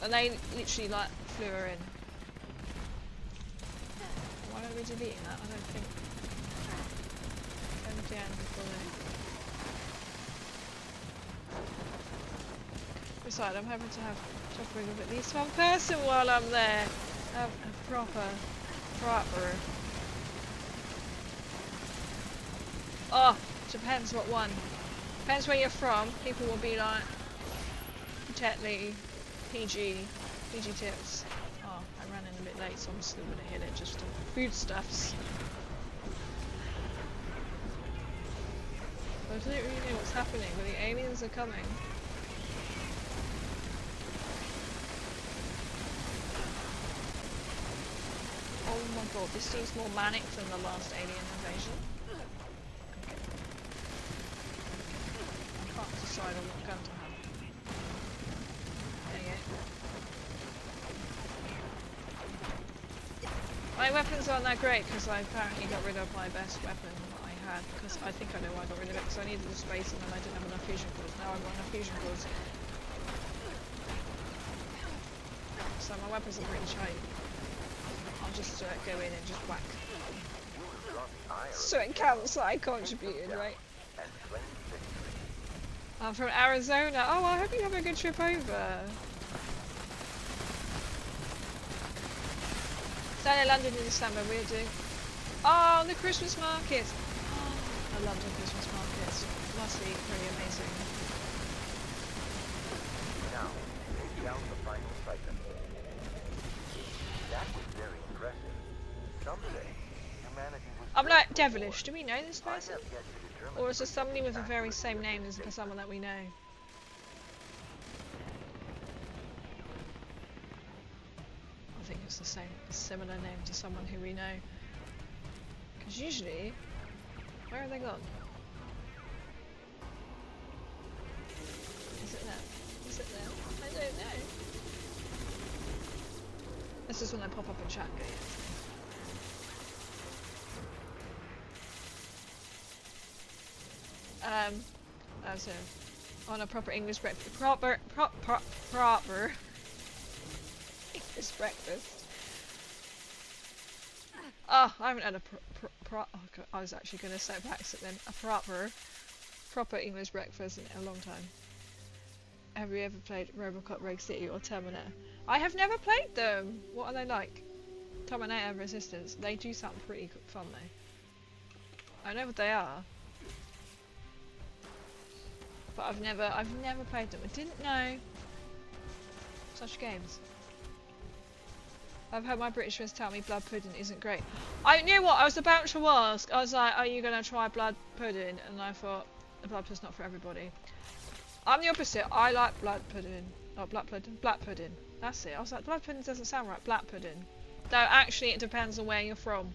and they literally like flew her in. Why are we deleting that? I don't think. the end before they... Besides, I'm hoping to have chopping with at least one person while I'm there. A proper. Oh, depends what one. Depends where you're from. People will be like, Tetley, PG tips. Oh, I ran in a bit late, so I'm still gonna hit it just for foodstuffs. I don't really know what's happening, but the aliens are coming. Oh my god, this seems more manic than the last alien invasion. Okay. I can't decide on what gun to have. There you go. My weapons aren't that great because I apparently got rid of my best weapon that I had, because I think I know why I got rid of it, because I needed the space and then I didn't have enough fusion cores. Now I've got enough fusion cores. So my weapons are pretty tight. I'll just go in and just whack. So it counts that I contributed, right? I'm from Arizona. Oh, well, I hope you have a good trip over. Staying in London in December, we're doing... Oh, the Christmas markets! Oh, I love the Christmas markets. Must be pretty amazing. Now, take down the final cycle. That was very impressive. Someday, humanity was... I'm like, devilish. Do we know this I person? have yet to determine Or is there somebody with the very same name as someone that we know? I think it's the same, a similar name to someone who we know. Because usually, where are they gone? Is it there? Is it there? I don't know. This is when they pop up in chat, go yes. As on a proper English breakfast, proper English breakfast. Oh, I haven't had a oh God, I was actually going to say by accident then, a proper English breakfast in a long time. Have you ever played Robocop Rogue City or Terminator? I have never played them. What are they like? Terminator Resistance. They do sound pretty fun though. I know what they are. But I've never played them. I didn't know such games. I've heard my British friends tell me blood pudding isn't great. I knew what I was about to ask. I was like, are you going to try blood pudding? And I thought, blood pudding's not for everybody. I'm the opposite. I like blood pudding. Not black pudding. Black pudding. That's it. I was like, blood pudding doesn't sound right. Black pudding. Though actually it depends on where you're from.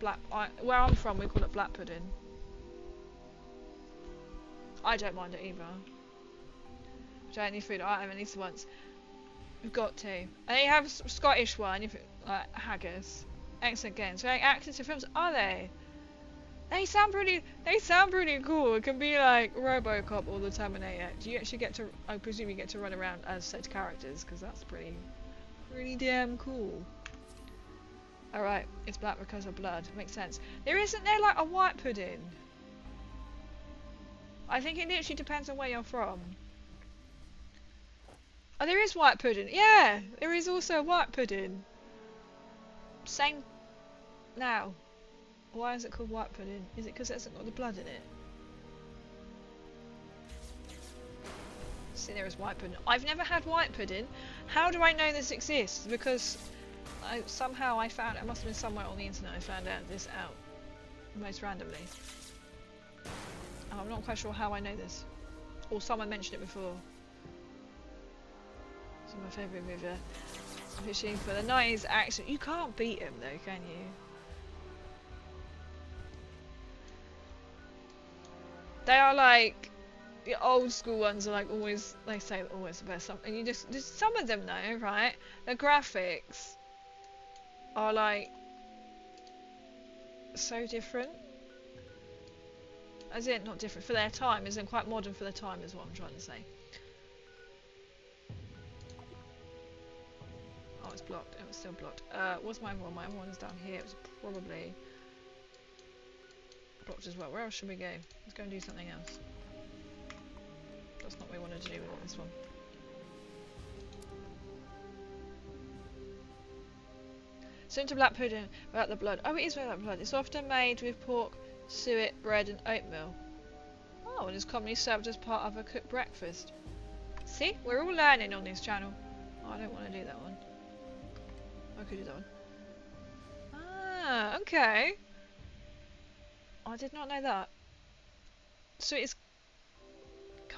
Where I'm from we call it black pudding. I don't mind it either. Don't need food. I have at least once. We've got to. And they have a Scottish one, if like haggis. Excellent games. Very actors to films, are they? They sound pretty cool. It can be like Robocop or the Terminator. Do you actually get to, I presume you get to run around as said characters, because that's pretty damn cool. Alright, it's black because of blood. Makes sense. Isn't there like a white pudding? I think it literally depends on where you're from. Oh, there is white pudding. Yeah, there is also white pudding. Same now. Why is it called white pudding? Is it because it hasn't got the blood in it? See, there is white pudding. I've never had white pudding. How do I know this exists? Because somehow I found, it must have been somewhere on the internet I found this out. Most randomly. I'm not quite sure how I know this. Or someone mentioned it before. It's my favourite movie. Fishing for the 90s action. You can't beat him though, can you? They are like, the old school ones are like always, they say always the best. And you just some of them though, right? The graphics are like so different. As in, not different, for their time, as in quite modern for their time is what I'm trying to say. Oh, it's blocked. It was still blocked. What's my other one? My other one is down here. It was probably... blocked as well. Where else should we go? Let's go and do something else. That's not what we wanted to do, we want this one. Similar to black pudding without the blood. Oh, it is without blood. It's often made with pork, suet, bread and oatmeal. Oh, and is commonly served as part of a cooked breakfast. See? We're all learning on this channel. Oh, I don't want to do that one. I could do that one. Ah, okay. I did not know that. So it's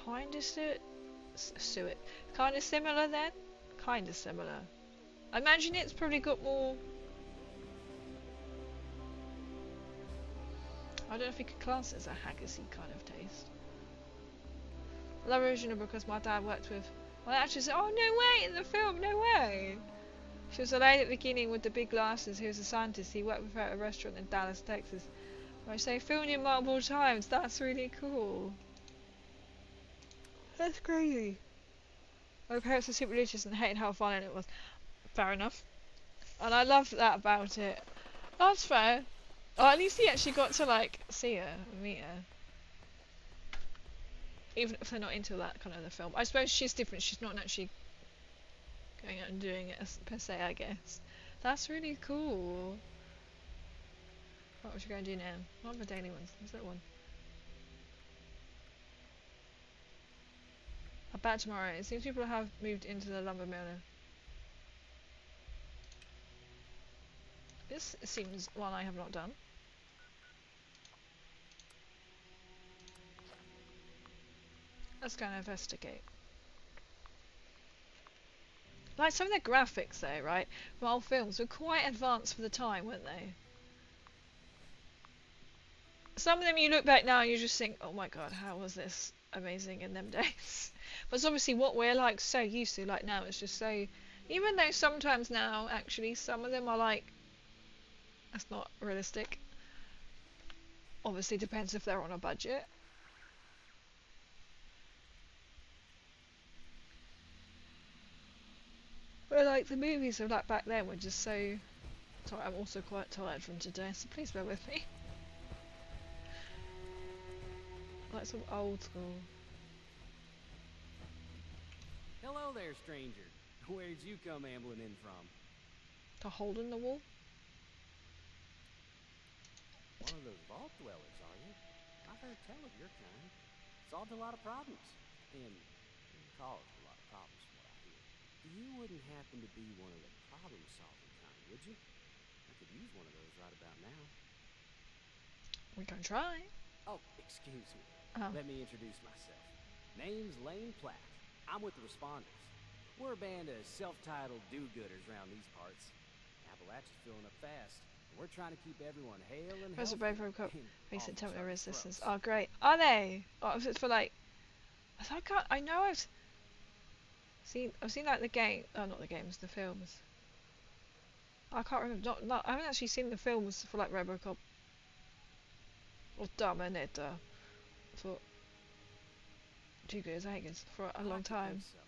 kind of suet. Kind of similar then? Kind of similar. I imagine it's probably got more... I don't know if you could class it as a haggis kind of taste. I love original because my dad worked with... Well, actually said, oh no way, in the film, no way! She was a lady at the beginning with the big glasses who was a scientist. He worked with her at a restaurant in Dallas, Texas. I say filmed you multiple times, that's really cool. That's crazy. My parents were super religious and hated how violent it was. Fair enough. And I love that about it. That's fair. Oh, at least he actually got to like see her, meet her. Even if they're not into that kind of the film. I suppose she's different, she's not actually going out and doing it per se, I guess. That's really cool. What should we go and do now? Not the daily ones, what's that one? About tomorrow. It seems people have moved into the lumber mill now. This seems one I have not done. Let's go and investigate. Like some of the graphics though, right? From old films were quite advanced for the time, weren't they? Some of them you look back now and you just think, oh my god, how was this amazing in them days? But it's obviously what we're like so used to, like now it's just so... Even though sometimes now, actually, some of them are like, that's not realistic. Obviously depends if they're on a budget. But like the movies of like back then were just so... Sorry, I'm also quite tired from today, so please bear with me. Like some old school. Hello there, stranger. Where'd you come ambling in from? To hole in the wall? One of those vault dwellers, are you? I've heard tell of your kind. Solved a lot of problems. And caused a lot of problems from what I hear. You wouldn't happen to be one of the problem-solving kind, would you? I could use one of those right about now. We can try. Oh, excuse me. Oh. Let me introduce myself. Name's Lane Platt. I'm with the Responders. We're a band of self-titled do-gooders around these parts. Appalachia's filling up fast. And we're trying to keep everyone hale and Where's the healthy. Brave Cup? and Recent almost temporary on resistance. drugs. Oh, great. Are they? Oh, if it's for like... I can't... I know I've seen like the game... Oh, not the games, the films. I can't remember. I haven't actually seen the films for like Robocop. Or Terminator. For... Two Good Haggis for a I long like to think time. so.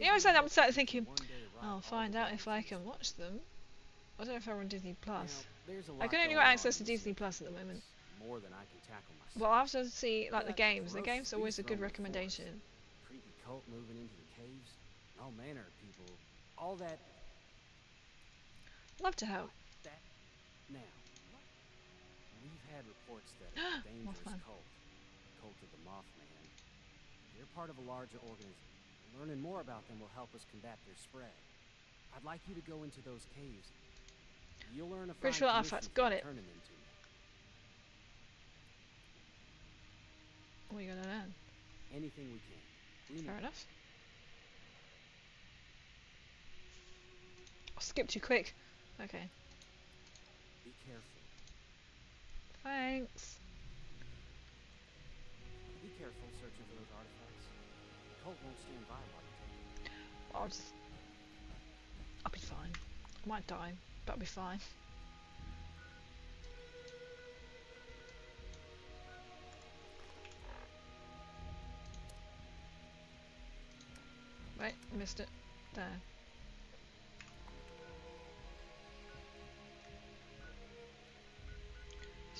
You know, Gives me I'm hope starting that thinking, one day right I'll all find the out if I balances. can watch them. I don't know if they're on Disney Plus. Now, there's a I lot can only going got on access to in this Disney city. Plus at the moment. It's more than I can tackle myself. Well, I'll have to see like the But games. The ferocious games are always a beasts good roam the forest. recommendation. Creepy cult moving into the caves. All manner of people. All that. Love to help. That. Now. We've had reports that a dangerous Mothman. cult of the Mothman. They're part of a larger organization. Learning more about them will help us combat their spread. I'd like you to go into those caves. You'll earn a fine Ritual commission artifacts. for Got it. returning them to me. What are you gonna learn? Anything we can. We Fair need enough. I skipped too quick. Okay. Be careful. Thanks. Be careful searching for those artifacts. The cult won't stand by while you take them. I'll be fine. I might die, but I'll be fine. Wait, missed it. There.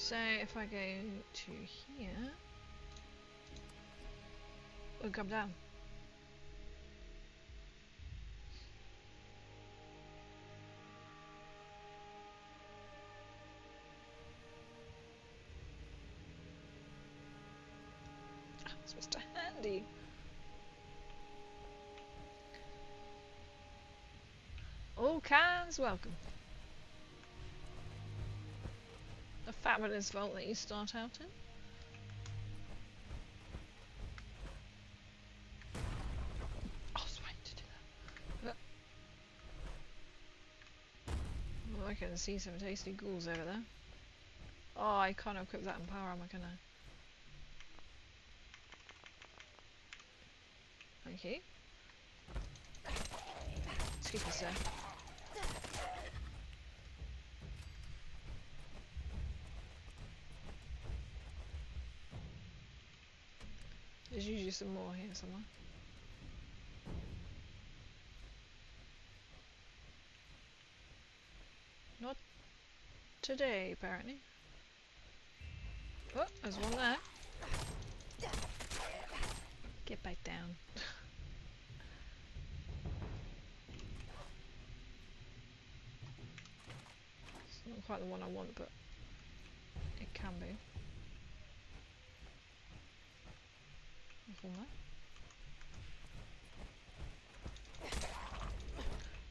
So if I go to here, we'll come down. Ah, it's Mr. Handy. All kinds welcome. A fabulous vault that you start out in. Oh, I was waiting to do that. Oh, I can see some tasty ghouls over there. Oh, I can't equip that in power armor, can I? Thank you. Excuse me, sir. There's usually some more here somewhere. Not today, apparently. Oh, there's one there. Get back down. It's not quite the one I want, but it can be. There's one there.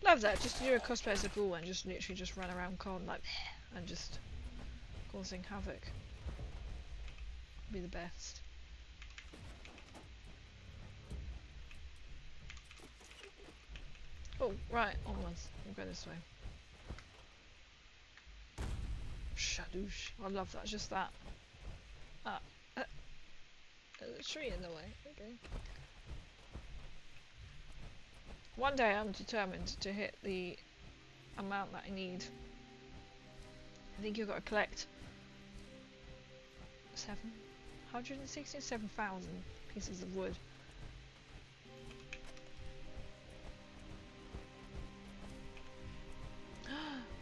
Love that, just to do a cosplay as a ghoul and just literally just run around con like and just causing havoc. Be the best. Oh, right, onwards. We'll go this way. Shadoosh. I love that, just that. Ah. There's a tree in the way. Okay. One day I'm determined to hit the amount that I need. I think you've got to collect 767,000 pieces of wood.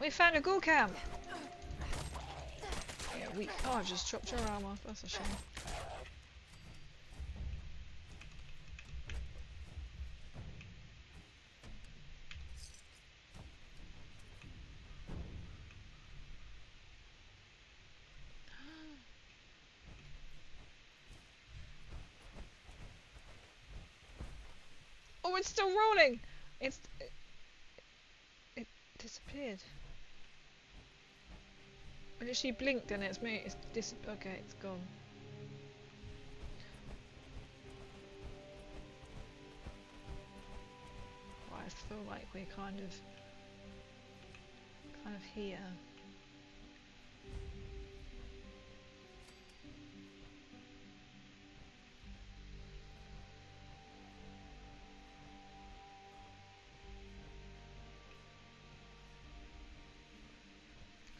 We found a ghoul camp! Yeah, weak. Oh, I've just chopped your arm off. That's a shame. Oh, it's still rolling! It disappeared. I literally blinked and it's me. Okay, it's gone. Well, I feel like we're kind of here.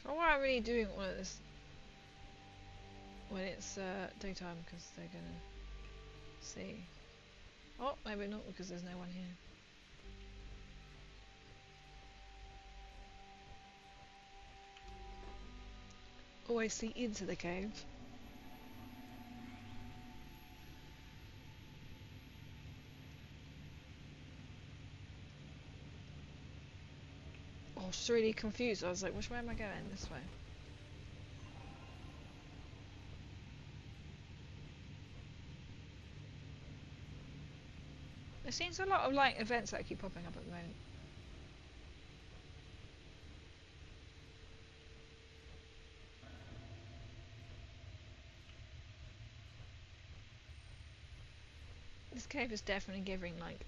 So why am I really doing all of this when it's daytime? Because they're gonna see. Oh, maybe not because there's no one here. Always see into the cave. I was really confused. I was like, which way am I going? This way. There seems a lot of like events that keep popping up at the moment. This cave is definitely giving like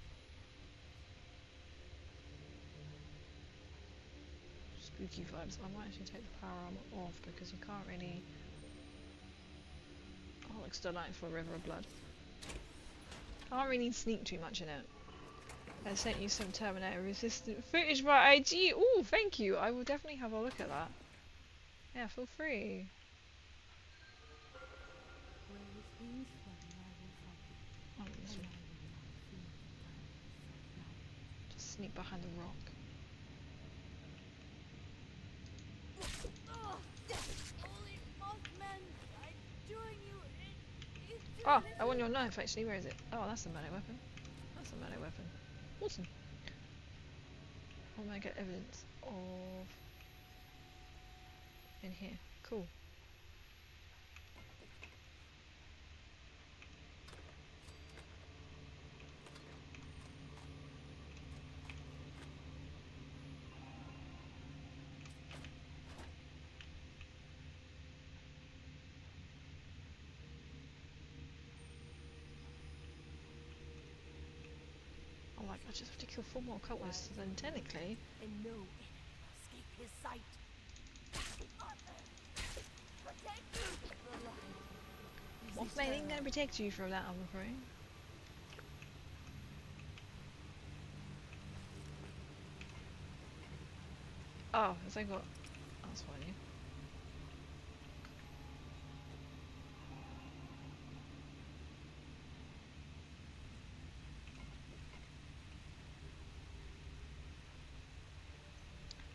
spooky vibes. I might actually take the power armor off because you can't really. Oh, looks delightful, River of Blood. Can't really sneak too much in it. I sent you some Terminator resistant footage by IG. Oh, thank you. I will definitely have a look at that. Yeah, feel free. Oh, this one. Just sneak behind the rock. Holy Mothman! Oh, I want your knife actually. Where is it? Oh, that's a melee weapon. That's a melee weapon. Awesome. What am I get evidence of in here? Cool. Oh my god, I just have to kill 4 more cultists, then technically... And no enemy will escape his sight. Protect the light. What's my thing gonna protect you from that, I'm afraid? Oh, has I got... That's funny.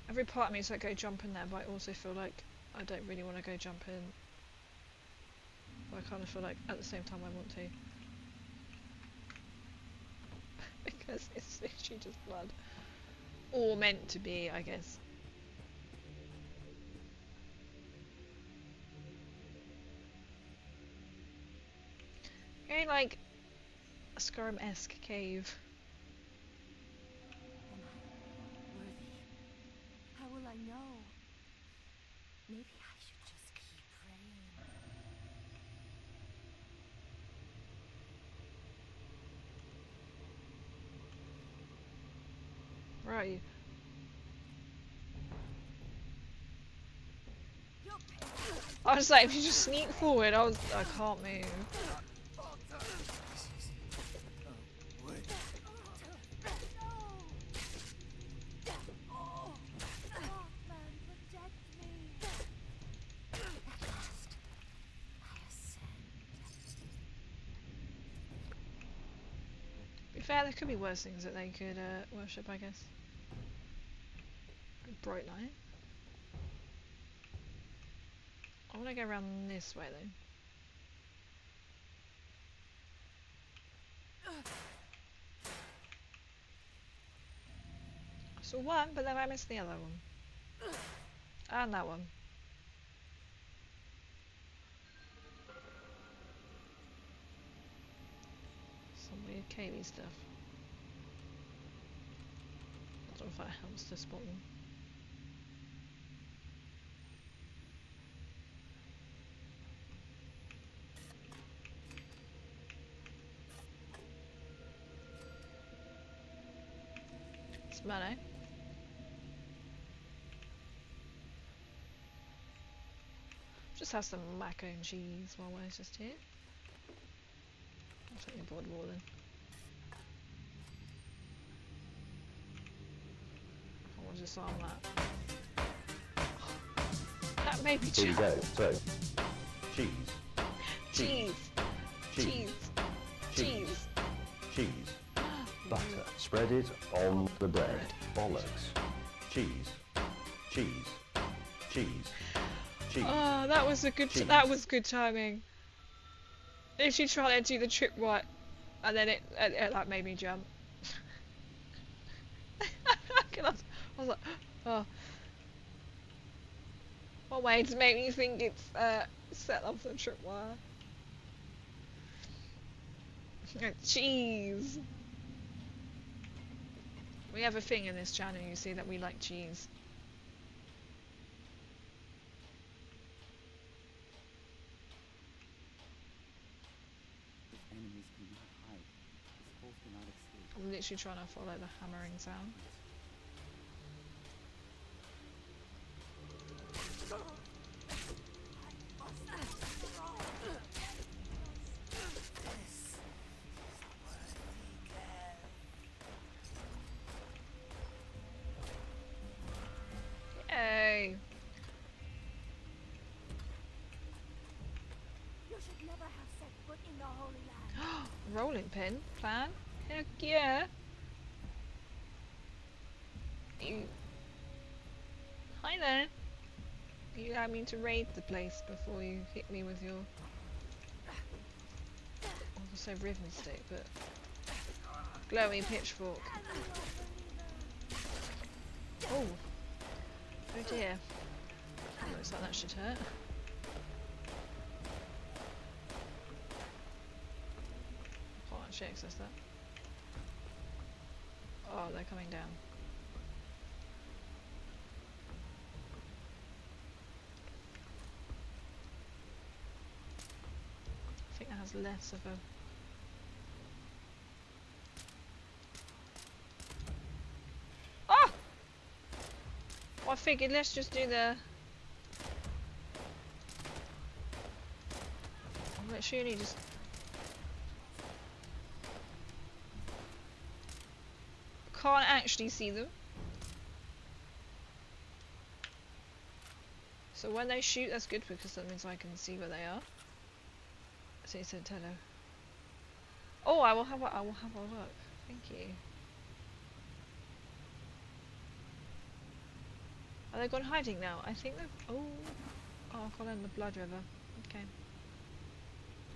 Every part of me is like go jump in there, but I also feel like I don't really want to go jump in. But I kind of feel like at the same time I want to. Because it's literally just blood. Or meant to be, I guess. Very like a Skyrim-esque cave. Am I worthy? How will I know? Maybe I should just keep praying. Where are you? You'll pay. I was like, if you just sneak forward, I can't move. Oh, man, protect me. At last, I ascend. To be fair, there could be worse things that they could worship, I guess. Bright light. I want to go around this way though. I saw one, but then I missed the other one. And that one. Some weird cavey stuff. I don't know if that helps to spot them. It's melee. Just have some mac and cheese while we're just here. I'll take your board more then. I will just arm that. That made me Here you jump. go. So, cheese, Cheese. cheese, Cheese. Cheese. cheese, butter. Spread it on the bread. Bollocks. Cheese, cheese, cheese, cheese. Oh, that was a good. Cheese. That was good timing. If you try to do the trick right, and then it like made me jump. I was like, oh. What way to make me think it's set off the tripwire? Cheese. We have a thing in this channel, you see, that we like cheese. If enemies cannot hide, his foes cannot escape. I'm literally trying to follow the hammering sound. Yay! You should never have set foot in the Holy Land. Rolling pin plan? Heck yeah! You... Hi there! You allow me to raid the place before you hit me with your... I say ribbon stick, but glowing pitchfork. Oh, oh dear. Looks like that should hurt. Can't actually access that. Oh, they're coming down. I think that has less of a... Ah! Well, I figured let's just do the... Let's surely just... Can't actually see them. So when they shoot, that's good because that means I can see where they are. So he said hello. Oh, I will have a look. Thank you. Are they gone hiding now? I think they've... Oh, I can't end the blood river. Okay.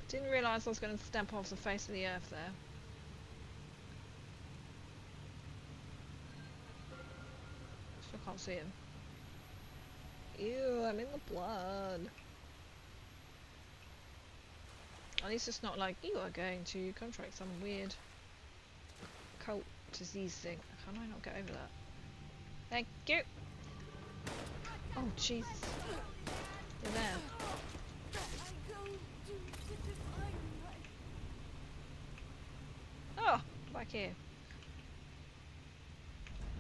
Didn't realise I was going to stamp off the face of the earth there. Still can't see him. Ew, I'm in the blood. At least it's not like you are going to contract some weird cult disease thing. Can I not get over that? Thank you. Oh jeez. You're there. Oh, back here.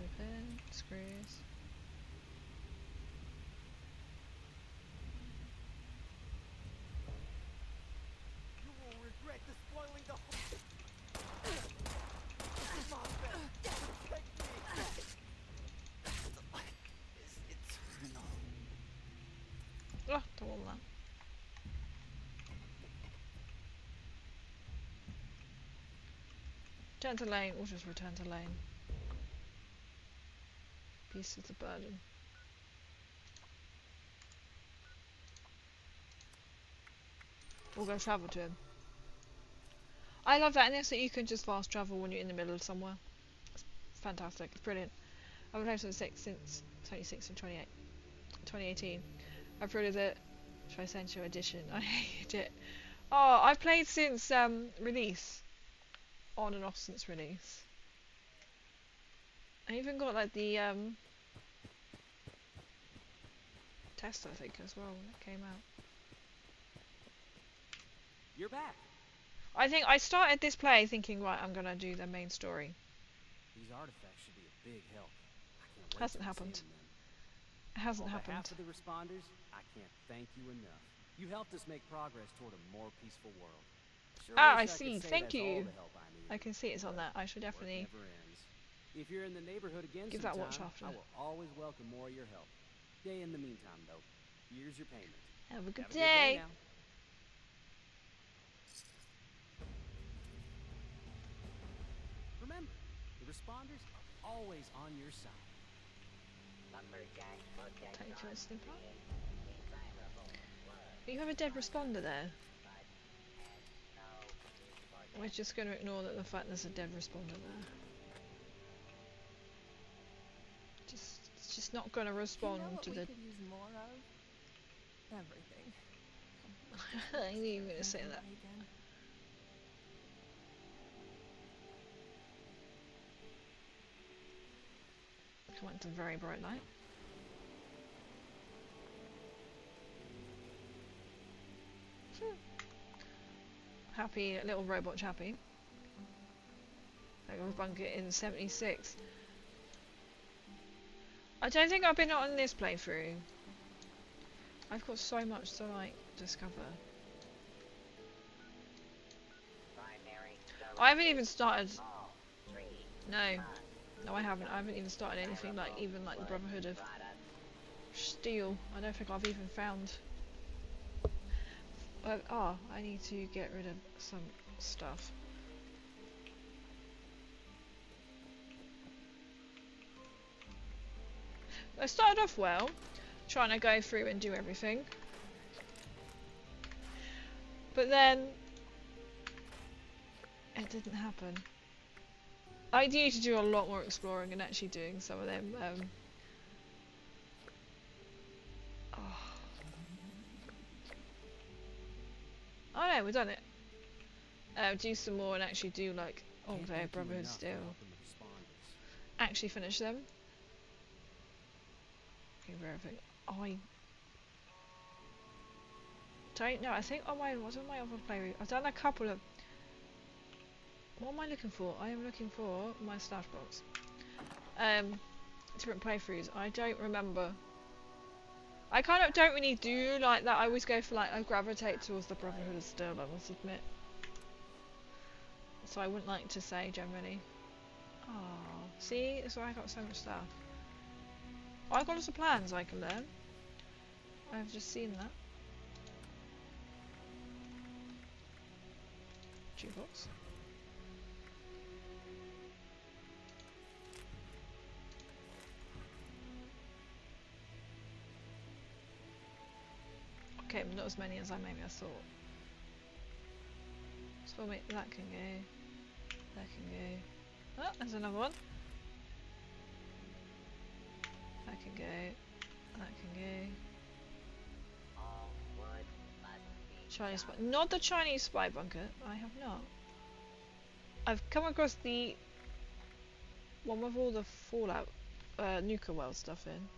Open, screws. You will regret despoiling the whole... Oh, don't want that. Return to lane, or just return to lane. Peace of the burden. We'll go travel to him. I love that in this that you can just fast travel when you're in the middle of somewhere. It's fantastic, it's brilliant. I've been playing for the 6 since 26 and 2018. I've played the Tricentennial Edition. I hated it. Oh, I've played since release. On and off since release. I even got like the test, I think, as well when it came out. You're back. I think I started this play thinking, right, I'm gonna do the main story. These artifacts should be a big help. I can't wait Hasn't to happened. examine them. It hasn't On happened. behalf of the responders, I can't thank you enough. You helped us make progress toward a more peaceful world. Sure Ah, wish I could see. say Thank that's all you. the help I need, I can see it's on but that. I should work definitely never ends. If you're in the neighborhood again give that a sometime, watch after. I will always welcome more of your help. Stay in the meantime, though. Here's your payment. Have a good Have a good day day. now. Remember, the responders are always on your side. Lumberjack protect Take our your snip up. city. Desirable blood, You have a dead responder there. but and no We're just going to ignore that the fact there's a dead responder there. It's just not going to respond to the. Could use more of? Everything. I knew you were going to say that. Again. Come on to very bright light. Happy little robot chappy. I got bunker in 76. I don't think I've been on this playthrough. I've got so much to like discover. primary. I haven't even started. All three No, no, I haven't. I haven't even started anything like even like the Brotherhood of product. Steel. I don't think I've even found. I need to get rid of some stuff. I started off well, trying to go through and do everything. But then That didn't happen. I need to do a lot more exploring and actually doing some of them. Oh no, we've done it. Do some more and actually do like Old Brotherhood still. Actually finish them. Okay, everything. I don't know. I think on my what's on my other playroom? I've done a couple of. What am I looking for? I am looking for my stash box. Different playthroughs. I don't remember. I kind of don't really do like that. I always go for like I gravitate towards the Brotherhood still. I must admit. So I wouldn't like to say generally. Oh, see, that's why I got so much stuff. Oh, I've got lots of plans I can learn. I've just seen that. Jukebox. Okay, but not as many as I thought. So that can go. That can go. Oh, there's another one. That can go. That can go. All wood must be Chinese spy. Not the Chinese spy bunker. I have not. I've come across the one with all the Fallout nuclear world stuff in.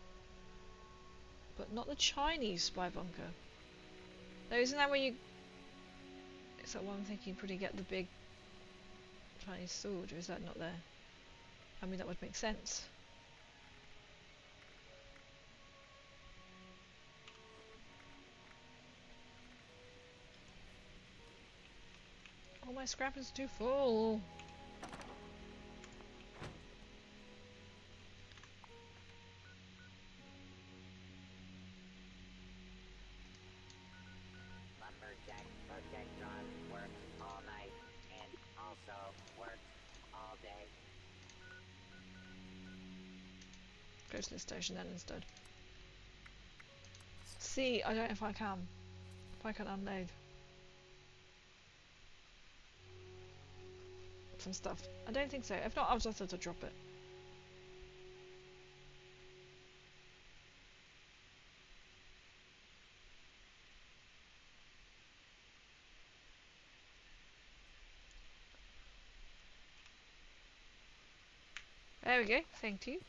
But not the Chinese spy bunker. No, isn't that where you... Is that one I'm thinking pretty get the big Chinese sword, or is that not there? I mean, that would make sense. Oh, my scrap is too full. lumberjack project run works all night and also works all day. Go to the station then instead. See, I don't know if I can. If I can unload some stuff. I don't think so. If not, I'll just have to drop it. There we go. Thank you.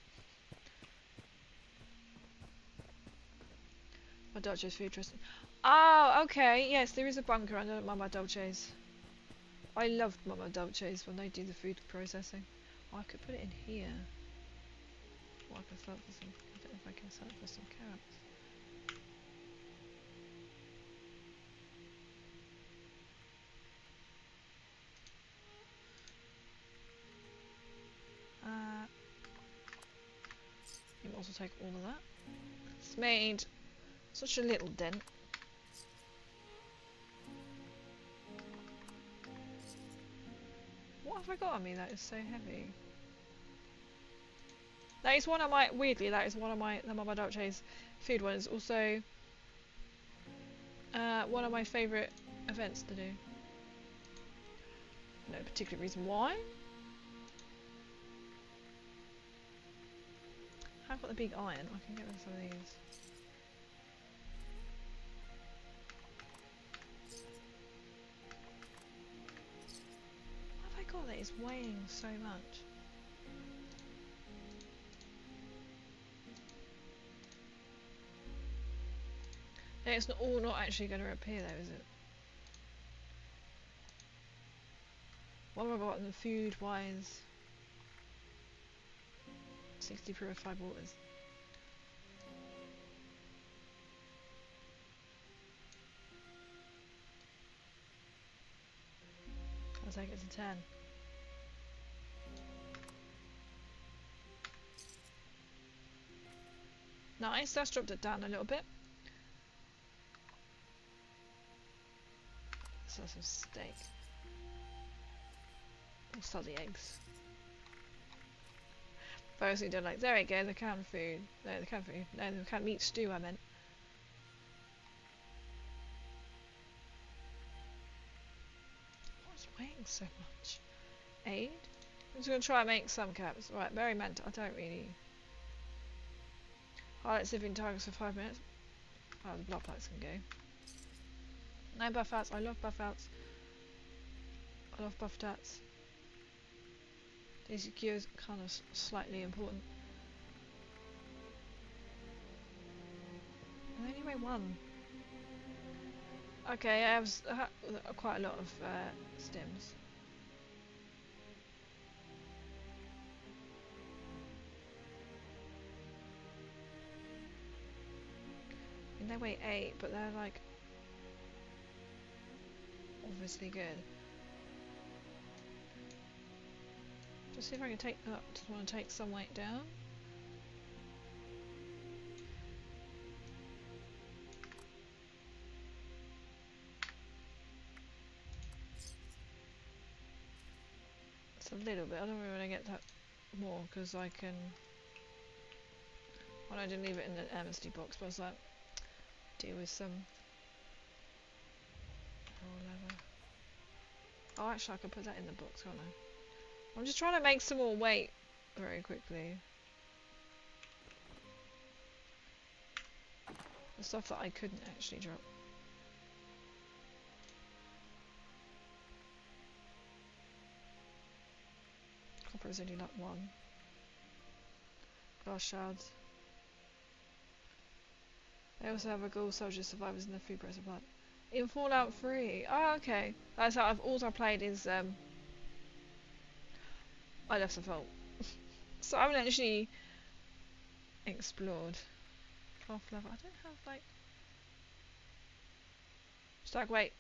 My Dolce's food trust. Oh, okay. Yes, there is a bunker under Mama Dolce's. I loved Mama Dolce's when they do the food processing. Oh, I could put it in here. Or I could sell it for some. I don't know if I can sell it for some carrots. You can also take all of that. It's made such a little dent. What have I got on me that is so heavy? That is one of my, weirdly, that is one of my, the Mama Dolce's food ones. Also, one of my favourite events to do. No particular reason why. I've got the big iron, I can get rid of some of these. What have I got that is weighing so much? No, it's not all not actually going to appear though, is it? What have I got in the food wise? 60 purified waters. I'll take it to 10. Nice, that's dropped it down a little bit. Let's have some steak. We'll sell the eggs. Firstly, don't like. There we go. The canned food. No, the canned food. No, the canned meat stew. I meant. What's weighing so much? 8. I'm just going to try and make some caps. Right, Berry Manta, I don't really... Highlight living targets for 5 minutes. Oh, the blood plaques can go. No buff outs, I love buff outs. I love buff tats. These cures kind of slightly important. I only weigh 1. Okay, I have quite a lot of stims. And they weigh 8, but they're like obviously good. Just see if I can take. Oh, just want to take some weight down. It's a little bit. I don't really want to get that more because I can. Well, I didn't leave it in the amnesty box, but I was like, deal with some raw leather. Oh, actually, I could put that in the box, can't I? I'm just trying to make some more weight very quickly. The stuff that I couldn't actually drop. Copper is only like 1. Glass shards. They also have a Ghoul Soldier survivors in the Free Press of Blood. In Fallout 3. Oh, okay. That's how all I played is I left the vault. So I haven't actually explored. Cloth leather. I don't have like stack weight.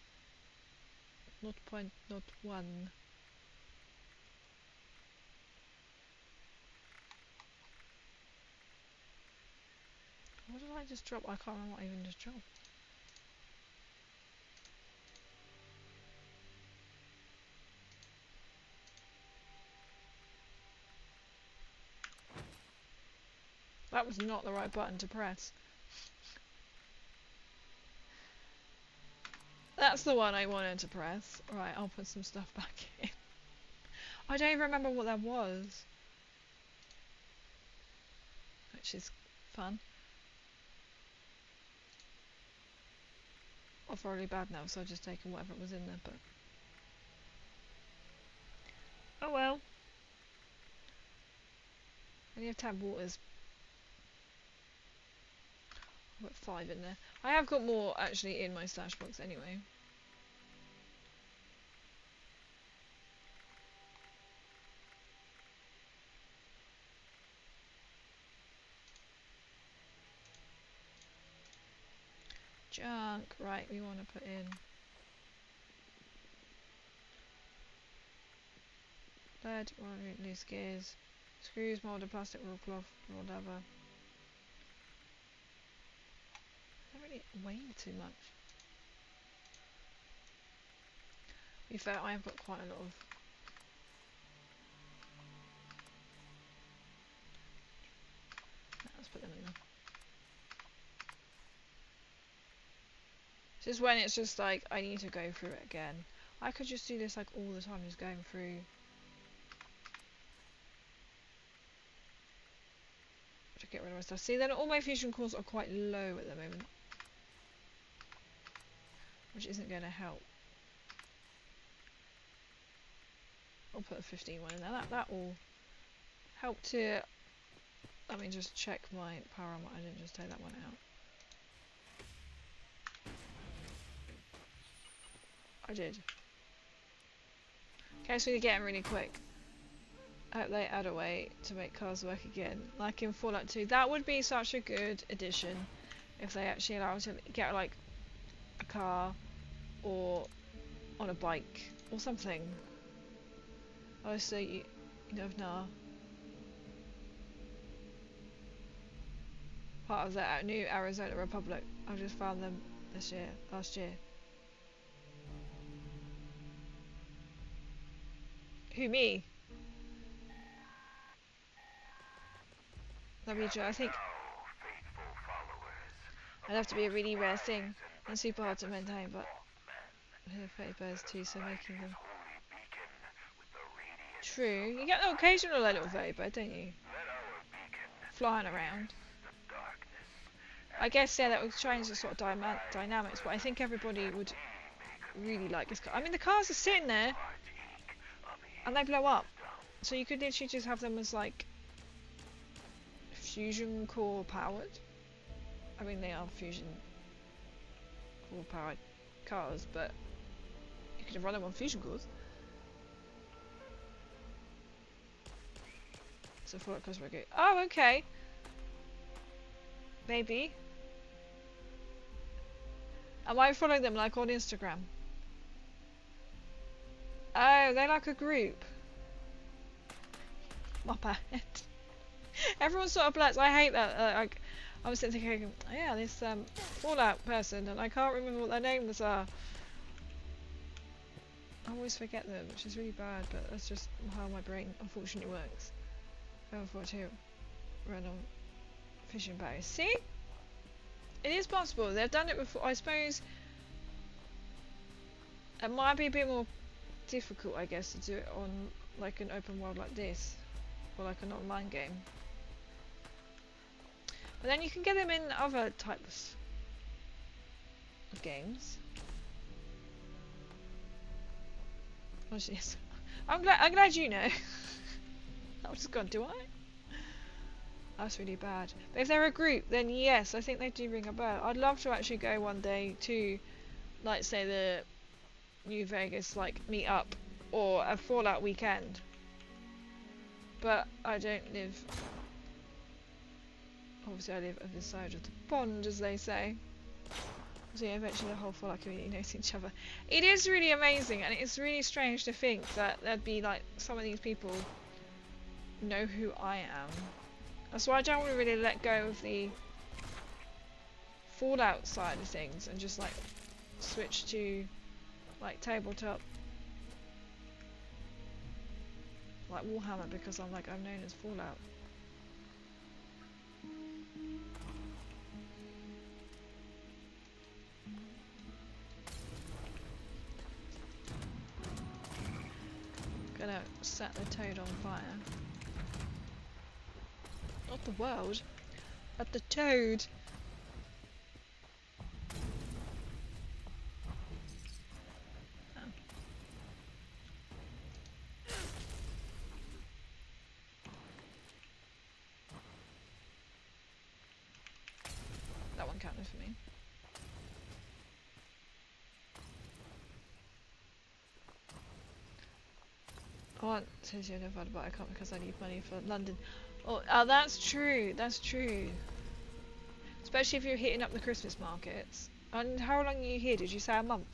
Not 1. What did I just drop? I can't remember what I even just dropped. That was not the right button to press. That's the one I wanted to press. Right, I'll put some stuff back in. I don't even remember what that was. Which is fun. I'm thoroughly bad now, so I've just taken whatever was in there, but... Oh well. I only have tap waters. I've got 5 in there. I have got more actually in my stash box anyway. Junk. Right, we want to put in lead, loose gears, screws, molded plastic, raw cloth, raw leather. I don't really weigh too much. To be fair, I have got quite a lot of... Let's put them in there. This is when it's just like, I need to go through it again. I could just do this like all the time, just going through... to get rid of my stuff. See, then all my fusion cores are quite low at the moment. Which isn't going to help. I'll put a 15 one in there. That will help to... Let me just check my power armor. I didn't just take that one out. I did. Okay, so we get them really quick. I hope they add a way to make cars work again. Like in Fallout 2. That would be such a good addition. If they actually allow us to get like a car or on a bike or something. Oh, so you know, nah. Part of the new Arizona Republic. I just found them last year. Who, me? WJ, I think I'd have to be a really rare thing and super hard to maintain, but I have 30 birds too, so making them. True. You get the occasional little Vapor, don't you? Flying around. I guess, yeah, that would change the sort of dynamics, but I think everybody would really like this car. I mean, the cars are sitting there, and they blow up. So you could literally just have them as, like, fusion core powered. I mean, they are fusion core powered cars, but you could have run them on fusion cores. So Fallout Cosmos Gate. Oh, okay. Maybe. Am I following them like on Instagram? Oh, they're like a group. My bad. Everyone sort of blends. I hate that. Like, I was sitting thinking, oh, yeah, this Fallout person, and I can't remember what their names are. I always forget them, which is really bad, but that's just how my brain unfortunately works. Overwatch run on fishing bows. See? It is possible. They've done it before. I suppose it might be a bit more difficult, I guess, to do it on like an open world like this, or like an online game. But then you can get them in other types of games. Honestly, yes. I'm glad you know. I was just gone, do I? That's really bad. But if they're a group, then yes, I think they do ring a bell. I'd love to actually go one day to, like, say the New Vegas, like, meet up, or a Fallout weekend. But I don't live. Obviously, I live on this side of the pond, as they say. So yeah, eventually the whole Fallout community knows each other. It is really amazing, and it's really strange to think that there'd be like some of these people know who I am. That's why I don't want to really let go of the Fallout side of things and just like switch to like tabletop, like Warhammer, because I'm known as Fallout. Gonna set the toad on fire. Not the world, but the toad. Oh. That one counted for me. I want to see notified, but I can't because I need money for London. Oh, that's true. That's true. Especially if you're hitting up the Christmas markets. And how long are you here? Did you say a month?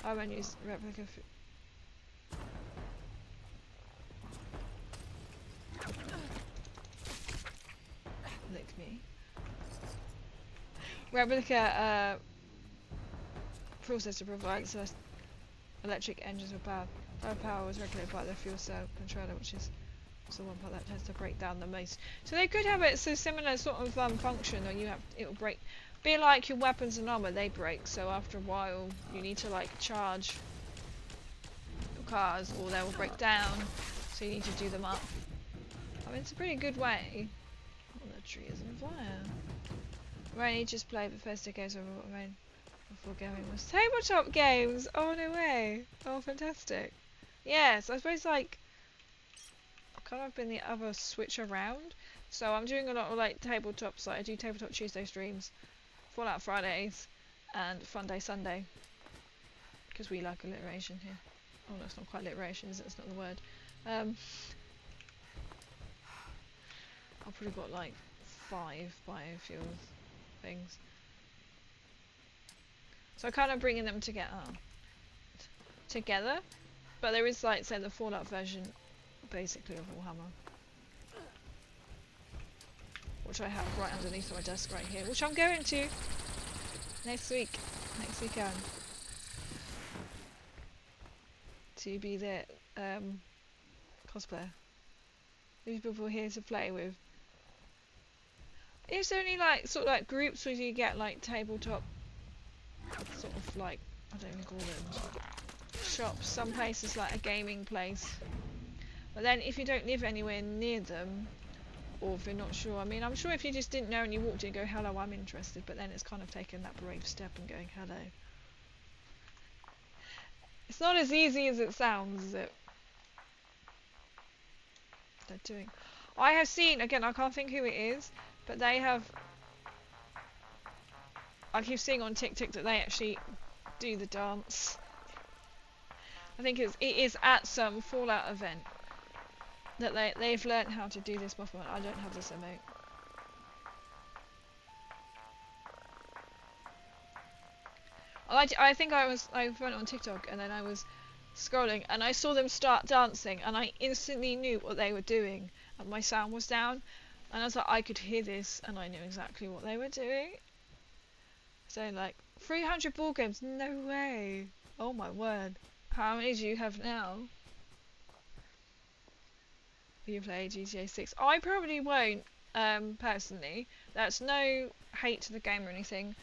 I won't use replica. Lick me. Replica processor provides us electric engines with power. Power was regulated by the fuel cell controller, which is the one part that tends to break down the most. So they could have it so similar sort of function, or it'll break. Be like your weapons and armor, they break. So after a while, you need to like charge your cars, or they will break down. So you need to do them up. I mean, it's a pretty good way. Oh, the tree is on fire. Rainy just played Bethesda games over what rain before gaming was tabletop games. Oh no way! Oh, fantastic. Yes, I suppose like I've kind of been the other switch around. So I'm doing a lot of like tabletops. Like I do Tabletop Tuesday streams, Fallout Fridays, and Fun Day Sunday. Because we like alliteration here. Oh, that's not quite alliteration, is it? That's not the word. I've probably got like 5 biofuel things. So I'm kind of bringing them together. But there is like, say, the Fallout version, basically, of Warhammer. Which I have right underneath my desk right here. Which I'm going to next weekend. To be the cosplayer. These people here to play with. It's only like, sort of like groups where you get like tabletop, sort of like, I don't even call them. shops, some places like a gaming place. But then if you don't live anywhere near them, or if you're not sure, I mean, I'm sure if you just didn't know and you walked in and go, hello, I'm interested, but then it's kind of taking that brave step and going, hello. It's not as easy as it sounds, is it? They're doing. I have seen, again, I can't think who it is, but they have, I keep seeing on TikTok that they actually do the dance. I think it is at some Fallout event that they've learnt how to do this movement. I don't have this emote. I think I went on TikTok and then I was scrolling and I saw them start dancing and I instantly knew what they were doing and my sound was down and I was like, I could hear this and I knew exactly what they were doing. So like 300 ball games, no way. Oh my word. How many do you have now? Will you play GTA 6? I probably won't, personally. That's no hate to the game or anything.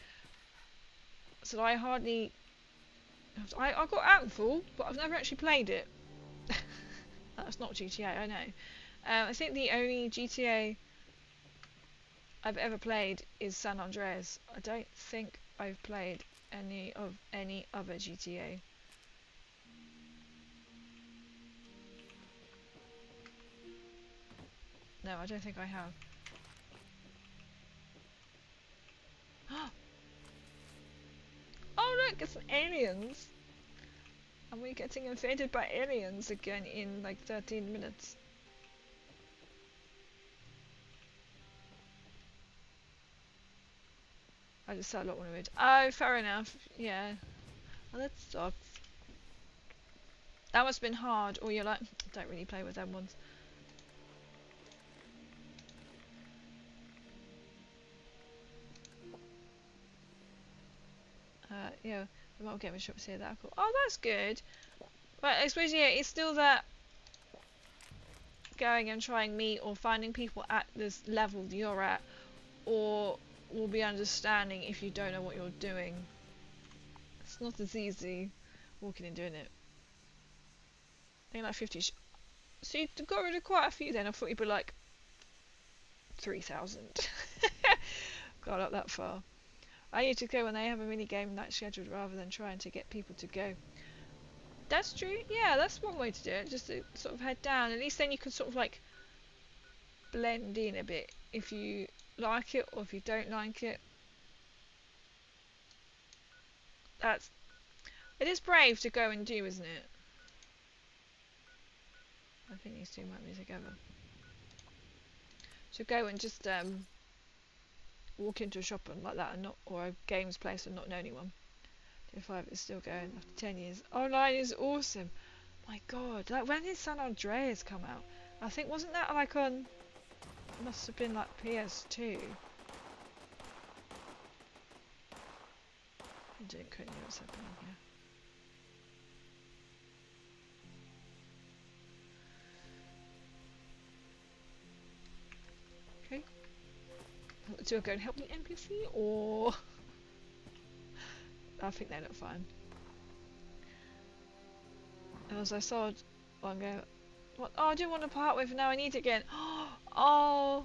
So I hardly... I got Outfall, but I've never actually played it. That's not GTA, I know. I think the only GTA I've ever played is San Andreas. I don't think I've played any other GTA. No, I don't think I have. Oh look, it's aliens! And we're getting invaded by aliens again in like 13 minutes. I just saw a lot more of it. Oh, fair enough. Yeah. Well, that sucks. That must have been hard, or you're like, don't really play with them ones. Yeah, the Marvel Gaming Shops here, that cool. Oh, that's good. But I suppose, yeah, it's still that going and trying meet or finding people at this level you're at, or will be understanding if you don't know what you're doing. It's not as easy walking and doing it. I think like 50. So you got rid of quite a few then. I thought you'd be like 3,000. Got up that far. I need to go when they have a mini game night scheduled rather than trying to get people to go. That's true. Yeah, that's one way to do it. Just to sort of head down. At least then you can sort of like blend in a bit if you like it or if you don't like it. It is brave to go and do, isn't it? I think these two might be together. So go and just walk into a shop and like that, and not, or a games place and not know anyone. T5 is still going after 10 years. Online is awesome. My God, like when did San Andreas come out? I think wasn't that like on? Must have been like PS2. I didn't quite know what's happening here. Okay. Do I go and help the NPC or? I think they look fine. As I saw one go, what? Oh, I do want to part with. Now I need it again. Oh,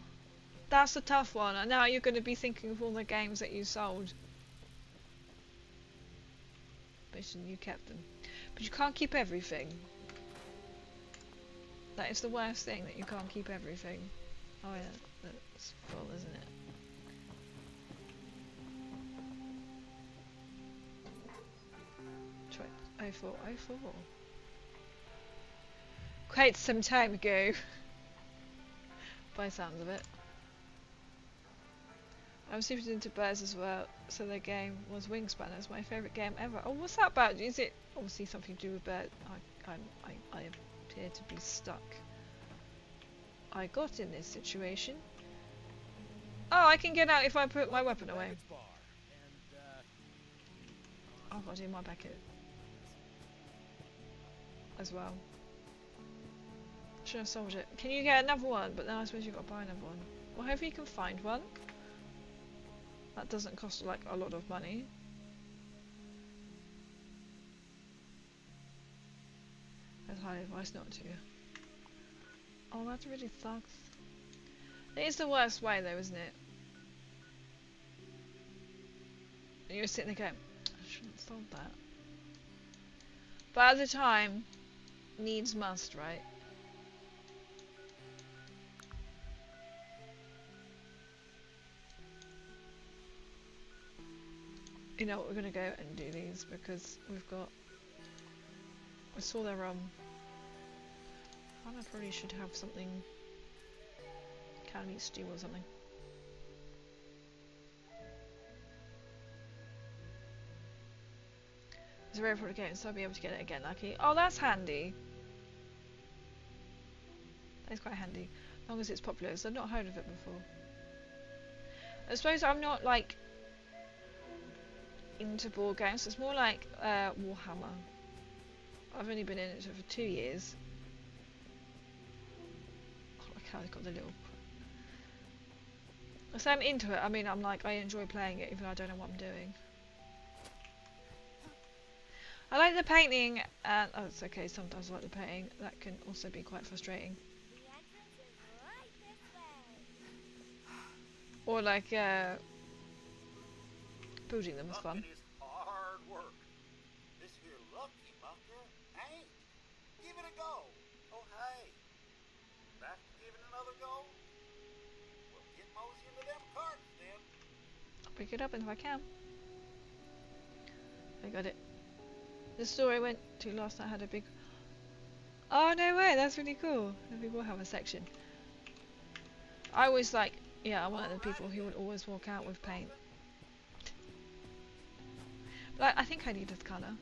that's a tough one. And now you're going to be thinking of all the games that you sold. But you kept them. But you can't keep everything. That is the worst thing, that you can't keep everything. Oh yeah, that's full, isn't it? Try 04. Quite some time ago. By the sounds of it. I'm super into birds as well, so their game was Wingspan. That's my favourite game ever. Oh, what's that about? Is it obviously something to do with birds? I appear to be stuck. I got in this situation. Oh, I can get out if I put my weapon away. I've got to do my bucket as well. Should have sold it. Can you get another one? But then I suppose you've got to buy another one. Well, hopefully you can find one. That doesn't cost like a lot of money. highly advise not to. Oh, that really sucks. It is the worst way though, isn't it? And you're sitting there going, I shouldn't have sold that. But at the time, needs must, right? You know what, we're gonna go and do these because we've got. I saw their I probably should have something. Academy stew or something. It's a very important game, so I'll be able to get it again. Lucky. Oh, that's handy. That's quite handy, as long as it's popular. So I've not heard of it before. I suppose I'm not like into board games. It's more like Warhammer. I've only been in it for 2 years. Oh, look how they got the little. So I'm into it. I mean, I'm like I enjoy playing it, even though I don't know what I'm doing. I like the painting, and oh, it's okay. Sometimes I like the painting. That can also be quite frustrating. The entrance is right this way. Or like building them is fun. Bucking is hard work. This here lucky mucker ain't. Give it a go. Oh, hey. Back to giving another go? Well, get mosey into them cards then. I'll pick it up if I can. I got it. The store I went to last night had a big. Oh no way! That's really cool. The big Warhammer section. I always like. Yeah, I'm one of the people who would always walk out with paint. But I think I need this colour.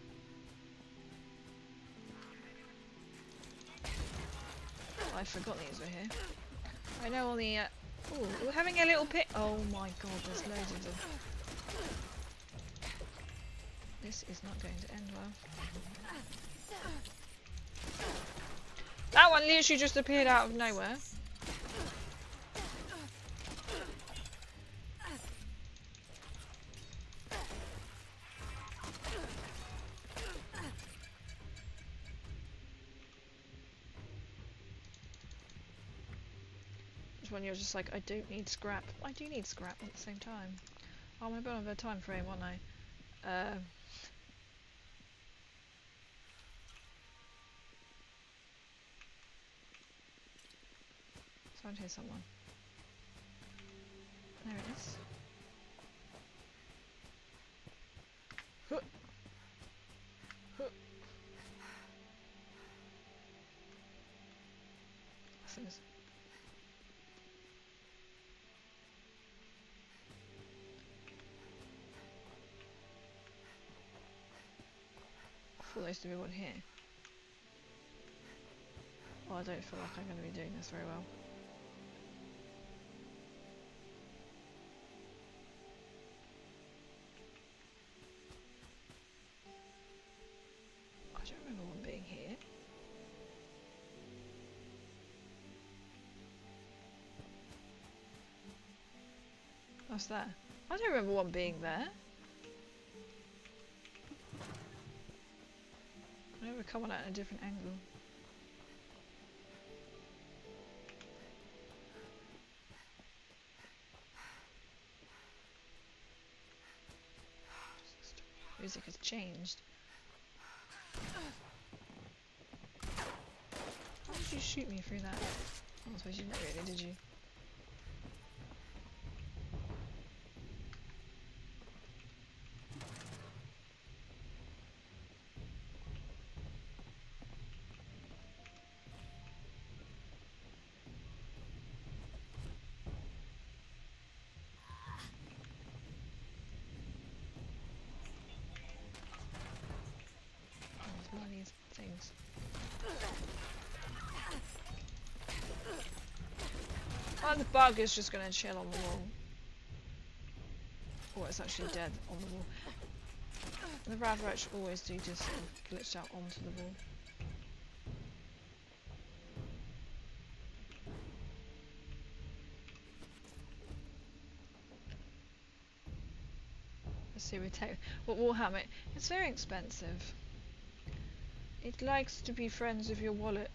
Oh, I forgot these were here. I know all the. Oh, we're having a little pit. Oh my god, there's loads of them. This is not going to end well. That one literally just appeared out of nowhere. This one you're just like, I don't need scrap. I do need scrap at the same time. Oh, I'm a bit of a time frame, aren't I? So I'd hear someone. There it is. Huh. Huh. Things. I thought there used to be one here. Well, I don't feel like I'm going to be doing this very well. I don't remember one being here. What's that? I don't remember one being there. I never come on at a different angle. Music has changed. How did you shoot me through that? I suppose you didn't really, did you? One of these things. Oh, the bug is just going to chill on the wall. Or it's actually dead on the wall. The Radroach always do just sort of glitch out onto the wall. Let's see, we take what Warhammer. It's very expensive. It likes to be friends with your wallet.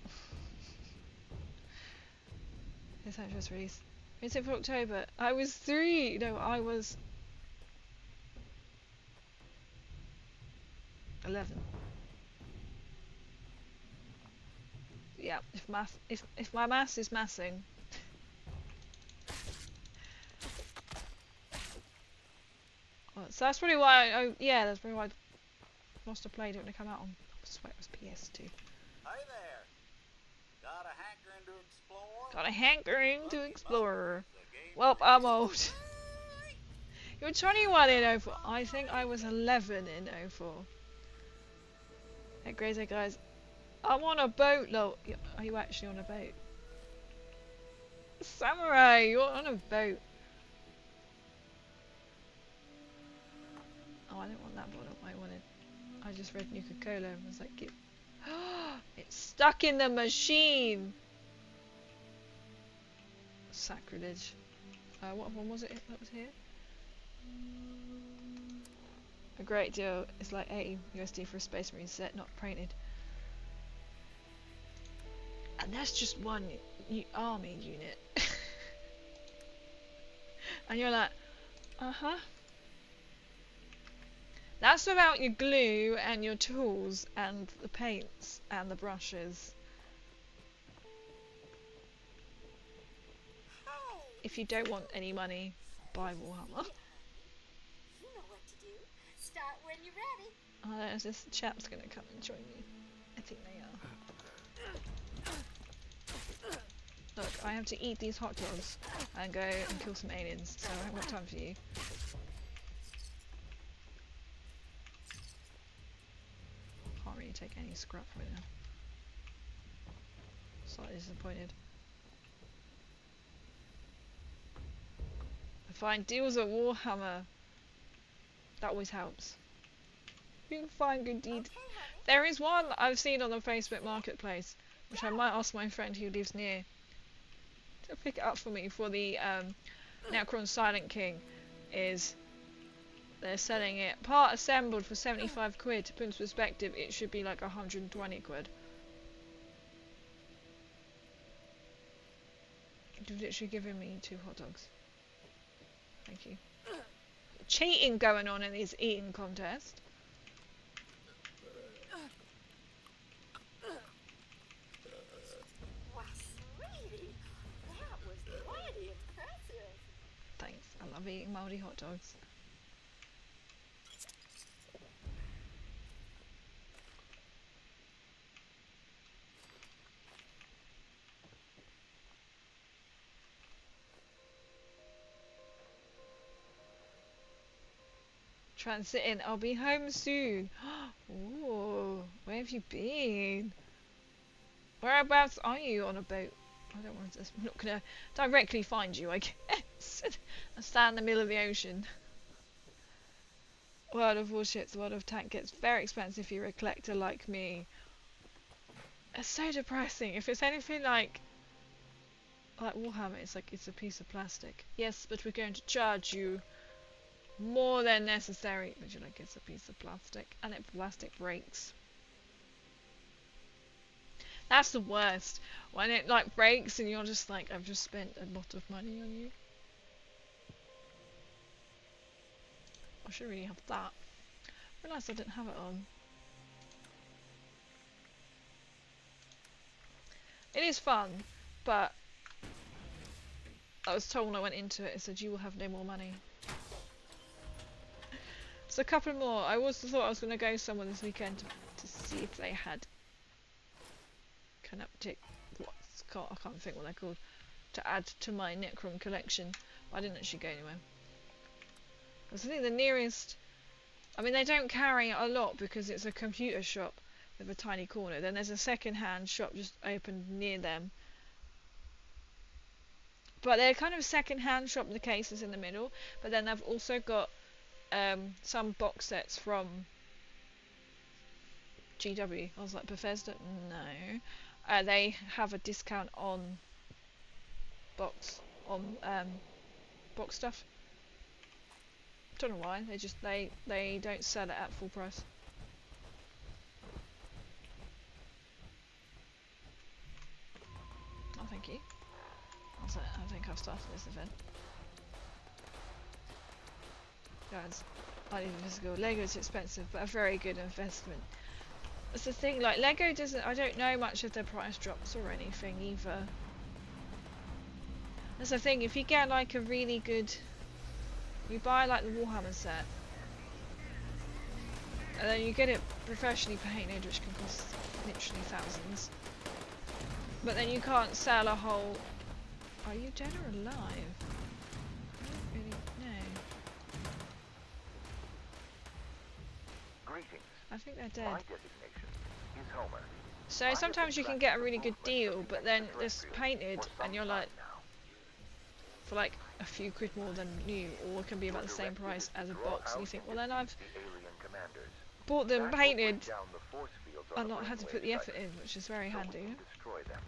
This just released. It's for October. I was 3. No, I was 11. Yeah, if my maths is massing. Oh, so that's probably why yeah, that's probably why I must have played it when it came out on. I swear it was PS2. Hey there. Got a hankering to explore? Got a hankering to Lucky explore. Bucks, the game Well, for I'm you. old. You're 21 in 04. I think I was 11 in 04. Hey, Grazer guys. I'm on a boat, though. Are you actually on a boat? Samurai, you're on a boat. Oh, I didn't want that bottle. I just read Nuka-Cola and was like, it's stuck in the machine. Sacrilege. What one was it that was here? A great deal. It's like 80 USD for a Space Marine set, not painted. And that's just one army unit. And you're like, uh-huh. That's without your glue and your tools and the paints and the brushes. If you don't want any money, buy Warhammer. You know what to do. Start when you're ready. Oh, there's this chap's gonna come and join me. I think they are. Look, I have to eat these hot dogs and go and kill some aliens, so I haven't got time for you. Can't really take any scrap right now. Slightly disappointed. I find deals at Warhammer. That always helps. You can find good deeds. There is one I've seen on the Facebook Marketplace, which I might ask my friend who lives near to pick it up for me for the Necron Silent King. They're selling it part assembled for 75 quid. To put into perspective, it should be like 120 quid. You've literally given me 2 hot dogs. Thank you. Cheating going on in this eating contest. Wow, sweetie. That was mighty impressive. Thanks. I love eating mouldy hot dogs. Transiting. I'll be home soon. Ooh, where have you been? Whereabouts are you on a boat? I don't want to. I'm not gonna directly find you, I guess. I stand in the middle of the ocean. World of Warships, World of Tank gets very expensive if you're a collector like me. It's so depressing. If it's anything like Warhammer, it's like it's a piece of plastic. Yes, but we're going to charge you more than necessary. But you're like, it's a piece of plastic, and plastic breaks. That's the worst. When it like breaks and you're just like, I've just spent a lot of money on you. I should really have that. I realised I didn't have it on. It is fun, but I was told when I went into it, it said you will have no more money. So a couple more. I also thought I was going to go somewhere this weekend to see if they had Canoptic, I can't think what they're called, to add to my Necron collection, but I didn't actually go anywhere. Because I think the nearest, I mean they don't carry a lot because it's a computer shop with a tiny corner. Then there's a second-hand shop just opened near them. But they're kind of second-hand shop, the cases in the middle, but then they've also got some box sets from GW. I was like, Bethesda? No. They have a discount on box stuff. Don't know why. They don't sell it at full price. thank you. I think I've started this event. Guys, I need physical. Lego is expensive, but a very good investment. That's the thing, like, Lego doesn't, I don't know much of their price drops or anything either. That's the thing, if you get like a really good, you buy like the Warhammer set, and then you get it professionally painted, which can cost literally thousands, but then you can't sell a whole, are you dead or alive? I don't really know. Greetings. I think they're My dead. designation is Homer. So sometimes you can get a really good deal, but then it's painted and you're like, for like a few quid more than new, or it can be about the same price as a box, and you think, well then I've The alien commanders. bought them That will painted break down the force fields on and the not had to brainwave put the effort cycle, in, which is very so we handy. can destroy them.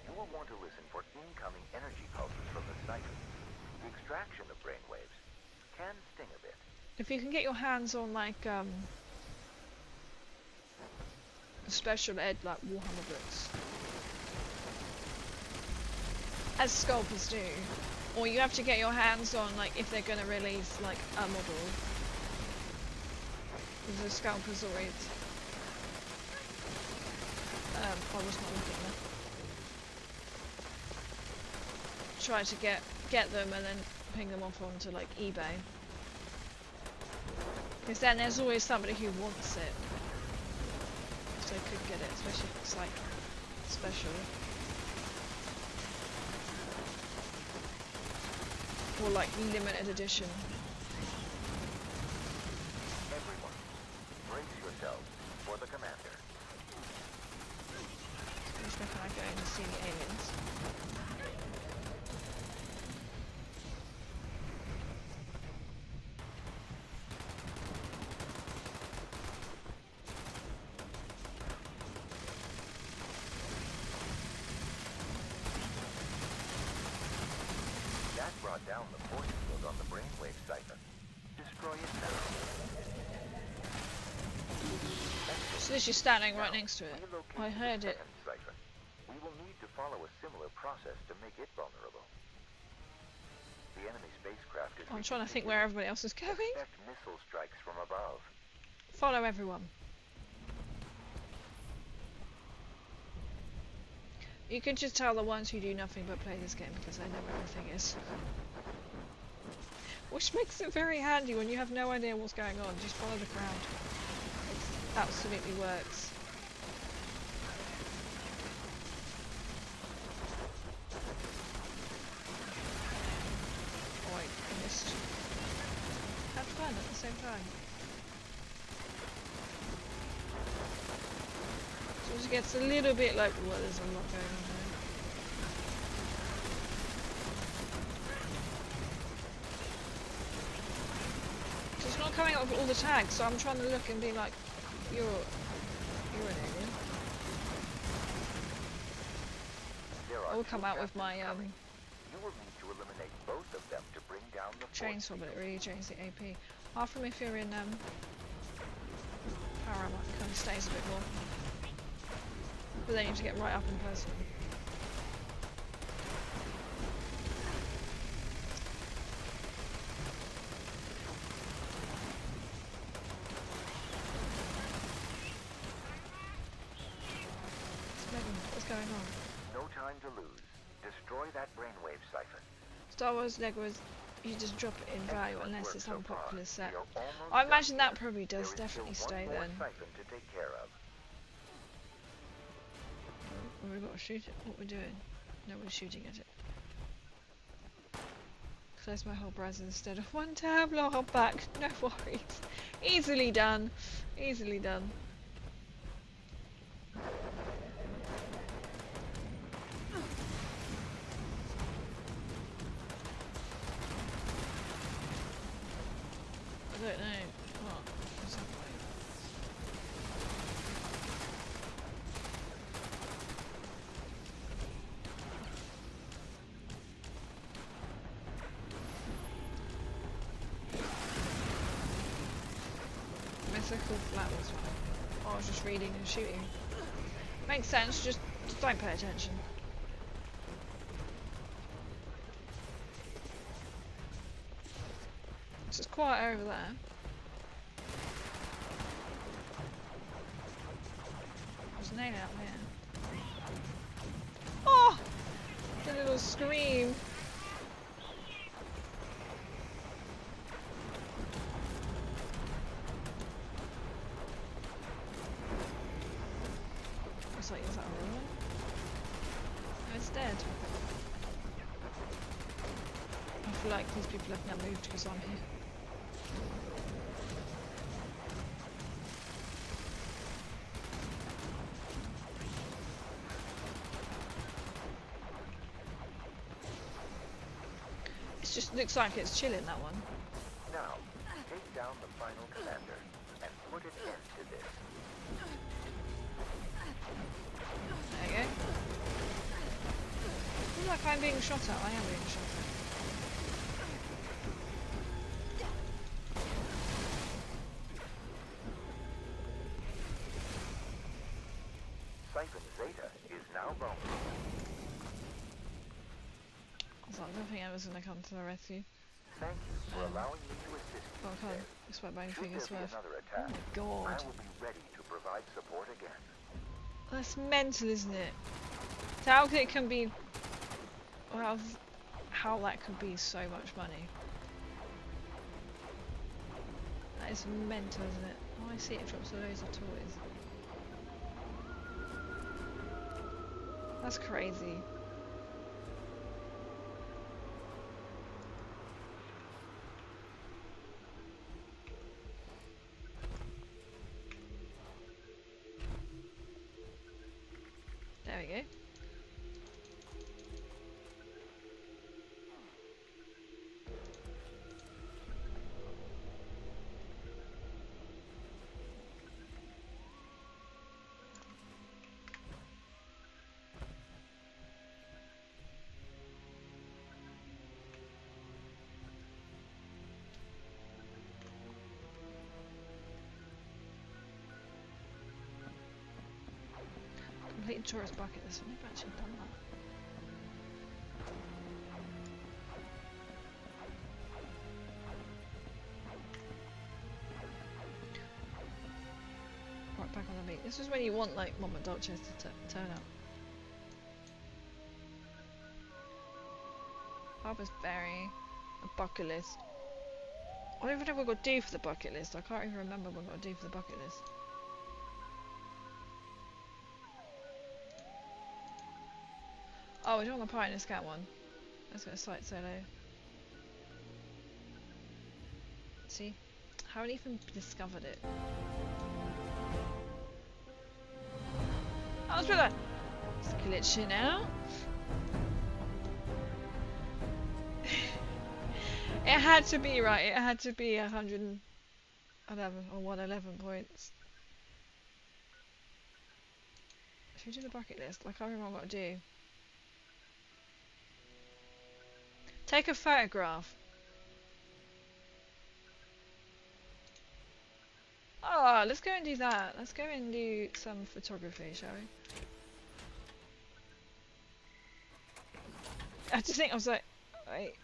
You will want to listen for incoming energy pulses from the siphon. The extraction of brainwaves can sting a bit. If you can get your hands on like special ed like Warhammer books, as scalpers do, or you have to get your hands on like if they're going to release like a model. The scalpers always. I was not looking there. Try to get them and then ping them off onto like eBay. Because then there's always somebody who wants it. So they could get it, especially if it's like special. Or like limited edition. Everyone, brace yourselves for the commander. Which way can I go to see the aliens? That brought down the force field on the brainwave siphon. Destroy it now. So this is standing right next to it. Relocate I to the heard it. second siphon. We will need to follow a similar process to make it vulnerable. The enemy spacecraft is I'm trying to think where everybody else is going. Expect missile strikes from above. Follow everyone. You can just tell the ones who do nothing but play this game because they know where everything is. Which makes it very handy when you have no idea what's going on. Just follow the crowd. It absolutely works. Oh, I missed. Have fun at the same time. So it gets a little bit like, well, there's a lot going on there. So it's not coming up with all the tags, so I'm trying to look and be like, you're an alien. There are I will two come out with my captains coming. You will need to eliminate both of them to bring down the force chainsaw, but it field. really drains the AP. Apart from if you're in power armor, it kind of stays a bit more. But then you have to get right up in person. What's going on? No time to lose. Destroy that brainwave siphon. Star Wars Lego is you just drop it in value Excellent unless work it's so unpopular far. set. We are almost I done imagine that here. probably There does is definitely still stay one more then. siphon to take care of. Well, we've got to shoot it. What we're doing? No, we're shooting at it. Close my whole browser instead of one tab. Log back. No worries. Easily done. Easily done. I don't know. What? What's happening? Mythical Black was fine. I was just reading and shooting. Makes sense, just Just don't pay attention. It's just quiet over there. There's an alien out there. Oh! The little scream. It's like, is that a ruin? No, it's dead. I feel like these people have now moved because I'm here. It just looks like it's chilling, that one. Now, take down the final commander and put an end to this. There you go. I feel like I'm being shot at. I am being shot at. Siphon Zeta is now vulnerable. I was like, I don't think I was going to come to the rescue. Thank you for allowing me to assist you. Oh, I can't. It's what my Should fingers there be worth. another Oh attack, my god. I will be ready to provide support again. That's mental, isn't it? So how it can be... Well, how that could be so much money. That is mental, isn't it? Oh, I see it drops loads of toys. That's crazy. There we go. Complete tourist bucket list. I've never actually done that. Right, back on the meat. This is when you want like Mama Dolces to turn up. Harper's Ferry, a bucket list. I don't even know what we've got to do for the bucket list. I can't even remember what we've got to do for the bucket list. Oh, we're doing the Pioneer Scout one. Let's go to Site Solo. See? Haven't even discovered it. I was like, it's glitching out. It had to be right. It had to be 111 or 111 points. Should we do the bucket list? I can't remember what I've got to do. Take a photograph. Oh, let's go and do that. Let's go and do some photography, shall we? I just think I was like, wait.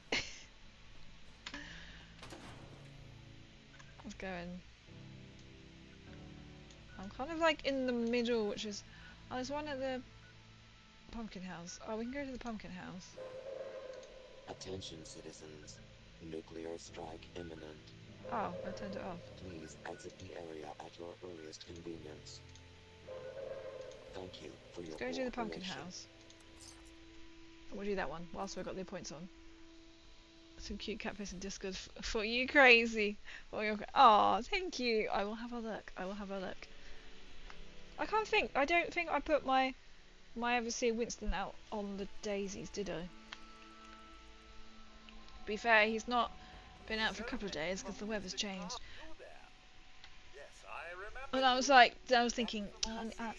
Let's go in. I'm kind of like in the middle, which is... Oh, there's one at the pumpkin house. Oh, we can go to the pumpkin house. Attention citizens, nuclear strike imminent. Oh, I turned it off. Please exit the area at your earliest convenience. Thank you for your Let's go do the pumpkin cooperation. house. We'll do that one whilst we've got the points on. Some cute catfish and Discord for you, crazy. Oh, thank you. I will have a look. I will have a look. I can't think. I don't think I put my Overseer Winston out on the daisies, did I? To be fair, he's not been out for a couple of days because the weather's changed. And I was like, I was thinking,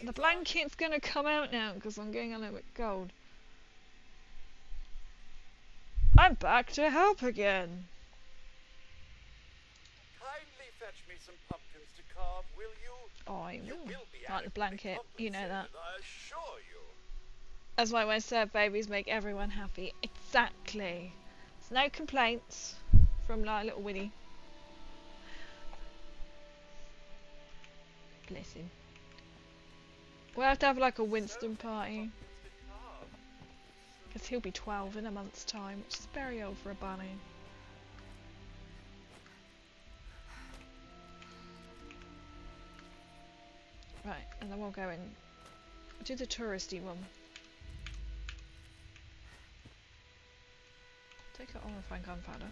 the blanket's gonna come out now because I'm getting a little bit cold. I'm back to help again. Kindly fetch me some pumpkins to carve, will you? Oh, I You will. will be Like the blanket, adequately you know that. compensated, I assure you. As my wife said, babies make everyone happy. Exactly. There's no complaints from like little Winnie. Bless him. We'll have to have like a Winston party. Because he'll be 12 in a month's time, which is very old for a bunny. Right, and then we'll go and do the touristy one. Take it on and find gunpowder.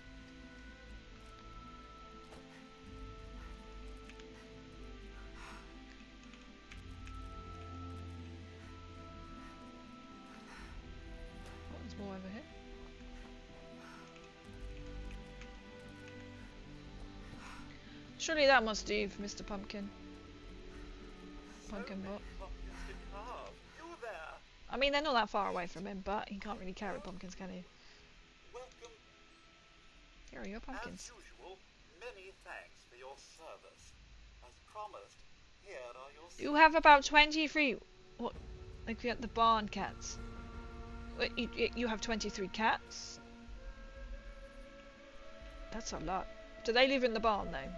Oh, there's more over here. Surely that must do for Mr. Pumpkin. Pumpkin bot. I mean, they're not that far away from him, but he can't really carry pumpkins, can he? Welcome. Here are your pumpkins. As usual, many thanks for your service. As promised, here are your... You have about 23... What? Like the barn cats. Wait, you have 23 cats? That's a lot. Do they live in the barn, though?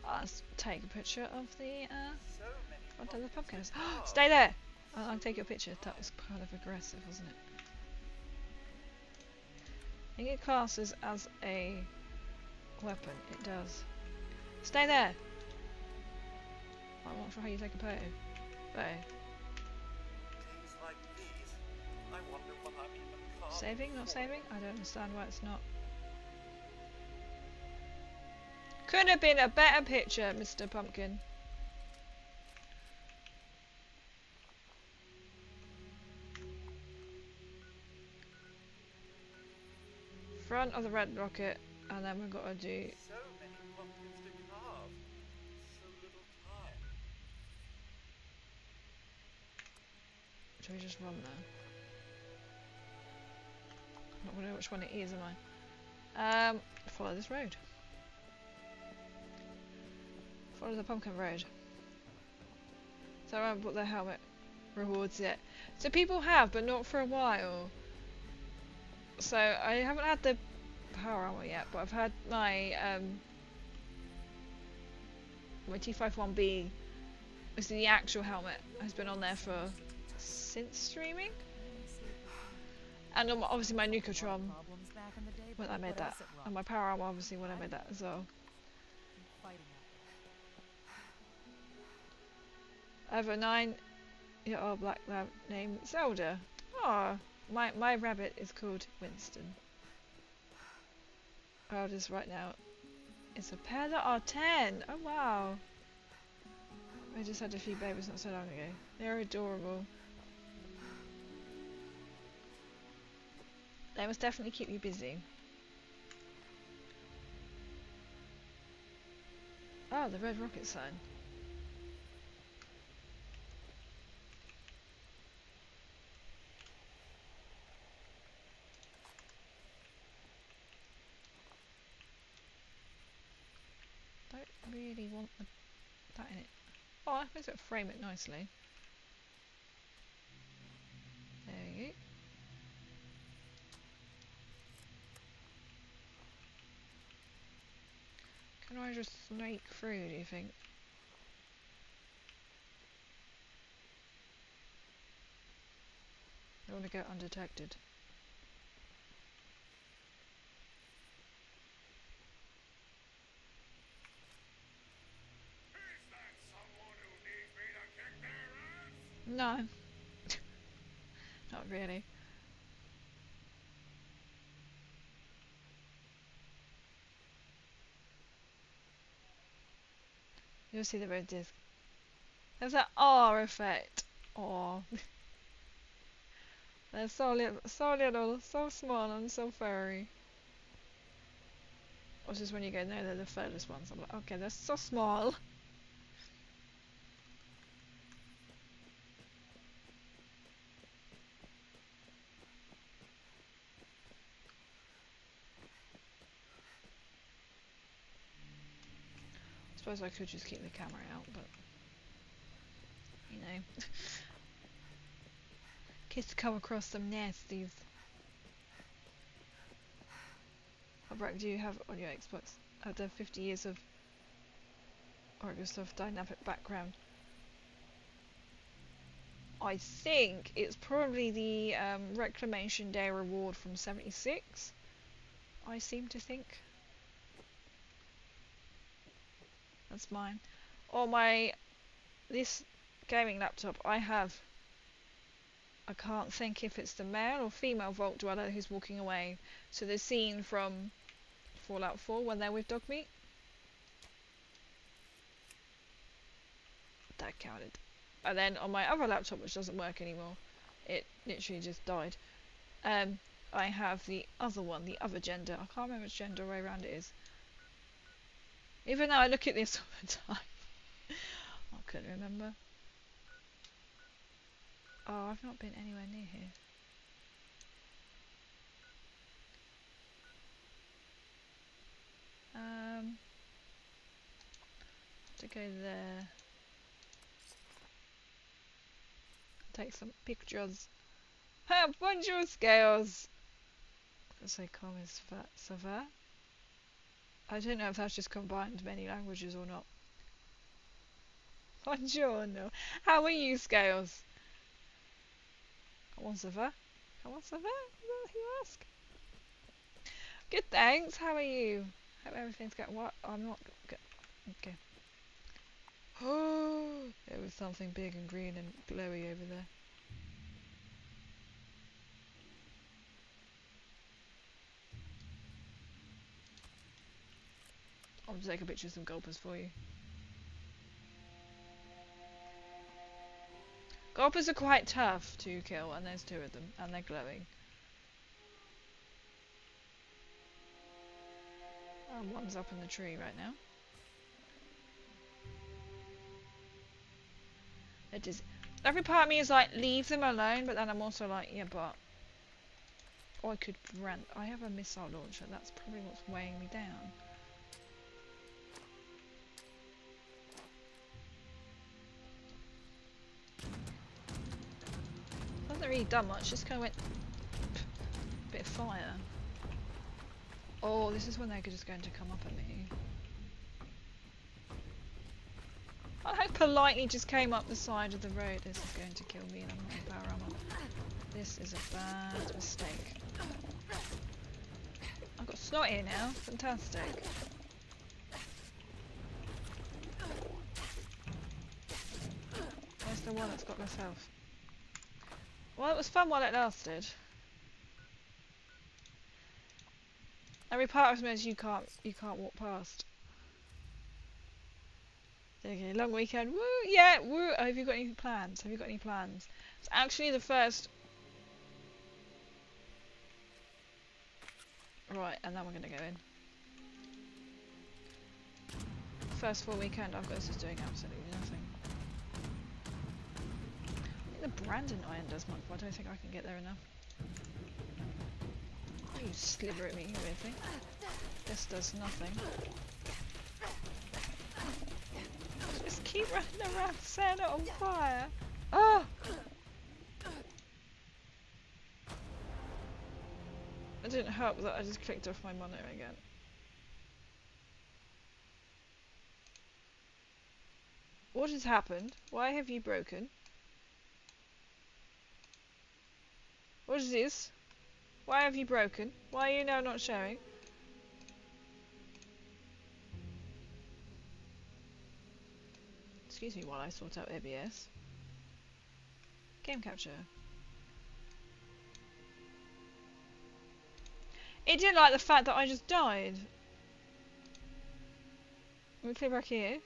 Let's take a picture of the front of the pumpkins. Stay there! I'll take your picture. That was kind of aggressive, wasn't it? I think it classes as a weapon. It does. Stay there! I'm not sure how you take a photo. Things like these, I wonder what I'm even called. Saving? Not saving? I don't understand why it's not. Could have been a better picture, Mr. Pumpkin. Front of the red rocket, and then we've got to do... So many pumpkins to carve. So little time. Should we just run there? I'm not gonna know which one it is, am I? Follow this road. Follow the pumpkin road. So I haven't put the helmet rewards yet. So people have, but not for a while. So I haven't had the power armor yet, but I've had my my T51B, which is the actual helmet, has been on there for since streaming. And obviously my Nucotron when I made that, and my power armor obviously when I made that as well. I have a 9-year-old black lab named Zelda. Oh, my rabbit is called Winston. Oh, just right now. It's a pair that are 10. Oh wow. I just had a few babies not so long ago. They're adorable. They must definitely keep you busy. Oh, the red rocket sign. Don't really want that in it. Oh, I suppose it'll frame it nicely. There you go. Can I just snake through, do you think? I want to go undetected. No. Not really. You'll see the red disc. There's that R effect. Aw. They're so little, so small and so furry. Or just when you go, no, they're the furthest ones. I'm like, okay, they're so small. suppose I could just keep the camera out, but you know, in case to come across some nasties. How bright do you have on your Xbox? The 50 years of Microsoft Dynamic background. I think it's probably the Reclamation Day reward from 76. I seem to think. That's mine. Or this gaming laptop, I can't think if it's the male or female Vault Dweller who's walking away. So the scene from Fallout 4 when they're with Dogmeat. That counted. And then on my other laptop, which doesn't work anymore, it literally just died. I have the other one, the other gender. I can't remember which gender way around it is. Even though I look at this all the time. I couldn't remember. Oh, I've not been anywhere near here. To go there. Take some pictures. Ha! Bonjour, Scales! Let's say comments ça va? I don't know if that's just combined many languages or not. Buongiorno. How are you, Scales? Comment ça va? Comment ça va? Is that what you ask? Good, thanks. How are you? Hope everything's going what? I'm not good. Okay. Oh, there was something big and green and glowy over there. I'll take a picture of some gulpers for you. Gulpers are quite tough to kill, and there's 2 of them, and they're glowing. One's up in the tree right now. It is. Every part of me is like, leave them alone, but then I'm also like, yeah, but. Or I could rant. I have a missile launcher. That's probably what's weighing me down. Hasn't really done much. Just kind of went. Bit of fire. Oh, this is when they're just going to come up at me. I politely just came up the side of the road. This is going to kill me and I'm not in power armor. This is a bad mistake. I've got snot here now. Fantastic. Where's the one that's got myself? Well, it was fun while it lasted. Every part of me is you can't walk past. Okay, long weekend. Woo! Yeah, woo! Have you got any plans? Have you got any plans? It's actually the first. Right, and then we're gonna go in. First full weekend, I've got this is doing absolutely nothing. I think the Brandon Iron does much, but I don't think I can get there enough. Oh, you sliver at me, you weird thing. This does nothing. Just keep running around, setting it on fire. Oh! It didn't help that I just clicked off my monitor again. What has happened? Why have you broken? What is this? Why have you broken? Why are you now not showing? Excuse me while I sort out ABS. Game capture. It didn't like the fact that I just died. Let me click back here.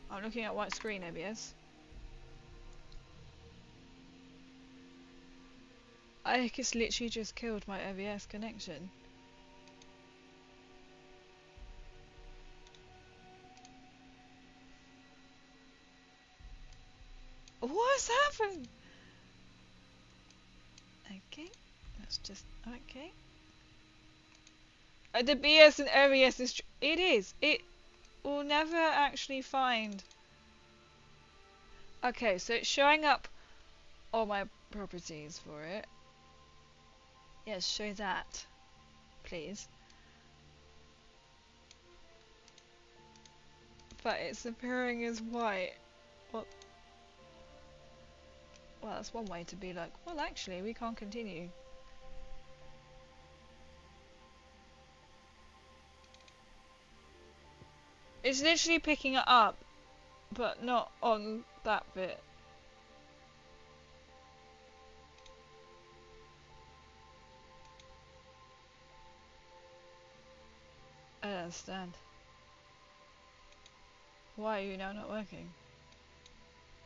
I'm looking at white screen ABS. I think it's literally just killed my ABS connection. What's happened? Okay, let's just okay. The BS and OBS is... It is. It will never actually find... Okay, so it's showing up all my properties for it. Yes, show that, please. But it's appearing as white. What? Well, that's one way to be like, well, actually, we can't continue. It's literally picking it up, but not on that bit. I don't understand. Why are you now not working?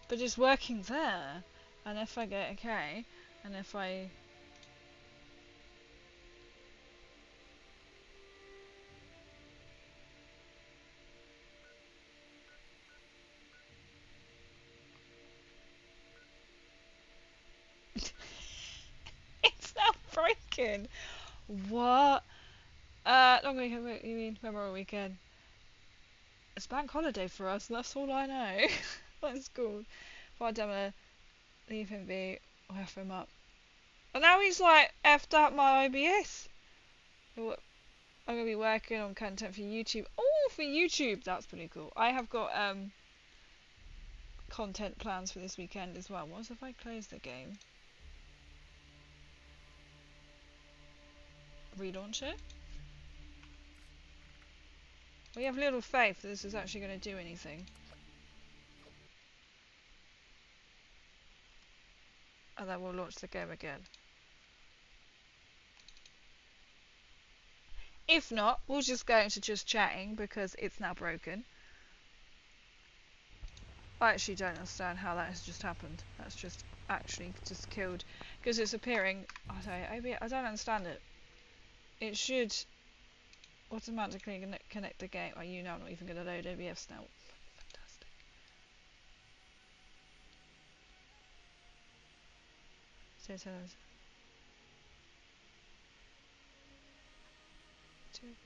But it's working there, and if I go okay, and if I... It's now broken! What? Long weekend, you mean Memorial Weekend? It's bank holiday for us, that's all I know. That's cool. If I don't leave him be, or F him up. And now he's like effed up my OBS. I'm gonna be working on content for YouTube. Oh, for YouTube, that's pretty cool. I have got content plans for this weekend as well. What if I close the game? Relaunch it? We have little faith that this is actually going to do anything. And then we'll launch the game again. If not, we'll just go into just chatting because it's now broken. I actually don't understand how that has just happened. That's just actually just killed. Because it's appearing... I don't understand it. It should automatically connect the game. Oh, you know I'm not even going to load OBS now. Fantastic.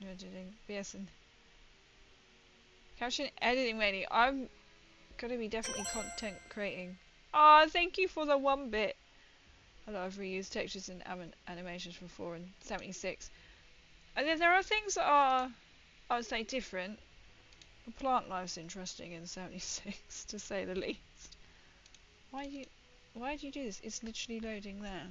Editing, BS and caption editing ready. I'm gonna be definitely content creating. Ah, thank you for the 1-bit. A lot of reused textures and animations from 4 and 76. And then there are things that are, I would say, different. The plant life's interesting in 76, to say the least. Why do you do this? It's literally loading there.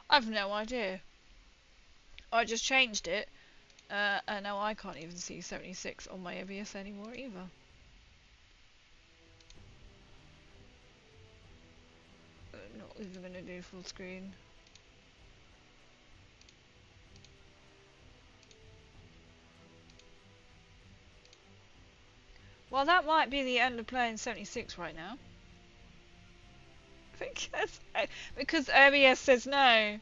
I've no idea. I just changed it, and now I can't even see 76 on my OBS anymore either. Not even going to do full screen. Well, that might be the end of playing 76 right now. Because OBS says no.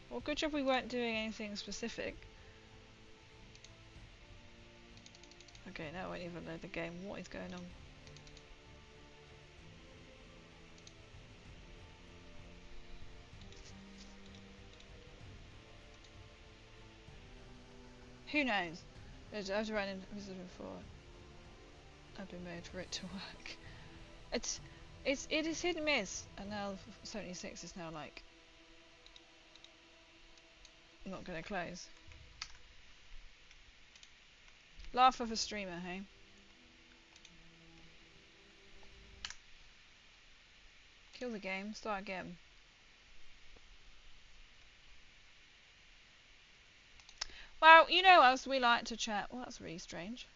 Well, good job we weren't doing anything specific. Okay, now I won't even load the game. What is going on? Who knows? I've run in before. I've been made for it to work. It is hit and miss, and now 76 is now like not gonna close. Laugh of a streamer, hey? Kill the game, start again. Well, you know us, we like to chat. Well, that's really strange.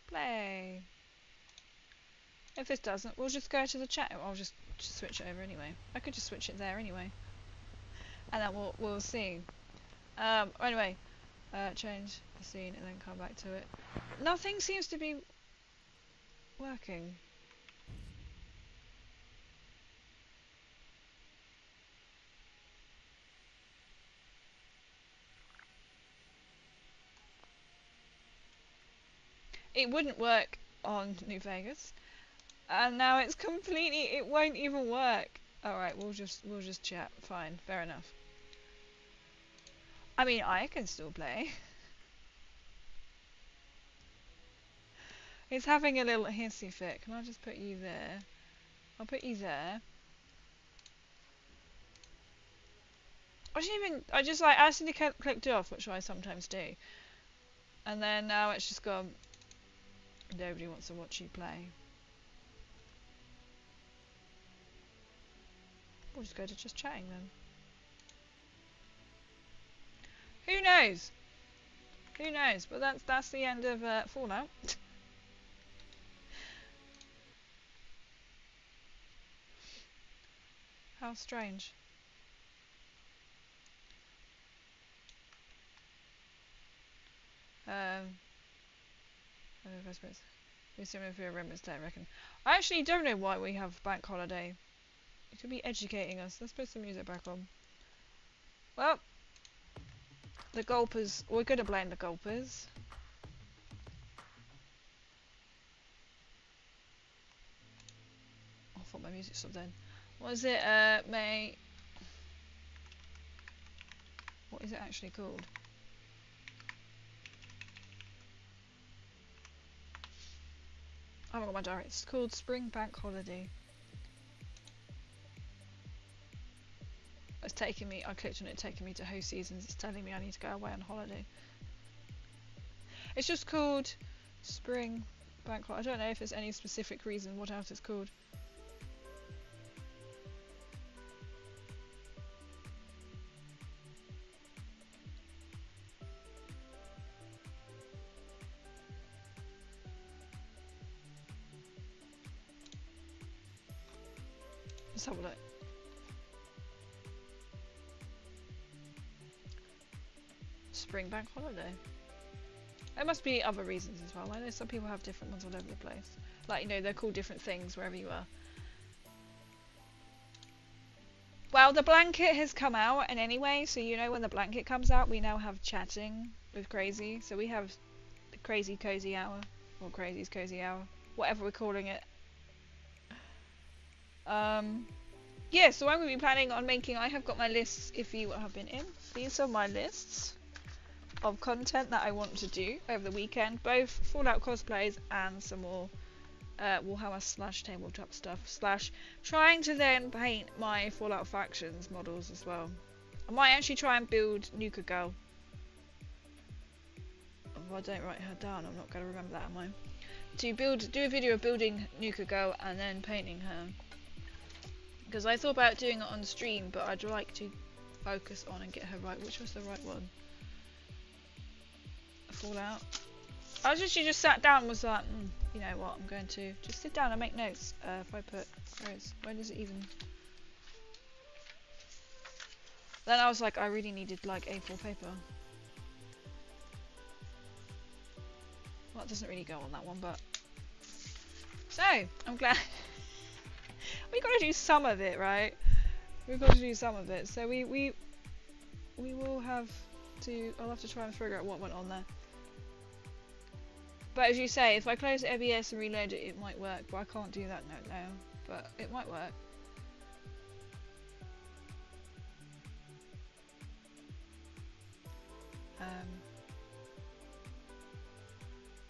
Play. If this doesn't, we'll just go to the chat. I'll just switch it over anyway. I could just switch it there anyway. And then we'll see. Anyway, change the scene and then come back to it. Nothing seems to be working. It wouldn't work on New Vegas, and now it's completely. It won't even work. All right, we'll just chat. Fine, fair enough. I mean, I can still play. It's having a little hissy fit. Can I just put you there? I'll put you there. I didn't even. I just like accidentally clicked it off, which I sometimes do, and then now it's just gone. Nobody wants to watch you play. We'll just go to just chatting then. Who knows? Who knows? But that's the end of Fallout. How strange. We seem to remember today, I reckon. I actually don't know why we have bank holiday. It could be educating us. Let's put some music back on. Well, the gulpers. We're gonna blame the gulpers. I thought my music stopped then. What is it? May. What is it actually called? I haven't got my diary. It's called Spring Bank Holiday. It's taking me. I clicked on it, taking me to host seasons. It's telling me I need to go away on holiday. It's just called Spring Bank Holiday. I don't know if there's any specific reason what else it's called. Let's have a look. Spring Bank Holiday. There must be other reasons as well. I know some people have different ones all over the place. Like, you know, they're called different things wherever you are. Well, the blanket has come out, and anyway, so you know when the blanket comes out, we now have chatting with Crazy. So we have the Crazy Cozy Hour, or Crazy's Cozy Hour, whatever we're calling it. Yeah, so I'm going to be planning on making, I have got my lists, if you have been in, these are my lists of content that I want to do over the weekend, both Fallout cosplays and some more Warhammer / tabletop stuff, / trying to then paint my Fallout factions models as well. I might actually try and build Nuka Girl. If I don't write her down, I'm not going to remember that, am I? To do a video of building Nuka Girl and then painting her. Because I thought about doing it on stream, but I'd like to focus on and get her right. Which was the right one? Fallout. I was just sat down and was like, you know what, I'm going to just sit down and make notes. If I put, where does it even? Then I was like, I really needed like A4 paper. Well, it doesn't really go on that one, but. So, I'm glad. We got to do some of it, right? We've got to do some of it. So we will have to. I'll have to try and figure out what went on there. But as you say, if I close OBS and reload it, it might work. But I can't do that now. But it might work.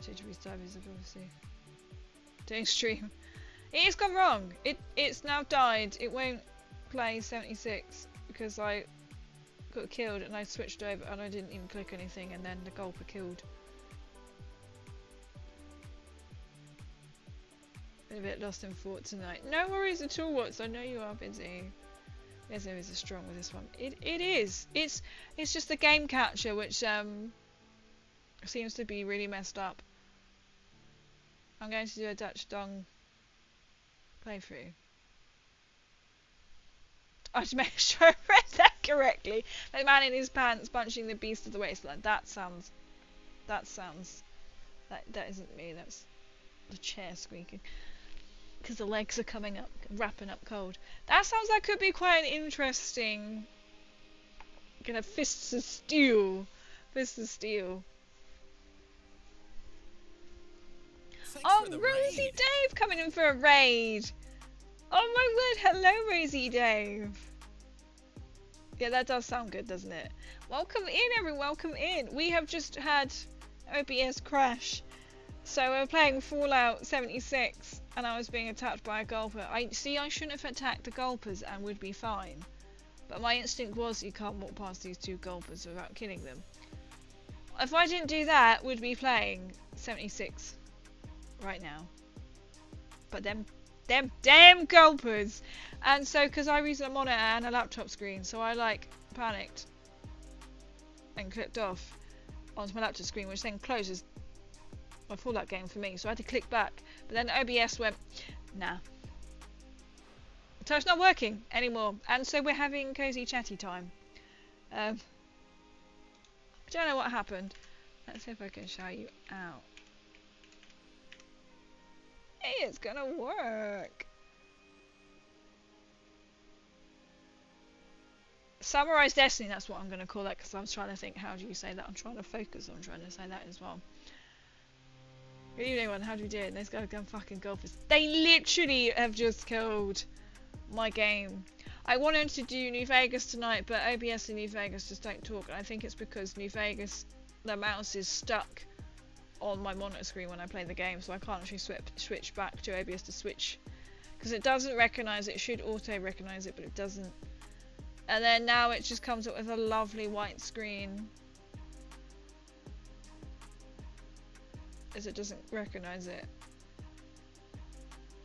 Tutorial service obviously doing stream. It has gone wrong. It's now died. It won't play 76 because I got killed and I switched over and I didn't even click anything and then the gulper killed. Been a bit lost in thought tonight. No worries at all, Watts. I know you are busy. There's always a strong with this one. It is. It's just the game catcher which seems to be really messed up. I'm going to do a Dutch Dong playthrough. I just made sure I read that correctly. The man in his pants punching the beast of the wasteland. That isn't me, that's the chair squeaking. Because the legs are coming up, wrapping up cold. That sounds like could be quite an interesting kind of fists of steel. Fists of steel. Oh, Rosie Dave coming in for a raid! Oh my word, hello Rosie Dave! Yeah, that does sound good, doesn't it? Welcome in everyone, welcome in! We have just had OBS crash. So we're playing Fallout 76 and I was being attacked by a gulper. I shouldn't have attacked the gulpers and would be fine. But my instinct was you can't walk past these two gulpers without killing them. If I didn't do that, we'd be playing 76 right now. But them damn gulpers! And so, because I use a monitor and a laptop screen, so I like panicked and clicked off onto my laptop screen, which then closes my Fallout game for me, so I had to click back. But then OBS went, nah. So it's not working anymore, and so we're having cozy chatty time. I don't know what happened. Let's see if I can show you out. Hey, it's gonna work. Summarize Destiny, that's what I'm gonna call that, because I was trying to think, how do you say that? I'm trying to focus on trying to say that as well. Good evening, everyone. How do we do it? Those guys go fucking golfers. They literally have just killed my game. I wanted to do New Vegas tonight, but OBS and New Vegas just don't talk. And I think it's because New Vegas, the mouse is stuck on my monitor screen when I play the game, so I can't actually switch back to OBS to switch. Because it doesn't recognise it. It should auto-recognise it, but it doesn't. And then now it just comes up with a lovely white screen. As it doesn't recognise it.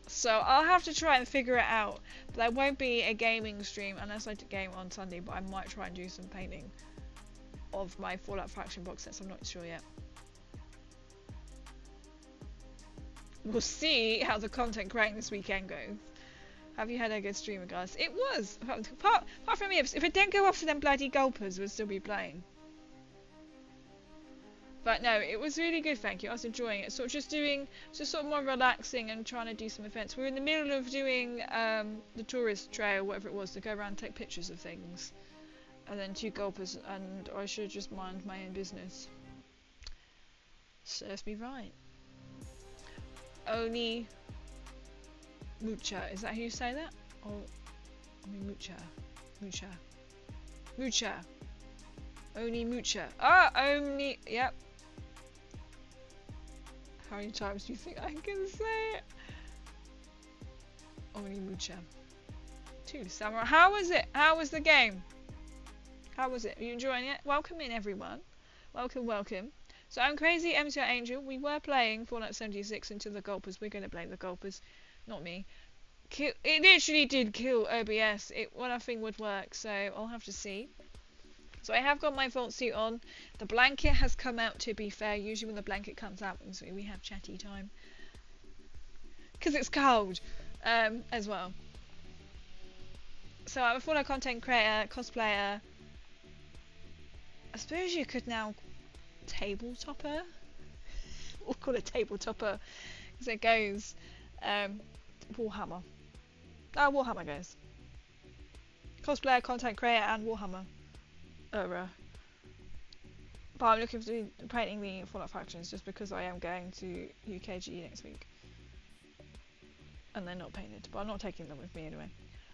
So I'll have to try and figure it out. But there won't be a gaming stream unless I game on Sunday, but I might try and do some painting of my Fallout Faction box sets. I'm not sure yet. We'll see how the content creating this weekend goes. Have you had a good stream, guys? It was! Apart from me, if it didn't go off for them bloody gulpers, we'd still be playing. But no, it was really good, thank you. I was enjoying it. Sort of more relaxing and trying to do some events. We were in the middle of doing the tourist trail, whatever it was, to go around and take pictures of things. And then two gulpers, and I should just mind my own business. Serves me right. Oni Mucha, is that how you say that? Or Mucha. Oni Mucha. Ah, Oni, yep. How many times do you think I can say it? Oni Mucha. 2 Samurai. How was it? How was the game? How was it? Are you enjoying it? Welcome in, everyone. Welcome, welcome. So I'm Crazy MCR Angel. We were playing Fallout 76 until the gulpers. We're going to blame the gulpers, not me. It literally did kill OBS. Nothing would work, so I'll have to see. So I have got my vault suit on. The blanket has come out, to be fair. Usually when the blanket comes out, we have chatty time. Because it's cold, as well. So I'm a Fallout content creator, cosplayer. I suppose you could now tabletopper? We'll call it tabletopper. Because it goes, Warhammer. Warhammer goes. Cosplayer, content creator, and Warhammer. But I'm looking for painting the Fallout factions just because I am going to UKG next week. And they're not painted, but I'm not taking them with me anyway.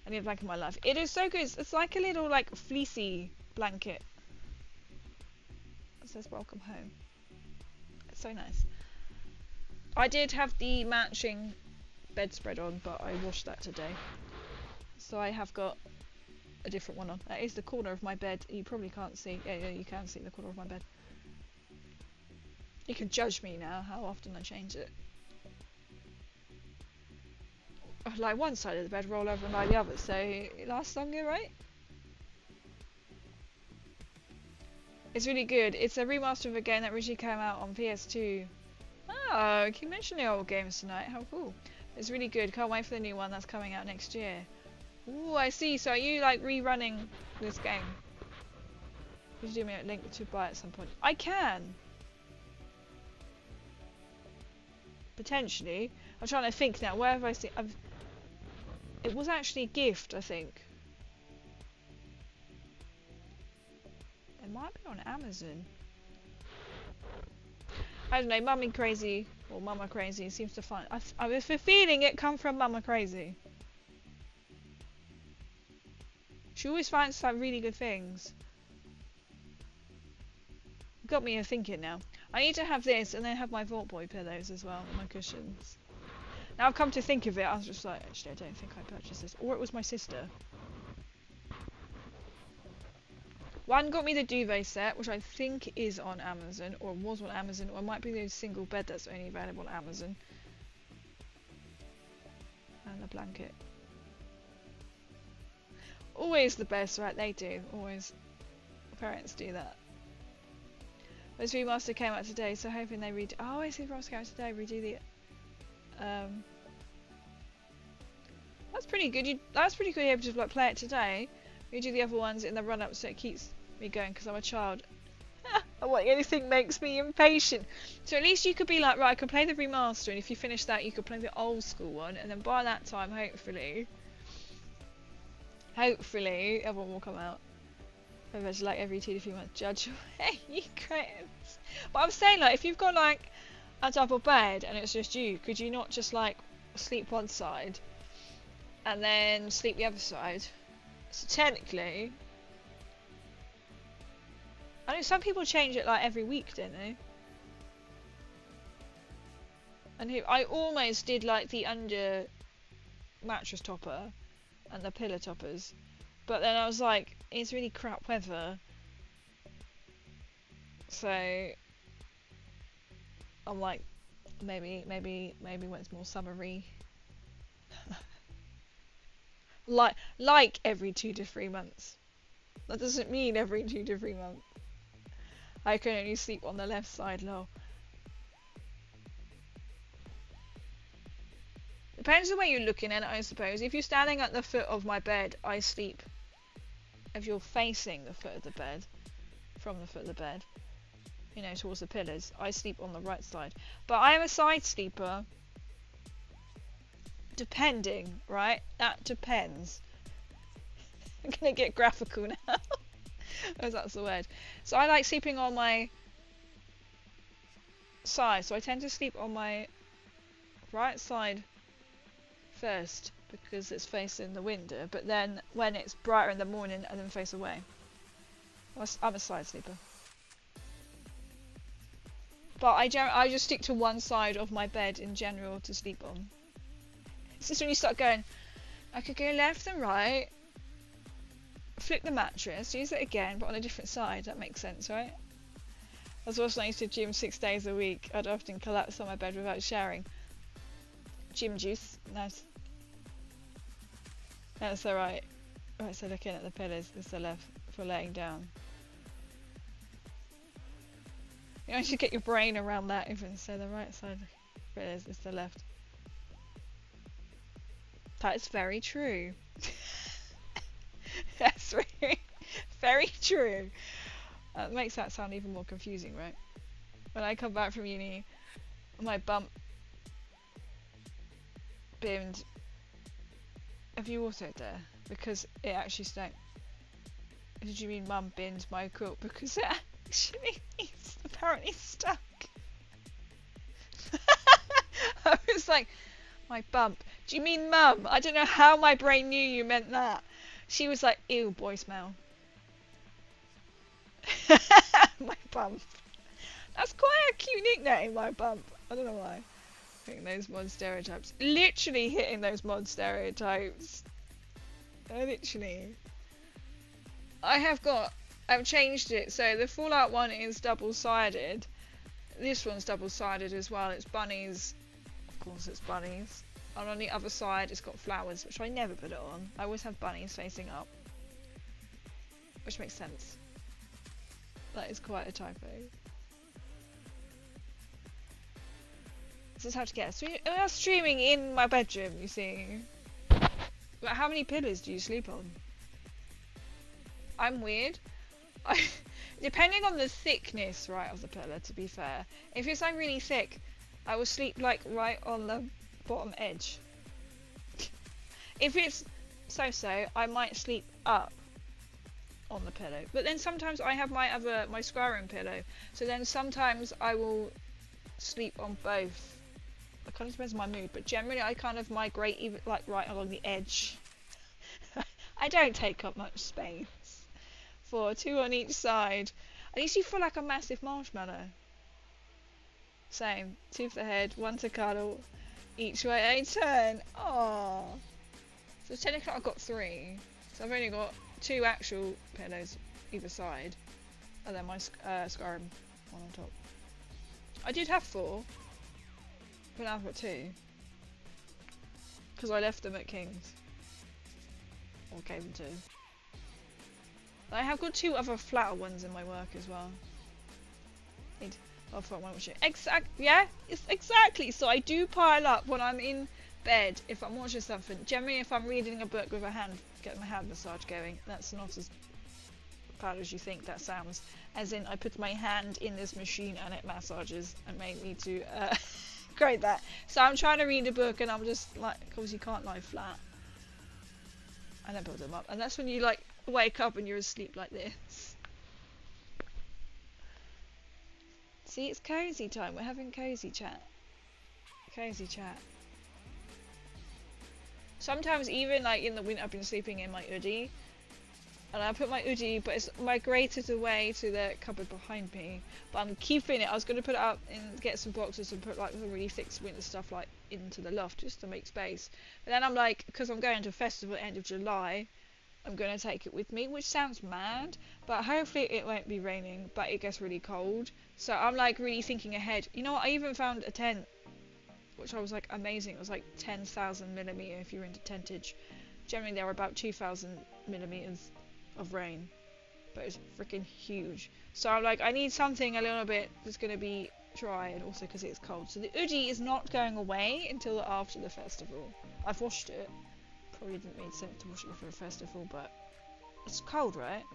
I need a blanket in my life. It is so good. It's like a little fleecy blanket. It says welcome home. It's so nice. I did have the matching bedspread on, but I washed that today. So I have got a different one on. That is the corner of my bed. You probably can't see. Yeah, you can see the corner of my bed. You can judge me now how often I change it. I like one side of the bed roll over and like the other, so it lasts longer, right? It's really good. It's a remaster of a game that originally came out on PS2 Oh, keep mentioning old games tonight. How cool. It's really good. Can't wait for the new one that's coming out next year. Ooh, I see. So are you like rerunning this game? Could you do me a link to buy at some point? I can. Potentially. I'm trying to think now. Where have I seen? It was actually a gift, I think. It might be on Amazon. I don't know. Mummy Crazy or Mama Crazy seems to find. I have a feeling it come from Mama Crazy. She always finds some really good things. Got me thinking now. I need to have this and then have my Vault Boy pillows as well, my cushions. Now I've come to think of it, I was just like, actually I don't think I purchased this. Or it was my sister. One got me the duvet set, which I think is on Amazon, or was on Amazon, or it might be the single bed that's only available on Amazon. And the blanket. Always the best, right? They do. Always. Parents do that. This remaster came out today, so hoping they redo. Oh, I see. Remaster came out today. Redo the. That's pretty good. That's pretty cool. You're able to like play it today. Redo the other ones in the run-up, so it keeps me going. Because I'm a child. And what anything makes me impatient. So at least you could be like, right, I can play the remaster, and if you finish that, you could play the old school one, and then by that time, hopefully, everyone will come out. It's like every 2 to 3 months. Judge, hey, you cretins. But I'm saying, like, if you've got like a double bed and it's just you, could you not just like sleep one side and then sleep the other side? So technically, I know some people change it like every week, don't they? And I almost did like the under mattress topper and the pillow toppers. But then I was like, it's really crap weather. So I'm like, maybe when it's more summery. like every 2 to 3 months. That doesn't mean every 2 to 3 months. I can only sleep on the left side, lol. Depends on where you're looking at it, I suppose. If you're standing at the foot of my bed, I sleep. If you're facing the foot of the bed, from the foot of the bed, you know, towards the pillars, I sleep on the right side. But I am a side sleeper. Depending, right? That depends. I'm gonna get graphical now. Because that's the word. So I like sleeping on my side. So I tend to sleep on my right side first, because it's facing the window, but then when it's brighter in the morning, I then face away. I'm a side sleeper. But I just stick to one side of my bed in general to sleep on. It's just when you start going, I could go left and right, flip the mattress, use it again, but on a different side. That makes sense, right? As well as I used to gym 6 days a week, I'd often collapse on my bed without showering. Gym juice, nice. That's alright. Right, so looking at the pillars, it's the left for laying down. You know, you should get your brain around that even. So the right side pillars is the left. That is very true. That's very, very true. That makes that sound even more confusing, right? When I come back from uni, my bump binned. Have you also there? Because it actually stuck. Did you mean Mum binned my quilt? Because it actually is apparently stuck. I was like, my bump. Do you mean Mum? I don't know how my brain knew you meant that. She was like, ew, boy smell. My bump. That's quite a cute nickname, my bump. I don't know why. Hitting those mod stereotypes. Literally hitting those mod stereotypes. Literally. I've changed it. So the Fallout one is double-sided. This one's double-sided as well. It's bunnies. Of course it's bunnies. And on the other side it's got flowers, which I never put it on. I always have bunnies facing up. Which makes sense. That is quite a typo. This is how to get us. We are streaming in my bedroom, you see. But how many pillows do you sleep on? I'm weird. Depending on the thickness, right, of the pillow, to be fair. If it's like really thick, I will sleep like right on the bottom edge. If it's so-so, I might sleep up on the pillow. But then sometimes I have my Skyrim pillow. So then sometimes I will sleep on both. It kind of depends on my mood, but generally I kind of migrate even like right along the edge. I don't take up much space. For 2 on each side. At least you feel like a massive marshmallow. Same. 2 for the head, 1 to cuddle. Each way I turn. Aww. So technically I've got 3. So I've only got 2 actual pillows either side. And then my Skyrim one on top. I did have 4. But now I've got 2. Because I left them at King's. Or gave them to. I have got 2 other flatter ones in my work as well. Yeah, it's exactly. So I do pile up when I'm in bed if I'm watching something. Generally, if I'm reading a book with getting my hand massage going, that's not as bad as you think that sounds. As in, I put my hand in this machine and it massages and made me to create that. So I'm trying to read a book and I'm just like, because you can't lie flat. And then build them up, and that's when you like wake up and you're asleep like this. See, it's cozy time. We're having cozy chat. Cozy chat. Sometimes even like in the winter I've been sleeping in my hoodie. And I put my hoodie, but it's migrated away to the cupboard behind me. But I'm keeping it. I was going to put it up and get some boxes and put like some really thick winter stuff like into the loft just to make space. But then I'm like, because I'm going to a festival at the end of July, I'm going to take it with me, which sounds mad. But hopefully it won't be raining, but it gets really cold. So I'm like really thinking ahead. You know what? I even found a tent, which I was like amazing. It was like 10,000 millimeter if you're into tentage. Generally there are about 2,000 millimeters of rain, but it's freaking huge. So I'm like, I need something a little bit that's going to be dry, and also because it's cold. So the hoodie is not going away until after the festival. I've washed it. Probably didn't make sense to wash it before the festival, but it's cold, right?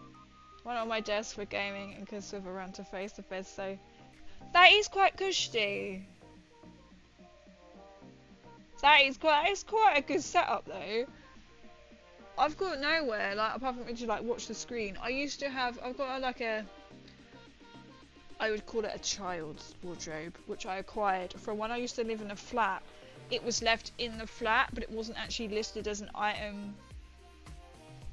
One on my desk for gaming and because of around to face the bed, so that is quite cushy. That is quite a good setup though. I've got nowhere, like, apart from to like watch the screen. I've got like I would call it a child's wardrobe, which I acquired from when I used to live in a flat. It was left in the flat, but it wasn't actually listed as an item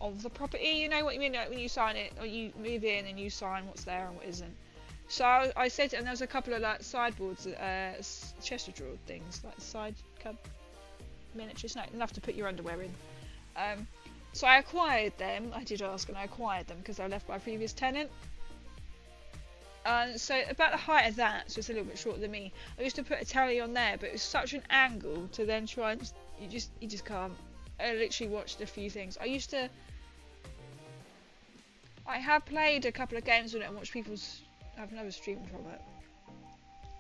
of the property. You know what you mean? Like when you sign it, or you move in and you sign what's there and what isn't. So I said, and there's a couple of like sideboards, chest of drawer things, like side cub miniatures, enough to put your underwear in. So I acquired them. I did ask, and I acquired them because I left my previous tenant. So about the height of that, so it's a little bit shorter than me. I used to put a telly on there, but it was such an angle to then try and you just can't. I literally watched a few things. I have played a couple of games on it and watched people's. I've never streamed from it,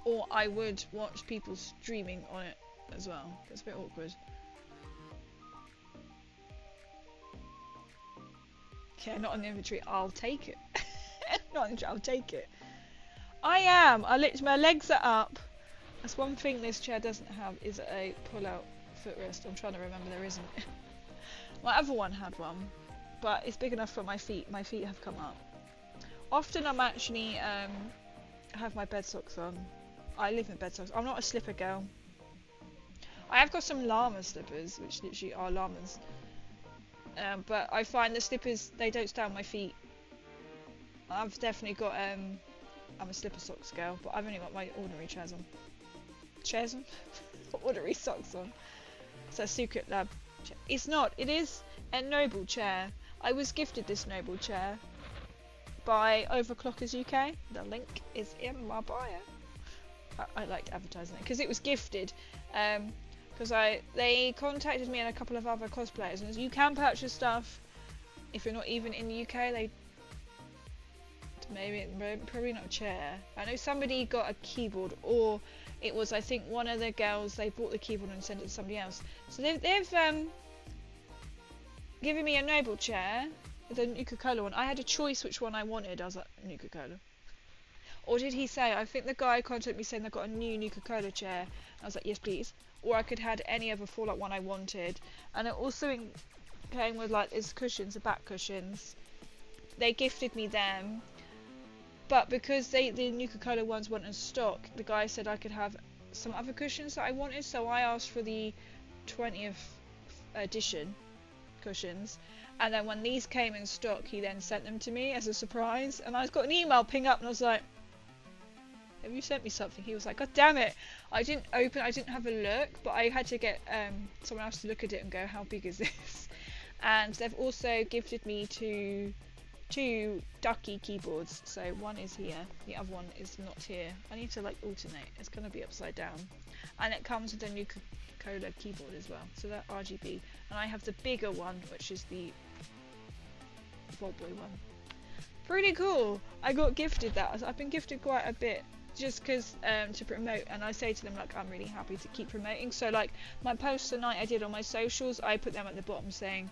or I would watch people streaming on it as well. It's a bit awkward. Yeah, not on the inventory. I'll take it. Not in, I'll take it. I am. My legs are up. That's one thing this chair doesn't have is a pull-out footrest. I'm trying to remember there isn't. My other one had one, but it's big enough for my feet. My feet have come up. Often I'm actually have my bed socks on. I live in bed socks. I'm not a slipper girl. I have got some llama slippers, which literally are llamas. But I find the slippers, they don't stay on my feet. I've definitely got, I'm a slipper socks girl, but I've only got my ordinary chairs on. Chairs on? Ordinary socks on. It's a Secret Lab chair. It's not, it is a noble chair. I was gifted this noble chair by Overclockers UK. The link is in my bio. I liked advertising it because it was gifted. Because they contacted me and a couple of other cosplayers, and you can purchase stuff if you're not even in the UK. Probably not a chair. I know somebody got a keyboard, or it was, I think, one of the girls, they bought the keyboard and sent it to somebody else. So they've given me a Noble chair with a Nuka-Cola one. I had a choice which one I wanted. I was like, Nuka-Cola. Or did he say, I think the guy contacted me saying they've got a new Nuka-Cola chair. I was like, yes please. Or I could have any other Fallout one I wanted. And it also came with like these cushions, the back cushions. They gifted me them. But because the Nuka-Cola ones weren't in stock, the guy said I could have some other cushions that I wanted. So I asked for the 20th edition cushions. And then when these came in stock, he then sent them to me as a surprise. And I got an email ping up and I was like, have you sent me something? He was like, God damn it. I didn't have a look, but I had to get someone else to look at it and go, how big is this? And they've also gifted me two ducky keyboards. So one is here, the other one is not here. I need to like alternate. It's going to be upside down. And it comes with a Nuka-Cola keyboard as well. So they're RGB. And I have the bigger one, which is the wobbly one. Pretty cool. I got gifted that. I've been gifted quite a bit just because to promote, and I say to them like I'm really happy to keep promoting. So like my posts tonight I did on my socials, I put them at the bottom saying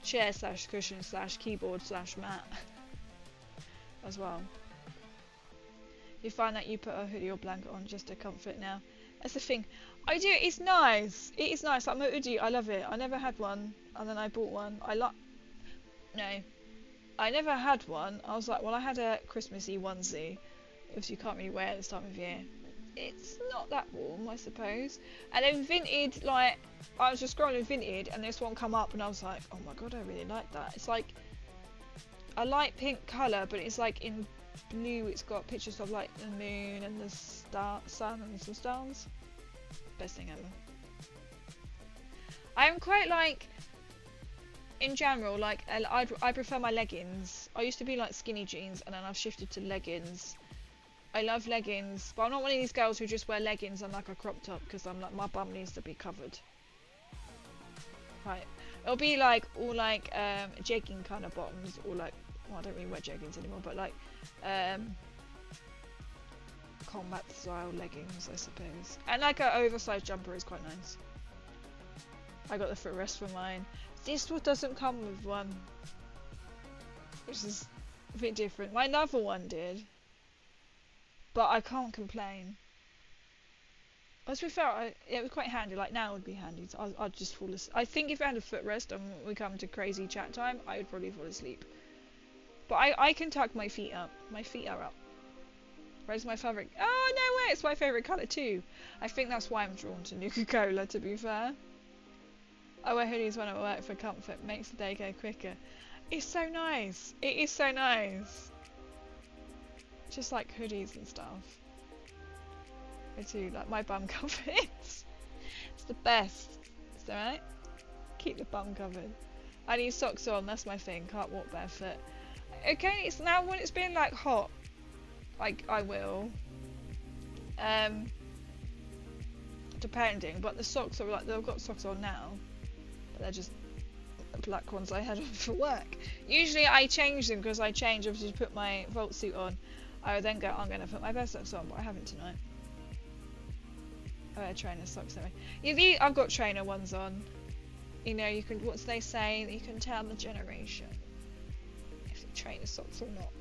chair / cushion / keyboard / mat as well. You find that you put a hoodie or blanket on just to comfort now. That's the thing. I do. It's nice. It is nice. Like my hoodie, I love it. I never had one, and then I bought one. I never had one. I was like, well, I had a Christmassy onesie. Obviously, you can't really wear it this time of year. It's not that warm, I suppose. And then Vinted, like, I was just scrolling Vinted, and this one come up, and I was like, oh my god, I really like that. It's like a light pink colour, but it's like in blue. It's got pictures of like the moon and the sun and some stars. Best thing ever. I'm quite like, in general, like I prefer my leggings. I used to be like skinny jeans, and then I've shifted to leggings. I love leggings, but I'm not one of these girls who just wear leggings and like a crop top, because I'm like, my bum needs to be covered. Right, it'll be like all like jegging kind of bottoms, or like, well, I don't really wear jeggings anymore, but like combat style leggings, I suppose. And like an oversized jumper is quite nice. I got the footrest for mine. This one doesn't come with one, which is a bit different. My other one did, but I can't complain. To be fair, it was quite handy. Like now it would be handy. So I'd just fall asleep. I think if I had a footrest and we come to crazy chat time, I would probably fall asleep. But I can tuck my feet up. My feet are up. Red's my favourite. Oh no way! It's my favourite colour too. I think that's why I'm drawn to Nuka-Cola. To be fair. I wear hoodies when I work for comfort, makes the day go quicker. It's so nice. It is so nice. Just like hoodies and stuff. I do like my bum covered. It's the best. It's alright. Keep the bum covered. I need socks on, that's my thing. Can't walk barefoot. Okay, it's now when it's been like hot. Like I will. Depending, but the socks are like, they've got socks on now. They're just black ones I had on for work. Usually I change them because I change, obviously, to put my Vault suit on. I would then go, I'm going to put my best socks on, but I haven't tonight. I wear trainer socks anyway. I've got trainer ones on. You know, you can, what they say, you can tell the generation if the trainer socks or not.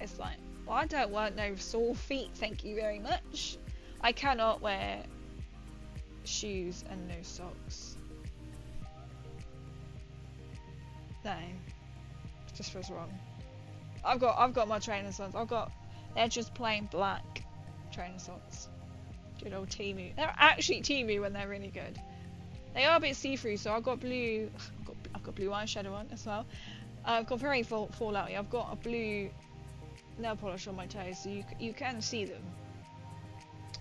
It's like, well, I don't want no sore feet, thank you very much. I cannot wear shoes and no socks. No, it just feels wrong. I've got my trainer socks. They're just plain black trainer socks. Good old Temu. They're actually Temu when they're really good. They are a bit see-through, so I've got blue. I've got blue eyeshadow on as well. I've got very Fallout-y. I've got a blue nail polish on my toes, so you can see them.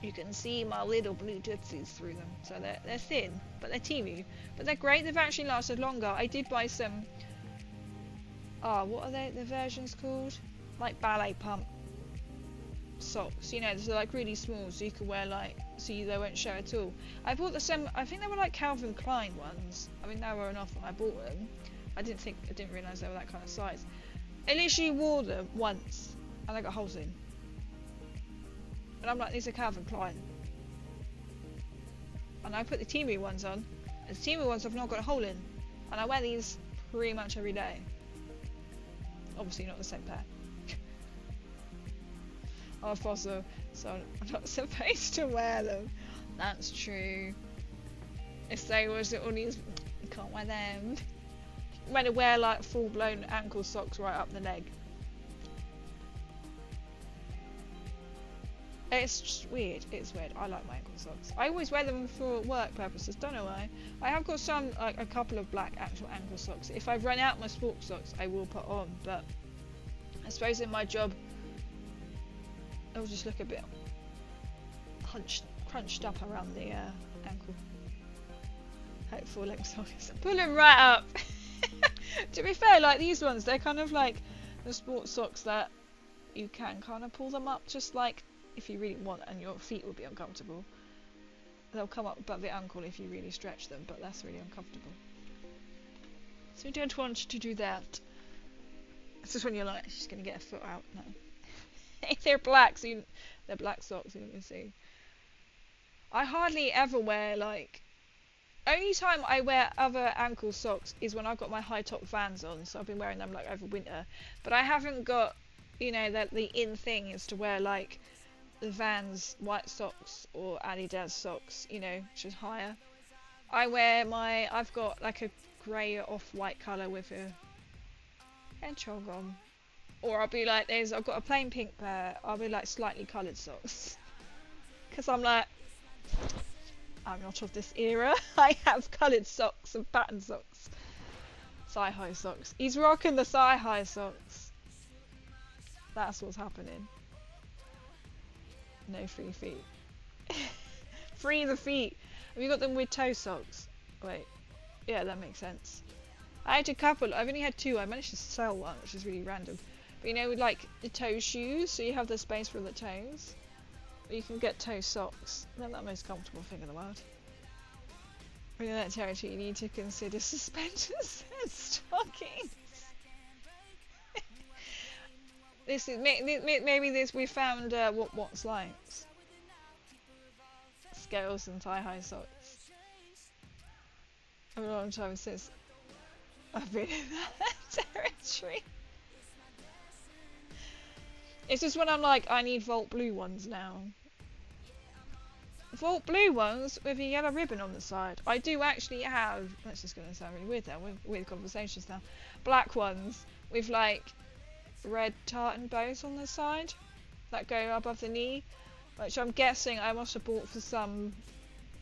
You can see my little blue tootsies through them. So they're thin, but they're Temu. But they're great. They've actually lasted longer. I did buy some. What are the versions called? Like ballet pump socks. You know, they're like really small, so you can wear like, so they won't show at all. I bought I think they were like Calvin Klein ones. I mean, they were enough when I bought them. I didn't realise they were that kind of size. I literally wore them once, and I got holes in. And I'm like, these are Calvin Klein. and I put the Temu ones on, and the Temu ones have not got a hole in, and I wear these pretty much every day. Obviously not the same pair. Oh, fossil, so I'm not supposed to wear them. That's true. If they was all these, you can't wear them. I'm going to wear like full-blown ankle socks right up the leg. It's just weird. It's weird. I like my ankle socks. I always wear them for work purposes. Don't know why. I have got some, like a couple of black actual ankle socks. If I've run out my sports socks, I will put on. But I suppose in my job, it'll just look a bit crunched up around the ankle. Hope full length socks. Pull them right up. To be fair, like these ones, they're kind of like the sports socks that you can kind of pull them up, just like if you really want, and your feet will be uncomfortable. They'll come up above the ankle if you really stretch them, but that's really uncomfortable. So you don't want to do that. It's just when you're like, she's gonna get a foot out. No. They're black, so they're black socks. You can see. I hardly ever wear like. Only time I wear other ankle socks is when I've got my high top Vans on, so I've been wearing them like over winter. But I haven't got, you know, that the in thing is to wear like the Vans white socks or Adidas socks, you know, which is higher. I've got like a grey off-white colour with a hedgehog on. Or I'll be like, I've got a plain pink pair, I'll be like slightly coloured socks. Because I'm like, I'm not of this era. I have coloured socks and pattern socks. Thigh-high socks. He's rocking the thigh-high socks. That's what's happening. No free feet. Free the feet. Have you got them with toe socks? Wait. Yeah, that makes sense. I had a couple. I've only had two. I managed to sell one, which is really random. But you know, with like the toe shoes, so you have the space for the toes. You can get toe socks. Not the most comfortable thing in the world. In that territory, you need to consider suspenders and stockings. This is maybe this we found what's likes. Scales and thigh-high socks. A long time since I've been in that territory. It's just when I'm like, I need Volt blue ones now. Volt blue ones with a yellow ribbon on the side. I do actually have, that's just going to sound really weird now, weird conversations now. Black ones with like red tartan bows on the side that go above the knee. Which I'm guessing I must have bought for some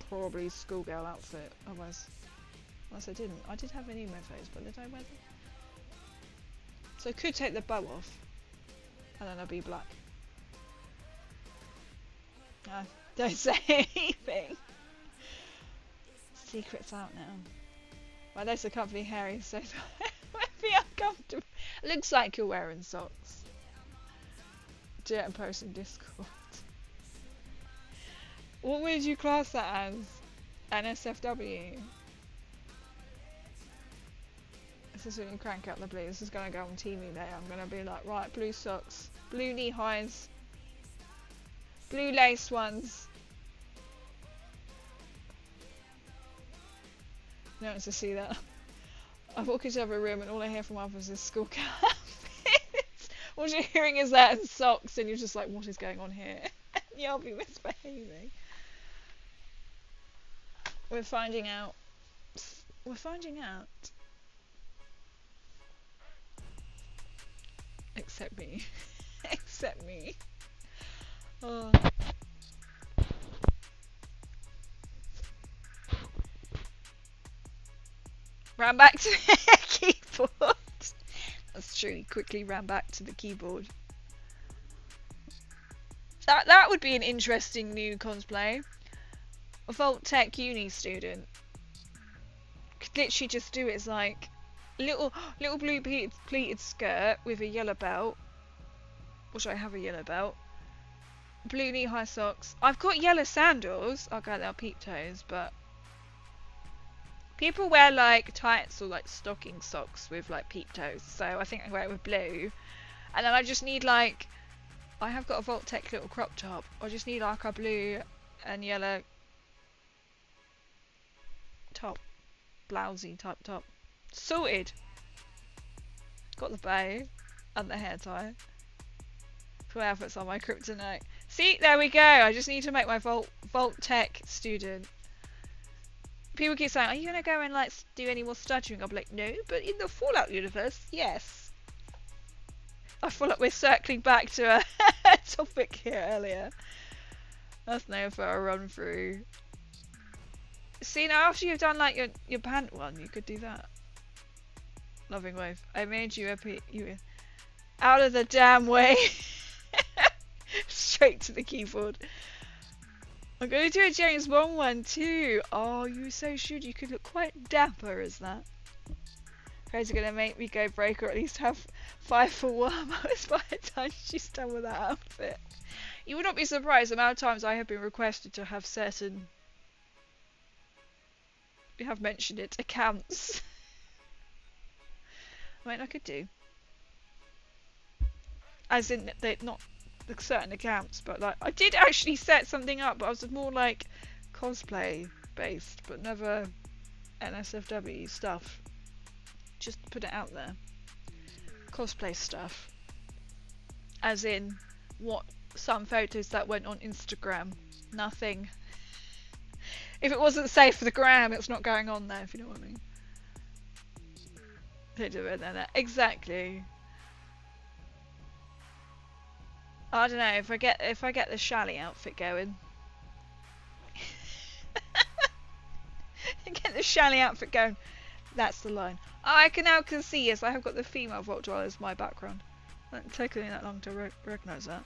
probably schoolgirl outfit. Otherwise I didn't. I did have any of those, but did I wear them? So I could take the bow off. And then I'll be black. Don't say anything. Secret's out now. Well, those are comfy hairy, so it might be uncomfortable. Looks like you're wearing socks. Do it and post in Discord. What would you class that as? NSFW? This is when you crank out the blue. This is going to go on TV day. I'm going to be like, right, blue socks, blue knee highs, blue lace ones. No one wants to see that. I walk into every room and all I hear from others is school outfits. All you're hearing is that and socks, and you're just like, what is going on here? You'll be misbehaving. We're finding out. We're finding out. Except me. Except me. Oh. Ran back to the keyboard. That's true, he quickly ran back to the keyboard. That would be an interesting new cosplay. A Vault-Tec uni student. Could literally just do it as like little blue pleated skirt with a yellow belt. Or should I have a yellow belt? Blue knee-high socks. I've got yellow sandals. Okay, they're peep toes, but people wear like tights or like stocking socks with like peep toes. So I think I wear it with blue. And then I just need like, I have got a Vault-Tec little crop top. I just need like a blue and yellow top. Blousey type top. Sorted. Got the bow and the hair tie. Full outfits on my kryptonite. See, there we go. I just need to make my Vault Tech student. People keep saying, are you going to go and like do any more stuttering? I'm like, no, but in the Fallout universe, yes. I feel like we're circling back to a topic here earlier. That's known for a run through. See, now after you've done like your pant one, you could do that. Loving Wave. I made you you out of the damn way. Straight to the keyboard. I'm going to do a James Bond one too. Oh, you so should. You could look quite dapper as that. Crazy gonna make me go break or at least have 5 for 1 hours by the time she's done with that outfit. You would not be surprised the amount of times I have been requested to have certain, we have mentioned it, accounts. I mean, I could do. As in, they're not the certain accounts, but like, I did actually set something up, but I was more like cosplay based, but never NSFW stuff. Just put it out there. Cosplay stuff. As in, what some photos that went on Instagram. Nothing. If it wasn't safe for the gram, it's not going on there, if you know what I mean. They do it then. Exactly. I don't know, if I get the Shally outfit going. Get the Shally outfit going. That's the line. I can now see, yes, I have got the female Vault Dweller as my background. It didn't take me that long to recognise that.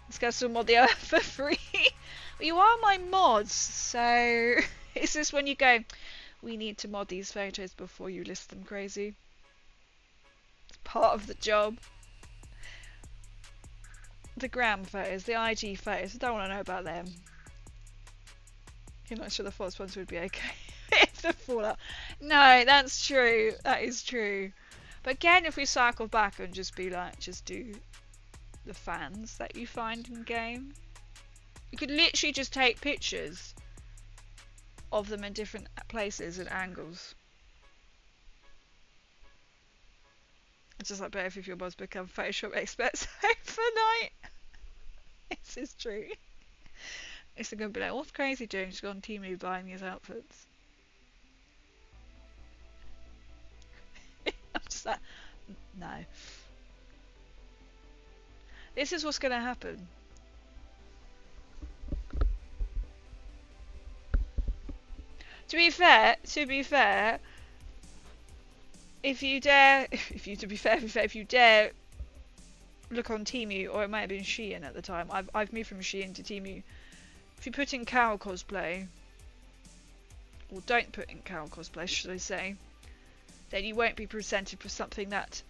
Let's go to mod the earth for free. Well, you are my mods, so it's just when you go, we need to mod these photos before you list them crazy. It's part of the job. The gram photos, the IG photos, I don't want to know about them. You're not sure the false ones would be okay. If the Fallout. No, that's true. That is true. But again, if we cycle back and just be like, just do the fans that you find in game. You could literally just take pictures of them in different places and angles. It's just like both of your mods become Photoshop experts overnight. This is true. It's going to be like, what's Crazy doing? She's gone Temu buying these outfits. I'm just like, no. This is what's going to happen. To be fair, if you dare look on Temu, or it might have been Shein at the time. I've moved from Shein to Temu. If you put in cow cosplay, or don't put in cow cosplay, should I say, then you won't be presented for something that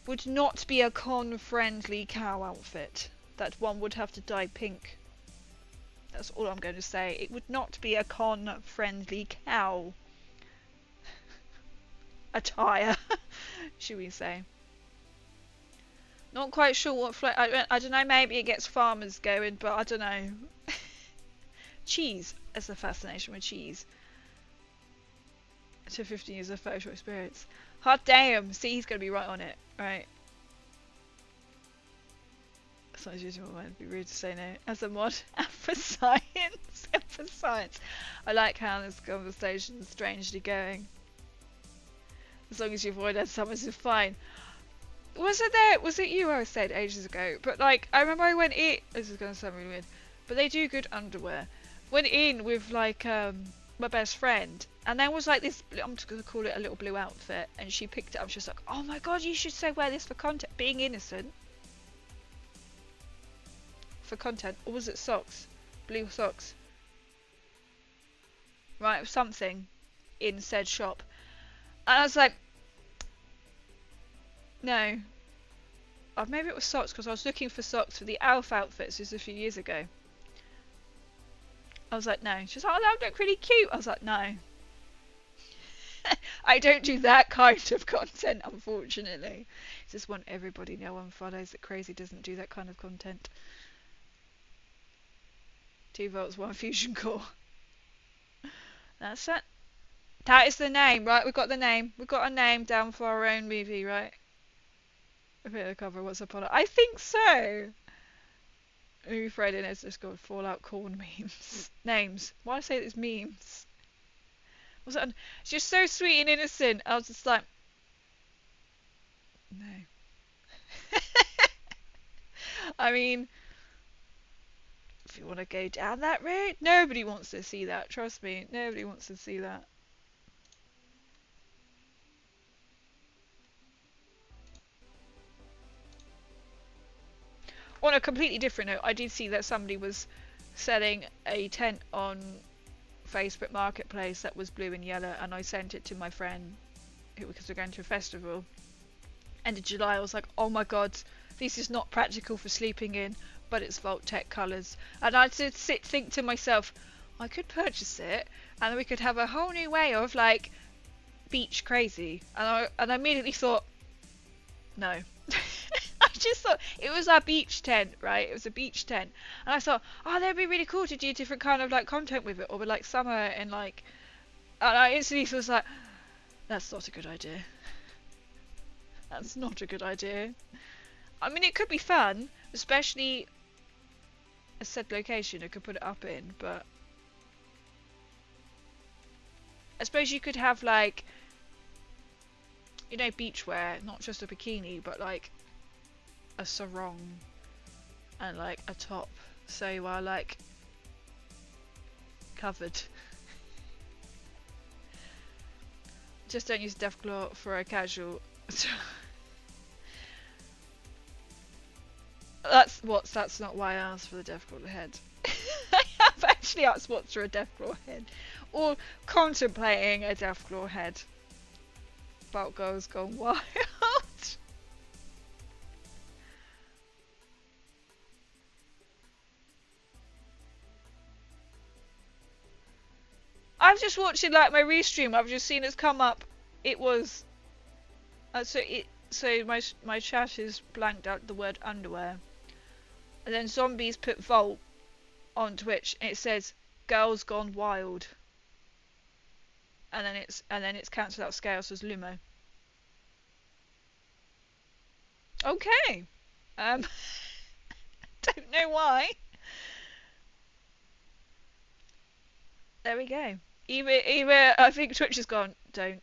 would not be a con-friendly cow outfit. That one would have to dye pink. That's all I'm going to say. It would not be a con-friendly cow attire, should we say. Not quite sure what I don't know, maybe it gets farmers going, but I don't know. Cheese. That's a fascination with cheese. To 15 years of Photoshop experience. Hot damn! See, he's going to be right on it. Right. Sometimes usually it might be rude to say no. As a mod, and for science. And for science. I like how this conversation is strangely going. As long as you avoid that, summers is fine. Was it you I said ages ago? But like, I remember I went in, this is going to sound really weird, but they do good underwear. Went in with like, my best friend, and there was like this, I'm just going to call it a little blue outfit, and she picked it up, she was like, oh my god, you should say wear this for content. Being innocent. For content. Or was it socks? Blue socks. Right, it was something in said shop. And I was like, no. Oh, maybe it was socks, because I was looking for socks for the Alf outfits just a few years ago. I was like, no. She's like, oh, that would look really cute. I was like, no. I don't do that kind of content, unfortunately. I just want everybody to know on Fridays that Crazy doesn't do that kind of content. 2 volts, 1 fusion core. That's it. That is the name, right? We've got the name. We've got a name down for our own movie, right? A bit of the cover. What's up on it? I think so. Movie Friday has just got Fallout corn memes. Names. Why do I say it's memes? Was it? It's just so sweet and innocent. I was just like, no. I mean, if you want to go down that road, nobody wants to see that. Trust me, nobody wants to see that. On a completely different note, I did see that somebody was selling a tent on Facebook Marketplace that was blue and yellow, and I sent it to my friend because we're going to a festival. End of July, I was like, oh my god, this is not practical for sleeping in, but it's Vault-Tec colours. And I did think to myself, I could purchase it, and we could have a whole new way of like beach crazy. And I immediately thought, no. I just thought it was our beach tent, right? It was a beach tent, and I thought, oh, that'd be really cool to do different kind of like content with it, or with like summer and like. And I instantly was like, that's not a good idea. That's not a good idea. I mean, it could be fun, especially a said location I could put it up in, but I suppose you could have like, you know, beachwear, not just a bikini, but like a sarong and like a top, so you are like covered. Just don't use Deathclaw for a casual. That's not why I asked for the Deathclaw head. I have actually asked what's for a Deathclaw head, or contemplating a Deathclaw head. Bout Girls Gone Wild. I've just watching like my restream. I've just seen it's come up. It was so my chat has blanked out the word underwear, and then Zombies put Vault on Twitch, and it says Girls Gone Wild, and then it's cancelled out Scales as Lumo. Okay, don't know why. There we go. Either I think Twitch has gone, don't.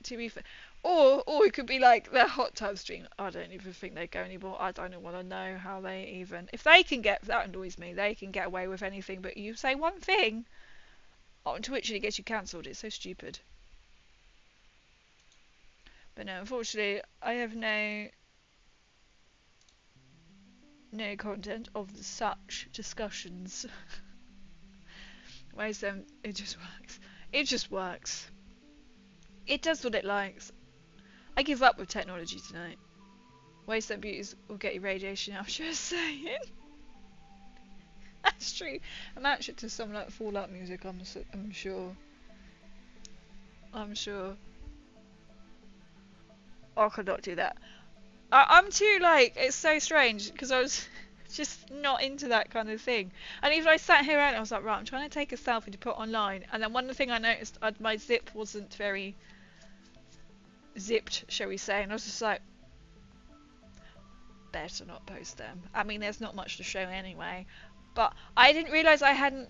To be fair. Or it could be like their hot tub stream. I don't even think they go anymore. I don't want to know how they even. If they can get, that annoys me, they can get away with anything, but you say one thing on Twitch and it gets you cancelled. It's so stupid. But no, unfortunately, I have no content of the such discussions. Whereas it just works. It just works. It does what it likes. I give up with technology tonight. Wasteland Beauties will get you radiation, I'm just saying. That's true. I'm actually to some like Fallout music, I'm sure. I'm sure. I could not do that. I'm too like, it's so strange because I was just not into that kind of thing. And even I sat here and I was like, right, I'm trying to take a selfie to put online, and then one thing I noticed, my zip wasn't very zipped, shall we say, and I was just like, better not post them. I mean, there's not much to show anyway, but I didn't realise I hadn't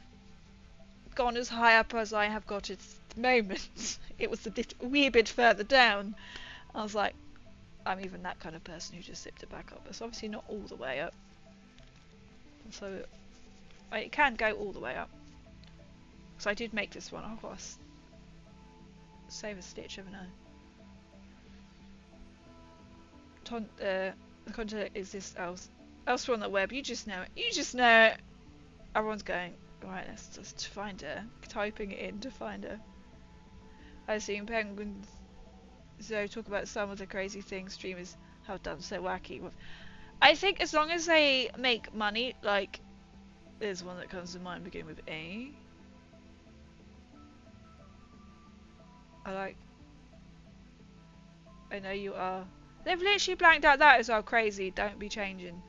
gone as high up as I have got at the moment. It was a wee bit further down. I was like, I'm even that kind of person who just zipped it back up. It's obviously not all the way up. So it can go all the way up. So I did make this one. I've got to save a stitch, haven't I? The content exists elsewhere on the web. You just know it. You just know it. Everyone's going, right, let's just find her. Typing it in to find her. I've seen penguins so talk about some of the crazy things streamers have done so wacky with. I think as long as they make money, like, there's one that comes to mind beginning with A. I know you are. They've literally blanked out that as well. Crazy. Don't be changing.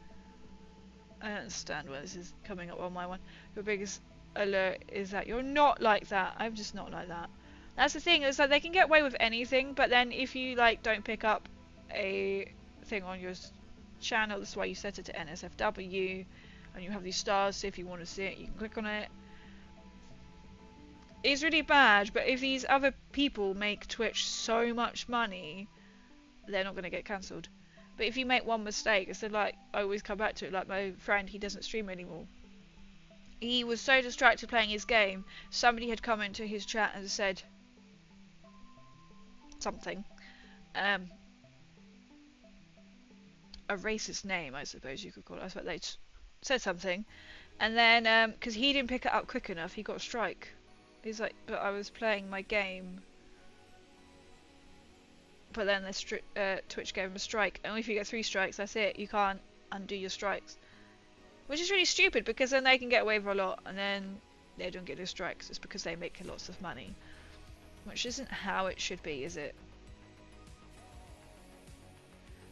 I don't understand where this is coming up on my one. Your biggest alert is that you're not like that. I'm just not like that. That's the thing, is that they can get away with anything, but then if you like don't pick up a thing on your channel, that's why you set it to NSFW, and you have these stars, so if you want to see it, you can click on it. It's really bad, but if these other people make Twitch so much money, they're not going to get cancelled. But if you make one mistake, it's like, I always come back to it, like my friend, he doesn't stream anymore. He was so distracted playing his game, somebody had come into his chat and said something. A racist name, I suppose you could call it. I suppose they said something. And then, because he didn't pick it up quick enough, he got a strike. He's like, but I was playing my game. But then the Twitch gave him a strike. And if you get 3 strikes, that's it. You can't undo your strikes. Which is really stupid, because then they can get away with a lot, and then they don't get their strikes. It's because they make lots of money. Which isn't how it should be, is it?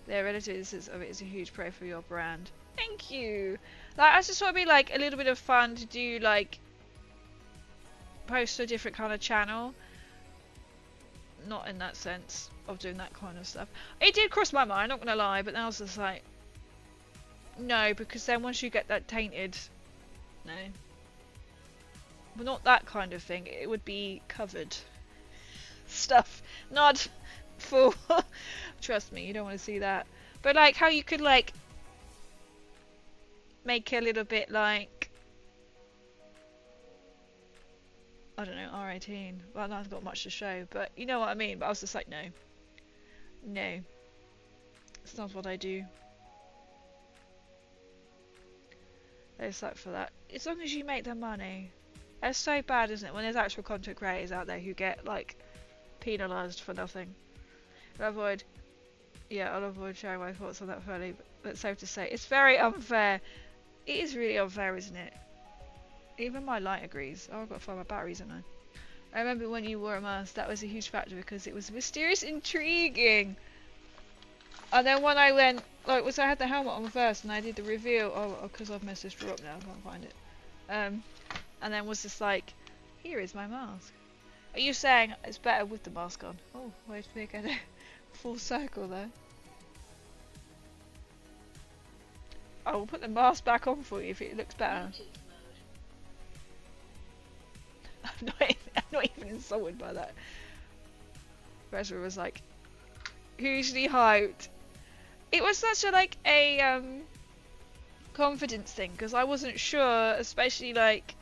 Their relatives of it is a huge pro for your brand. Thank you! Like, I just want to be like a little bit of fun to do, like, post to a different kind of channel. Not in that sense of doing that kind of stuff. It did cross my mind, not gonna lie, but then I was just like, no, because then once you get that tainted, no. But not that kind of thing. It would be covered stuff, not full. Trust me, you don't want to see that. But like how you could like make a little bit like, I don't know, R18. Well, I've got much to show, but you know what I mean. But I was just like, no. No. It's not what I do. It's like for that. As long as you make the money. It's so bad, isn't it, when there's actual content creators out there who get, like, penalised for nothing. I'll avoid sharing my thoughts on that fully, but safe to say, it's very unfair. It is really unfair, isn't it? Even my light agrees. Oh, I've got to find my batteries, haven't I remember when you wore a mask, that was a huge factor because it was mysterious, intriguing. And then when I went, like, I had the helmet on first and I did the reveal, oh, because I've messed this drawer up now, I can't find it. And then was just like, here is my mask. Are you saying it's better with the mask on? Oh, wait till we get a full circle there. I will put the mask back on for you if it looks better. I'm not even insulted by that. Ezra was like, hugely hyped. It was such a like a confidence thing because I wasn't sure, especially like,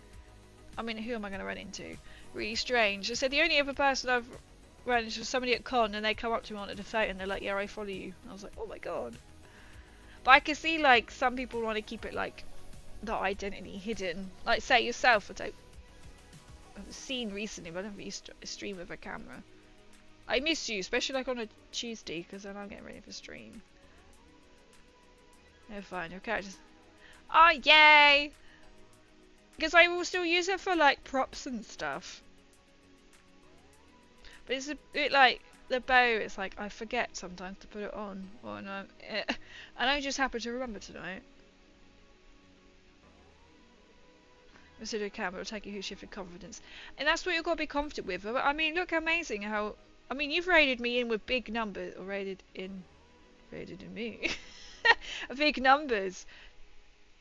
I mean, who am I going to run into? Really strange. I said the only other person I've run into was somebody at con, and they come up to me on the phone and they're like, yeah, I follow you. And I was like, oh my god. But I can see like some people want to keep it like the identity hidden. Like say yourself, I've seen recently, but I never used to stream with a camera. I miss you, especially like on a Tuesday, because then I'm getting ready for stream. No, fine, your characters. Oh, yay! Because I will still use it for like props and stuff. But it's a bit like the bow, it's like I forget sometimes to put it on. Or no, and I just happen to remember tonight. Consider a camera will take a huge shift in confidence. And that's what you've got to be confident with. But I mean, look how amazing how... I mean, you've raided me in with big numbers. Or raided in me. Big numbers.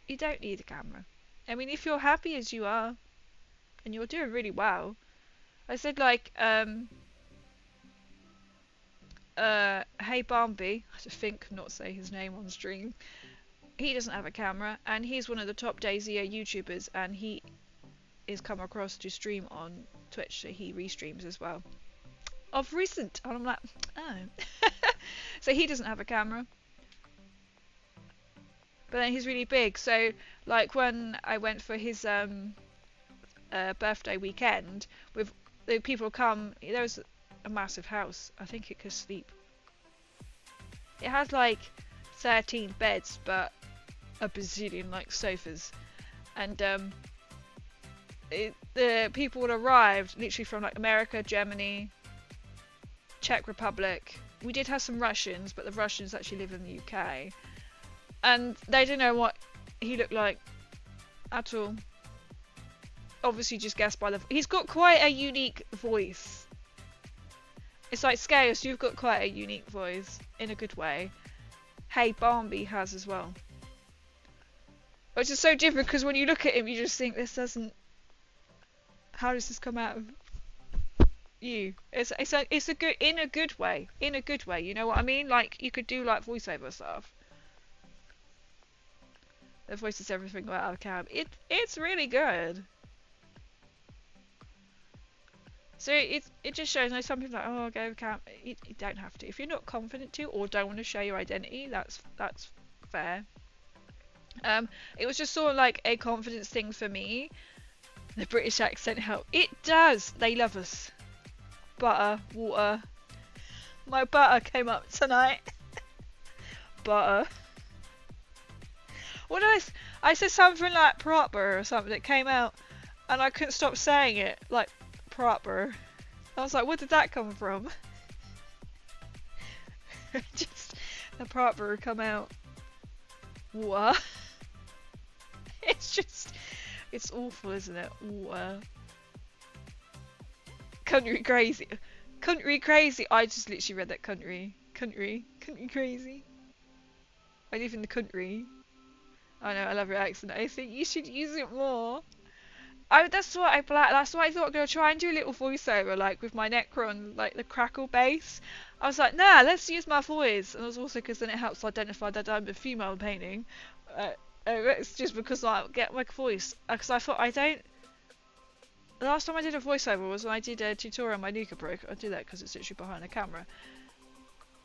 You don't need a camera. I mean, if you're happy as you are, and you're doing really well. I said like, hey Bambi, I have to think, not say his name on stream. He doesn't have a camera, and he's one of the top DayZ YouTubers, and he is come across to stream on Twitch, so he restreams as well. Of recent, and I'm like, oh. So he doesn't have a camera. But then he's really big, so like when I went for his birthday weekend, with the people come, there was a massive house. I think it could sleep. It has like 13 beds, but a bazillion like sofas, and the people would arrived literally from like America, Germany, Czech Republic. We did have some Russians, but the Russians actually live in the UK, and they didn't know what he looked like at all. obviously just guessed by the... He's got quite a unique voice. It's like Scales, you've got quite a unique voice, in a good way. Hey, Barnby has as well. Which is so different, because when you look at him, you just think, this doesn't... How does this come out of you? It's a good, in a good way. In a good way, you know what I mean? Like, you could do, like, voiceover stuff. The voices everything out of cab. It's really good. So it just shows, like, some people are like, oh, go with cab. You don't have to. If you're not confident to, or don't want to show your identity, that's fair. It was just sort of like a confidence thing for me. The British accent helped. It does. They love us. Butter, water. My butter came up tonight. Butter. What did I said something like proper or something that came out, and I couldn't stop saying it, like proper. I was like, where did that come from? Just the proper come out. What? It's just, it's awful, isn't it? Water. Country crazy. Country crazy. I just literally read that country. Country crazy. I live in the country. I know, I love your accent. I think you should use it more. That's why I thought I'm gonna try and do a little voiceover, like with my Necron, like the crackle bass. I was like, nah, let's use my voice. And it was also because then it helps identify that I'm a female painting. It's just because I get my voice. Because I thought the last time I did a voiceover was when I did a tutorial on my Nuka Pro. I do that because it's literally behind the camera.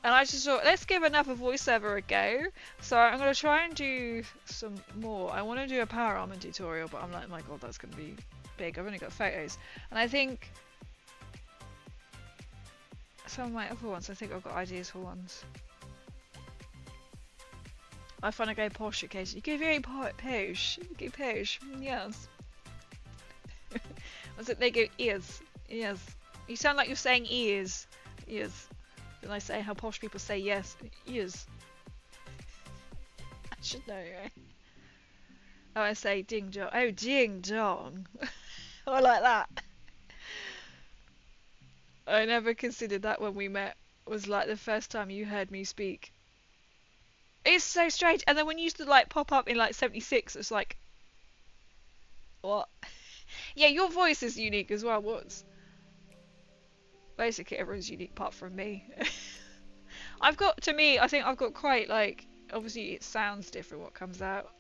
And I just thought, let's give another voiceover a go. So I'm going to try and do some more. I want to do a Power Armor tutorial, but I'm like, my god, that's going to be big. I've only got photos. And I think some of my other ones, I think I've got ideas for ones. I find I go posh occasionally. You go very posh. You go posh. Yes. Was it they go ears? Yes. You sound like you're saying ears. Ears. When I say how posh people say yes, ears. I should know, right? Oh, I say ding dong. Oh, ding dong. I like that. I never considered that when we met. Was like the first time you heard me speak. It's so strange. And then when you used to like pop up in like 76, it's like, what? Yeah, your voice is unique as well. What's? Basically everyone's unique apart from me. I think I've got quite, like, obviously it sounds different what comes out.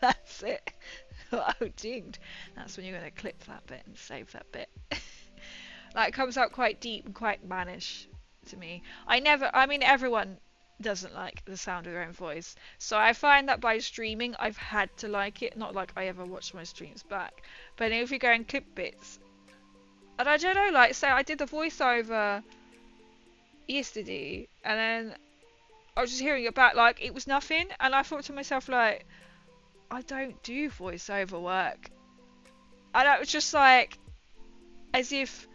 That's it. Oh, dinged. That's when you're going to clip that bit and save that bit. Like, it comes out quite deep and quite mannish to me. I mean, everyone doesn't like the sound of their own voice. So I find that by streaming, I've had to like it. Not like I ever watch my streams back. But if you go and clip bits, and I don't know, like, say I did the voiceover yesterday, and then I was just hearing it back, like, it was nothing, and I thought to myself, like, I don't do voiceover work. And it was just like, as if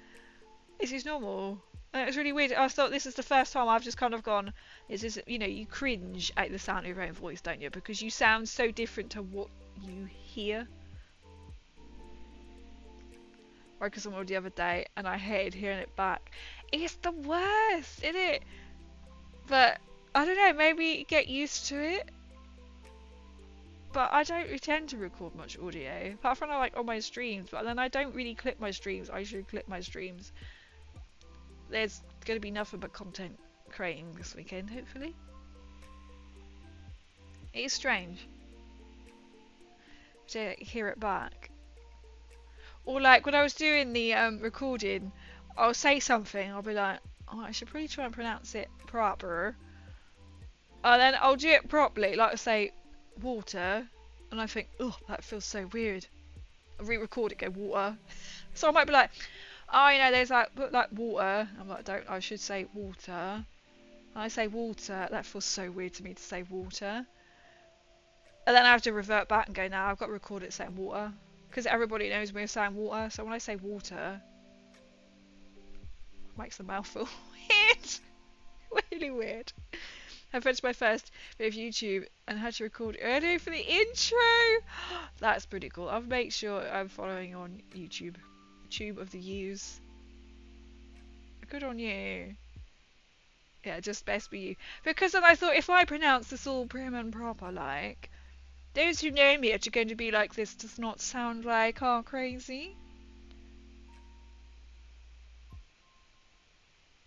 it's normal. And it was really weird. I thought this is the first time I've just kind of gone, you know, you cringe at the sound of your own voice, don't you? Because you sound so different to what you hear. I woke up someone the other day and I hated hearing it back. It's the worst, isn't it? But I don't know, maybe get used to it. But I don't tend to record much audio, apart from like on my streams. But then I don't really clip my streams. I usually clip my streams. There's gonna be nothing but content creating this weekend, hopefully. It is strange to hear it back. Or like when I was doing the recording, I'll say something, I'll be like, oh, I should probably try and pronounce it proper. And then I'll do it properly, like I say, water, and I think, oh, that feels so weird. I re-record it, go water. So I might be like, oh, you know, there's like water. I'm like, I should say water. And I say water, that feels so weird to me to say water. And then I have to revert back and go, now I've got to record it saying water. Because everybody knows me saying water, so when I say water, it makes the mouth feel weird. Really weird. I finished my first bit of YouTube and had to record earlier for the intro. That's pretty cool. I'll make sure I'm following on YouTube. Tube of the U's. Good on you. Yeah, just best be you. Because then I thought if I pronounce this all prim and proper, like, those who know me are going to be like, this does not sound like our crazy.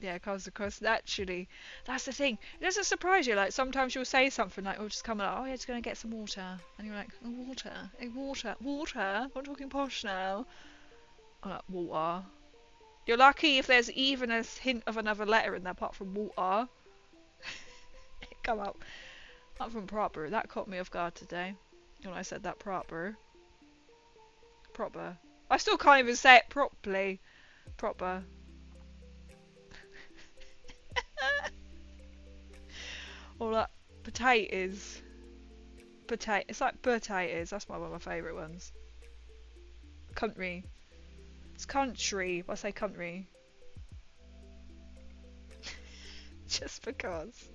Yeah, it comes across naturally. That's the thing. It doesn't surprise you. Like, sometimes you'll say something like, oh, just come like, oh, yeah, just going to get some water. And you're like, oh, water? Hey, water? Water? I'm talking posh now. I'm like, water. You're lucky if there's even a hint of another letter in there apart from water. Come up. Not from proper. That caught me off guard today. When I said that proper. Proper. I still can't even say it properly. Proper. Or like potatoes. Potato. It's like potatoes. That's one of my favourite ones. Country. It's country. I say country. Just because.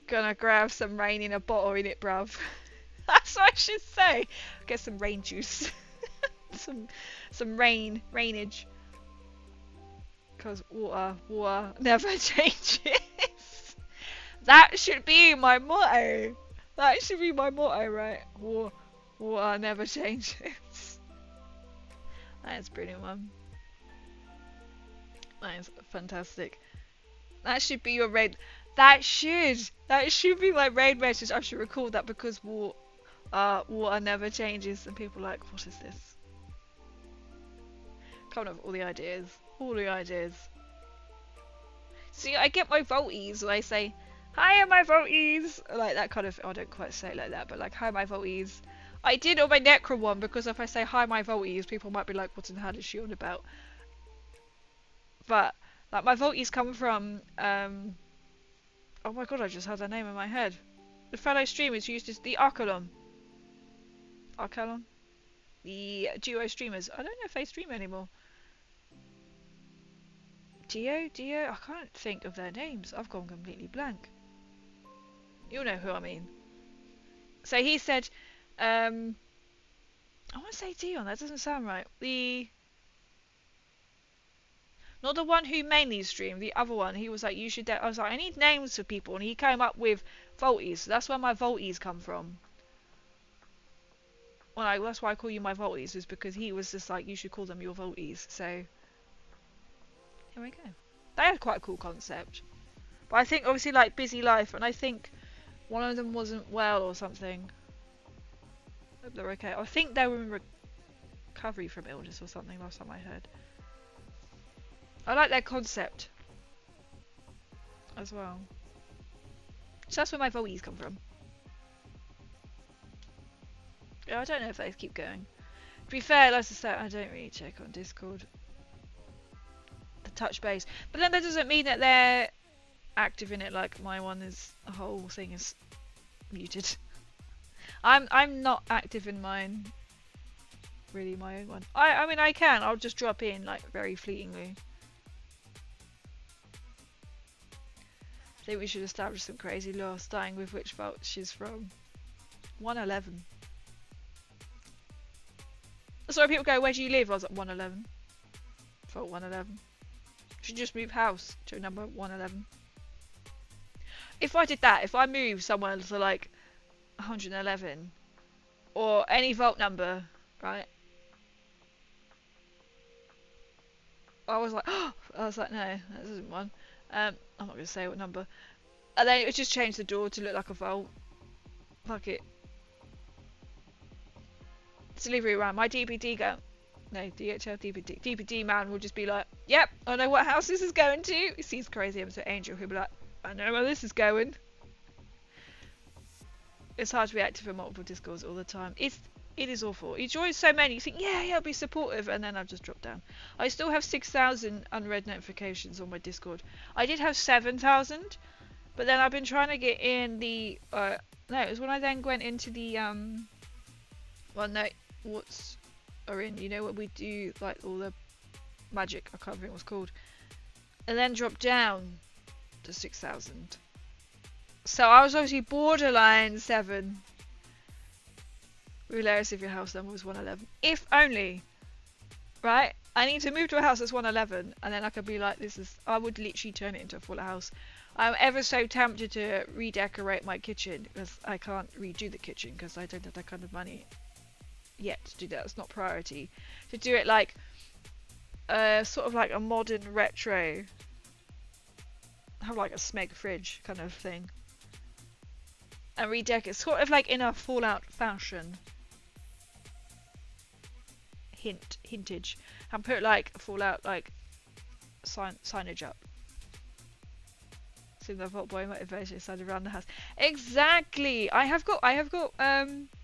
Gonna grab some rain in a bottle in it, bruv. That's what I should say. Get some rain juice. some rainage. Because water never changes. That should be my motto. That should be my motto, right? Water never changes. That is a brilliant one. That is fantastic. That should be your raid. That should be my raid message. I should record that because water never changes, and people are like, what is this? Coming up with all the ideas. All the ideas. See, I get my volties when I say, hi, my volties! Like that kind of, I don't quite say it like that, but like, hi, my volties. I did on my Necro one, because if I say, hi, my volties, people might be like, what in the hell is she on about? But, like, my volties come from, oh my god, I just had their name in my head. The fellow streamers who used to, the Archelon. Archelon? The duo streamers. I don't know if they stream anymore. Dio? I can't think of their names. I've gone completely blank. You'll know who I mean. So he said, I want to say Dion, that doesn't sound right. Not the one who mainly streamed, the other one. He was like, you should, I was like, I need names for people, and he came up with Volties. So that's where my Volties come from. Well, that's why I call you my Volties, is because he was just like, you should call them your Volties. So, here we go. They had quite a cool concept. But I think, obviously, like, busy life, and I think one of them wasn't well or something. Hope they're okay. I think they were in recovery from illness or something last time I heard. I like their concept as well. So that's where my Volties come from. Yeah, I don't know if they keep going. To be fair, like I said, I don't really check on Discord. The touch base. But then that doesn't mean that they're active in it, like my one is, the whole thing is muted. I'm not active in mine. Really, my own one. I mean, I can. I'll just drop in, like, very fleetingly. I think we should establish some crazy law, starting with which vault she's from. 111. Sorry, people go, where do you live? I was at 111. Vault 111. Should just move house to number 111. If I did that, if I moved somewhere to like 111 or any vault number, right? I was like, no, that isn't one. I'm not going to say what number. And then it would just change the door to look like a vault. Fuck it. Delivery around my DPD go. No, DHL DPD. DPD man will just be like, yep, I know what house this is going to. He sees crazy episode Angel who'll be like, I know where this is going. It's hard to be active in multiple Discords all the time. It is awful. You join so many, you think, yeah, I'll be supportive, and then I've just dropped down. I still have 6,000 unread notifications on my Discord. I did have 7,000, but then I've been trying to get in the, no, it was when I then went into the, well, no, what's are in, you know, when we do, like, all the magic, I can't think what it's called, and then dropped down, to 6,000. So I was obviously borderline 7. Hilarious if your house number was 111. If only. Right? I need to move to a house that's 111, and then I could be like, I would literally turn it into a full house. I'm ever so tempted to redecorate my kitchen, because I can't redo the kitchen, because I don't have that kind of money yet to do that. It's not priority. To do it like, sort of like a modern retro, have like a Smeg fridge kind of thing. And redecorate, sort of like in a Fallout fashion. Hintage. And put like Fallout like signage up. So the Vault Boy motivation side around the house. Exactly. I have got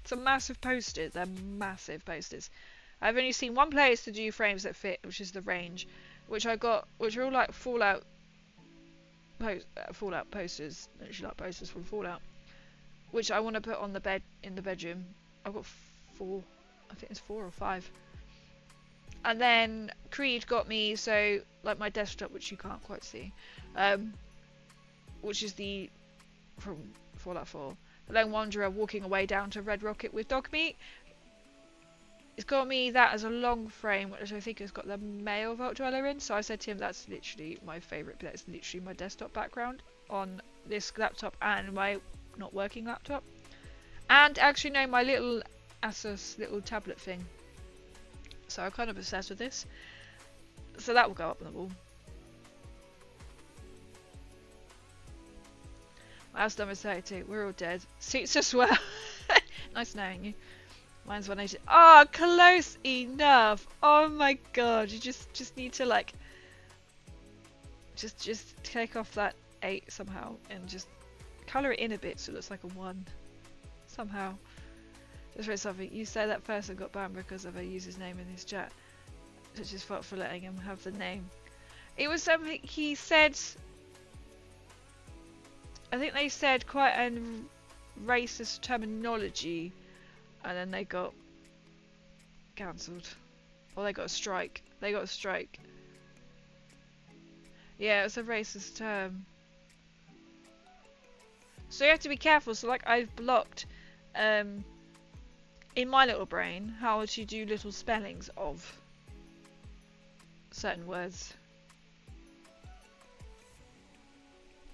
some massive posters. They're massive posters. I've only seen one place to do frames that fit, which is the range, which are all like Fallout posters, literally like posters from Fallout, which I want to put on the bed in the bedroom. I've got 4, I think it's 4 or 5. And then Creed got me, so like my desktop, which you can't quite see, which is from Fallout 4, the Lone Wanderer walking away down to Red Rocket with dog meat. It's got me that as a long frame, which I think has got the male Vault Dweller in. So I said to him, that's literally my favourite. That's literally my desktop background on this laptop and my not working laptop. And actually, no, my little Asus little tablet thing. So I'm kind of obsessed with this. So that will go up on the wall. My house number is 32. We're all dead. Suits as well. Nice knowing you. Mine's 180. Oh, close enough. Oh my god. You just need to like just take off that 8 somehow and just colour it in a bit so it looks like a 1. Somehow. Just read something. You say that person got banned because of a user's name in his chat. It's just for letting him have the name. It was something he said. I think they said quite a racist terminology, and then they got cancelled. Or they got a strike. They got a strike. Yeah, it was a racist term. So you have to be careful. So like I've blocked in my little brain how to do little spellings of certain words.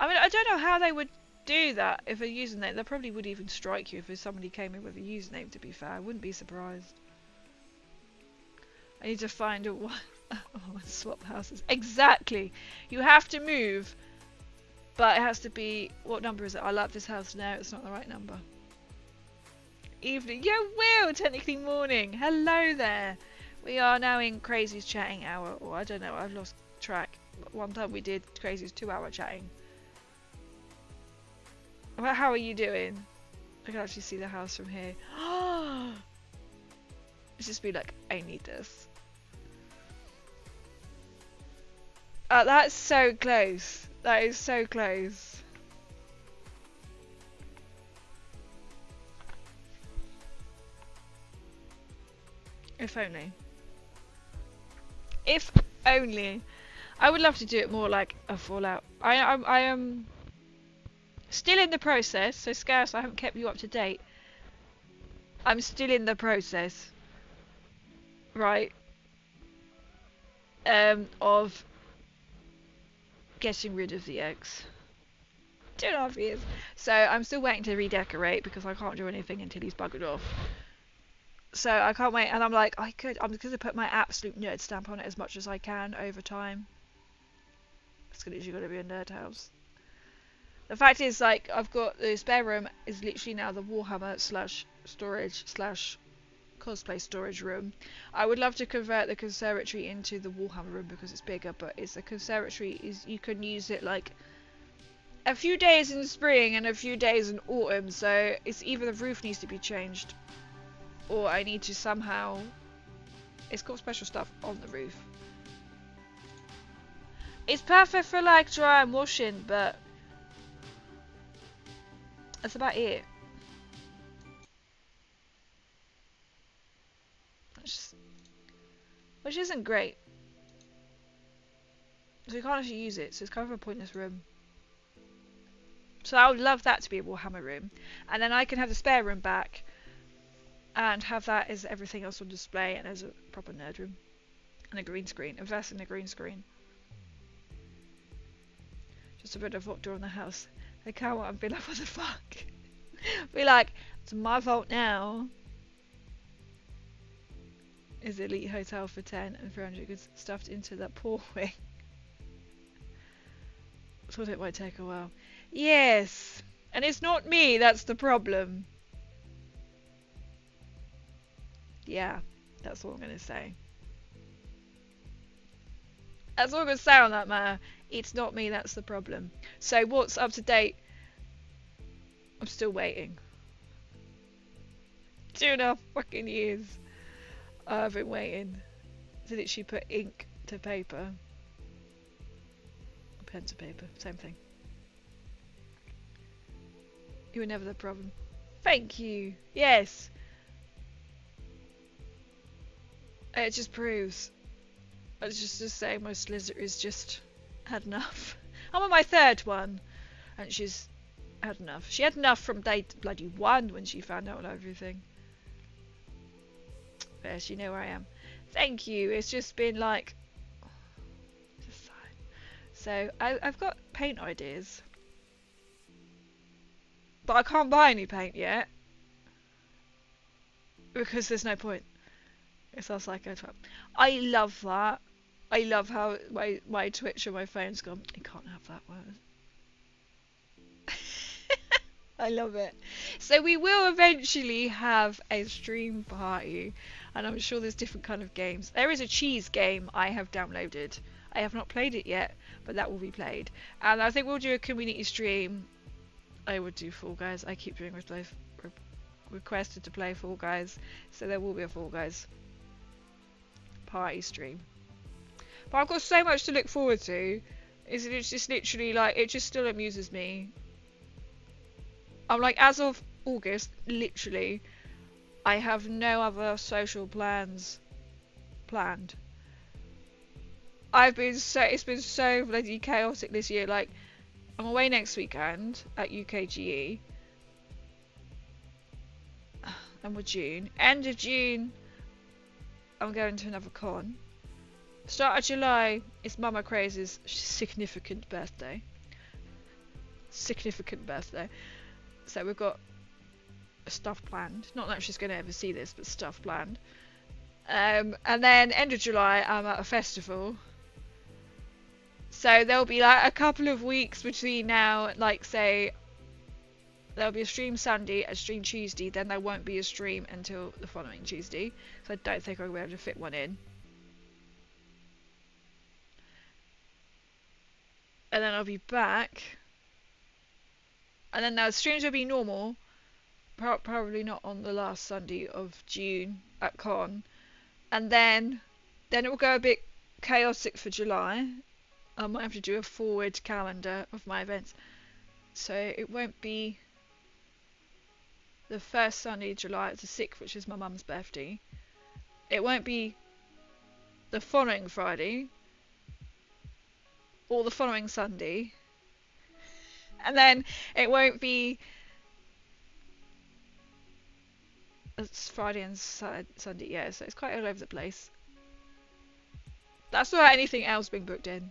I mean, I don't know how they would do that if a username. They probably would even strike you if somebody came in with a username, to be fair. I wouldn't be surprised. I need to find a one. Oh, swap houses. Exactly. You have to move, but it has to be. What number is it? I love this house now. It's not the right number. Evening. Yo, Will! Technically morning. Hello there. We are now in Crazy's chatting hour. Or I don't know. I've lost track. One time we did Crazy's 2-hour chatting. Well, how are you doing? I can actually see the house from here. It's just be like, I need this. That's so close. That is so close. If only. If only. I would love to do it more like a Fallout. I am still in the process, so Scarce, I haven't kept you up to date. I'm still in the process, right, of getting rid of the eggs. 2.5 years. So I'm still waiting to redecorate because I can't do anything until he's buggered off. So I can't wait, and I'm like, I'm going to put my absolute nerd stamp on it as much as I can over time. It's literally going to be a nerd house. The fact is, like, I've got the spare room is literally now the Warhammer / storage / cosplay storage room. I would love to convert the conservatory into the Warhammer room because it's bigger, but it's a conservatory. You can use it like a few days in spring and a few days in autumn. So it's either the roof needs to be changed, or I need to somehow. It's got special stuff on the roof. It's perfect for like dry and washing, but that's about it. Which isn't great. So you can't actually use it, so it's kind of a pointless room. So I would love that to be a Warhammer room. And then I can have the spare room back and have that as everything else on display and as a proper nerd room. And a green screen. Invest in a green screen. Just a bit of what door in the house. They can't want to be like, what the fuck? Be like, it's my fault now. Is Elite Hotel for 10 and 300 goods stuffed into that poor wing? Thought it might take a while. Yes! And it's not me, that's the problem. Yeah, that's all I'm going to say. That's all I'm going to say on that matter. It's not me, that's the problem. So what's up to date? I'm still waiting. 2.5 fucking years. I've been waiting. Did it? She put ink to paper. Pen to paper. Same thing. You were never the problem. Thank you. Yes. It just proves. I was just saying my solicitor has just had enough. I'm on my 3rd one. And she's had enough. She had enough from day bloody 1 when she found out everything. Yes, you know where I am. Thank you. It's just been like... Just so, I've got paint ideas. But I can't buy any paint yet. Because there's no point. It sounds like I love that. I love how my Twitch on my phone's gone, you can't have that word. I love it. So we will eventually have a stream party, and I'm sure there's different kind of games. There is a cheese game I have downloaded. I have not played it yet, but that will be played. And I think we'll do a community stream. I would do Fall Guys. I keep being requested to play Fall Guys, so there will be a Fall Guys party stream. But I've got so much to look forward to. It's just literally like, it just still amuses me. I'm like, as of August, literally, I have no other social plans planned. It's been so bloody chaotic this year. Like, I'm away next weekend at UKGE. And we're June. End of June, I'm going to another con. Start of July is Mama Craze's significant birthday. Significant birthday. So we've got stuff planned. Not that she's going to ever see this, but stuff planned. And then end of July, I'm at a festival. So there'll be like a couple of weeks between now, like say, there'll be a stream Sunday, a stream Tuesday, then there won't be a stream until the following Tuesday. So I don't think I'll be able to fit one in. And then I'll be back. And then the streams will be normal. Probably not on the last Sunday of June at con. And then it will go a bit chaotic for July. I might have to do a forward calendar of my events. So it won't be the first Sunday of July, it's the 6th, which is my mum's birthday. It won't be the following Friday. Or the following Sunday. And then it won't be... It's Friday and Sunday, yeah, so it's quite all over the place. That's without anything else being booked in.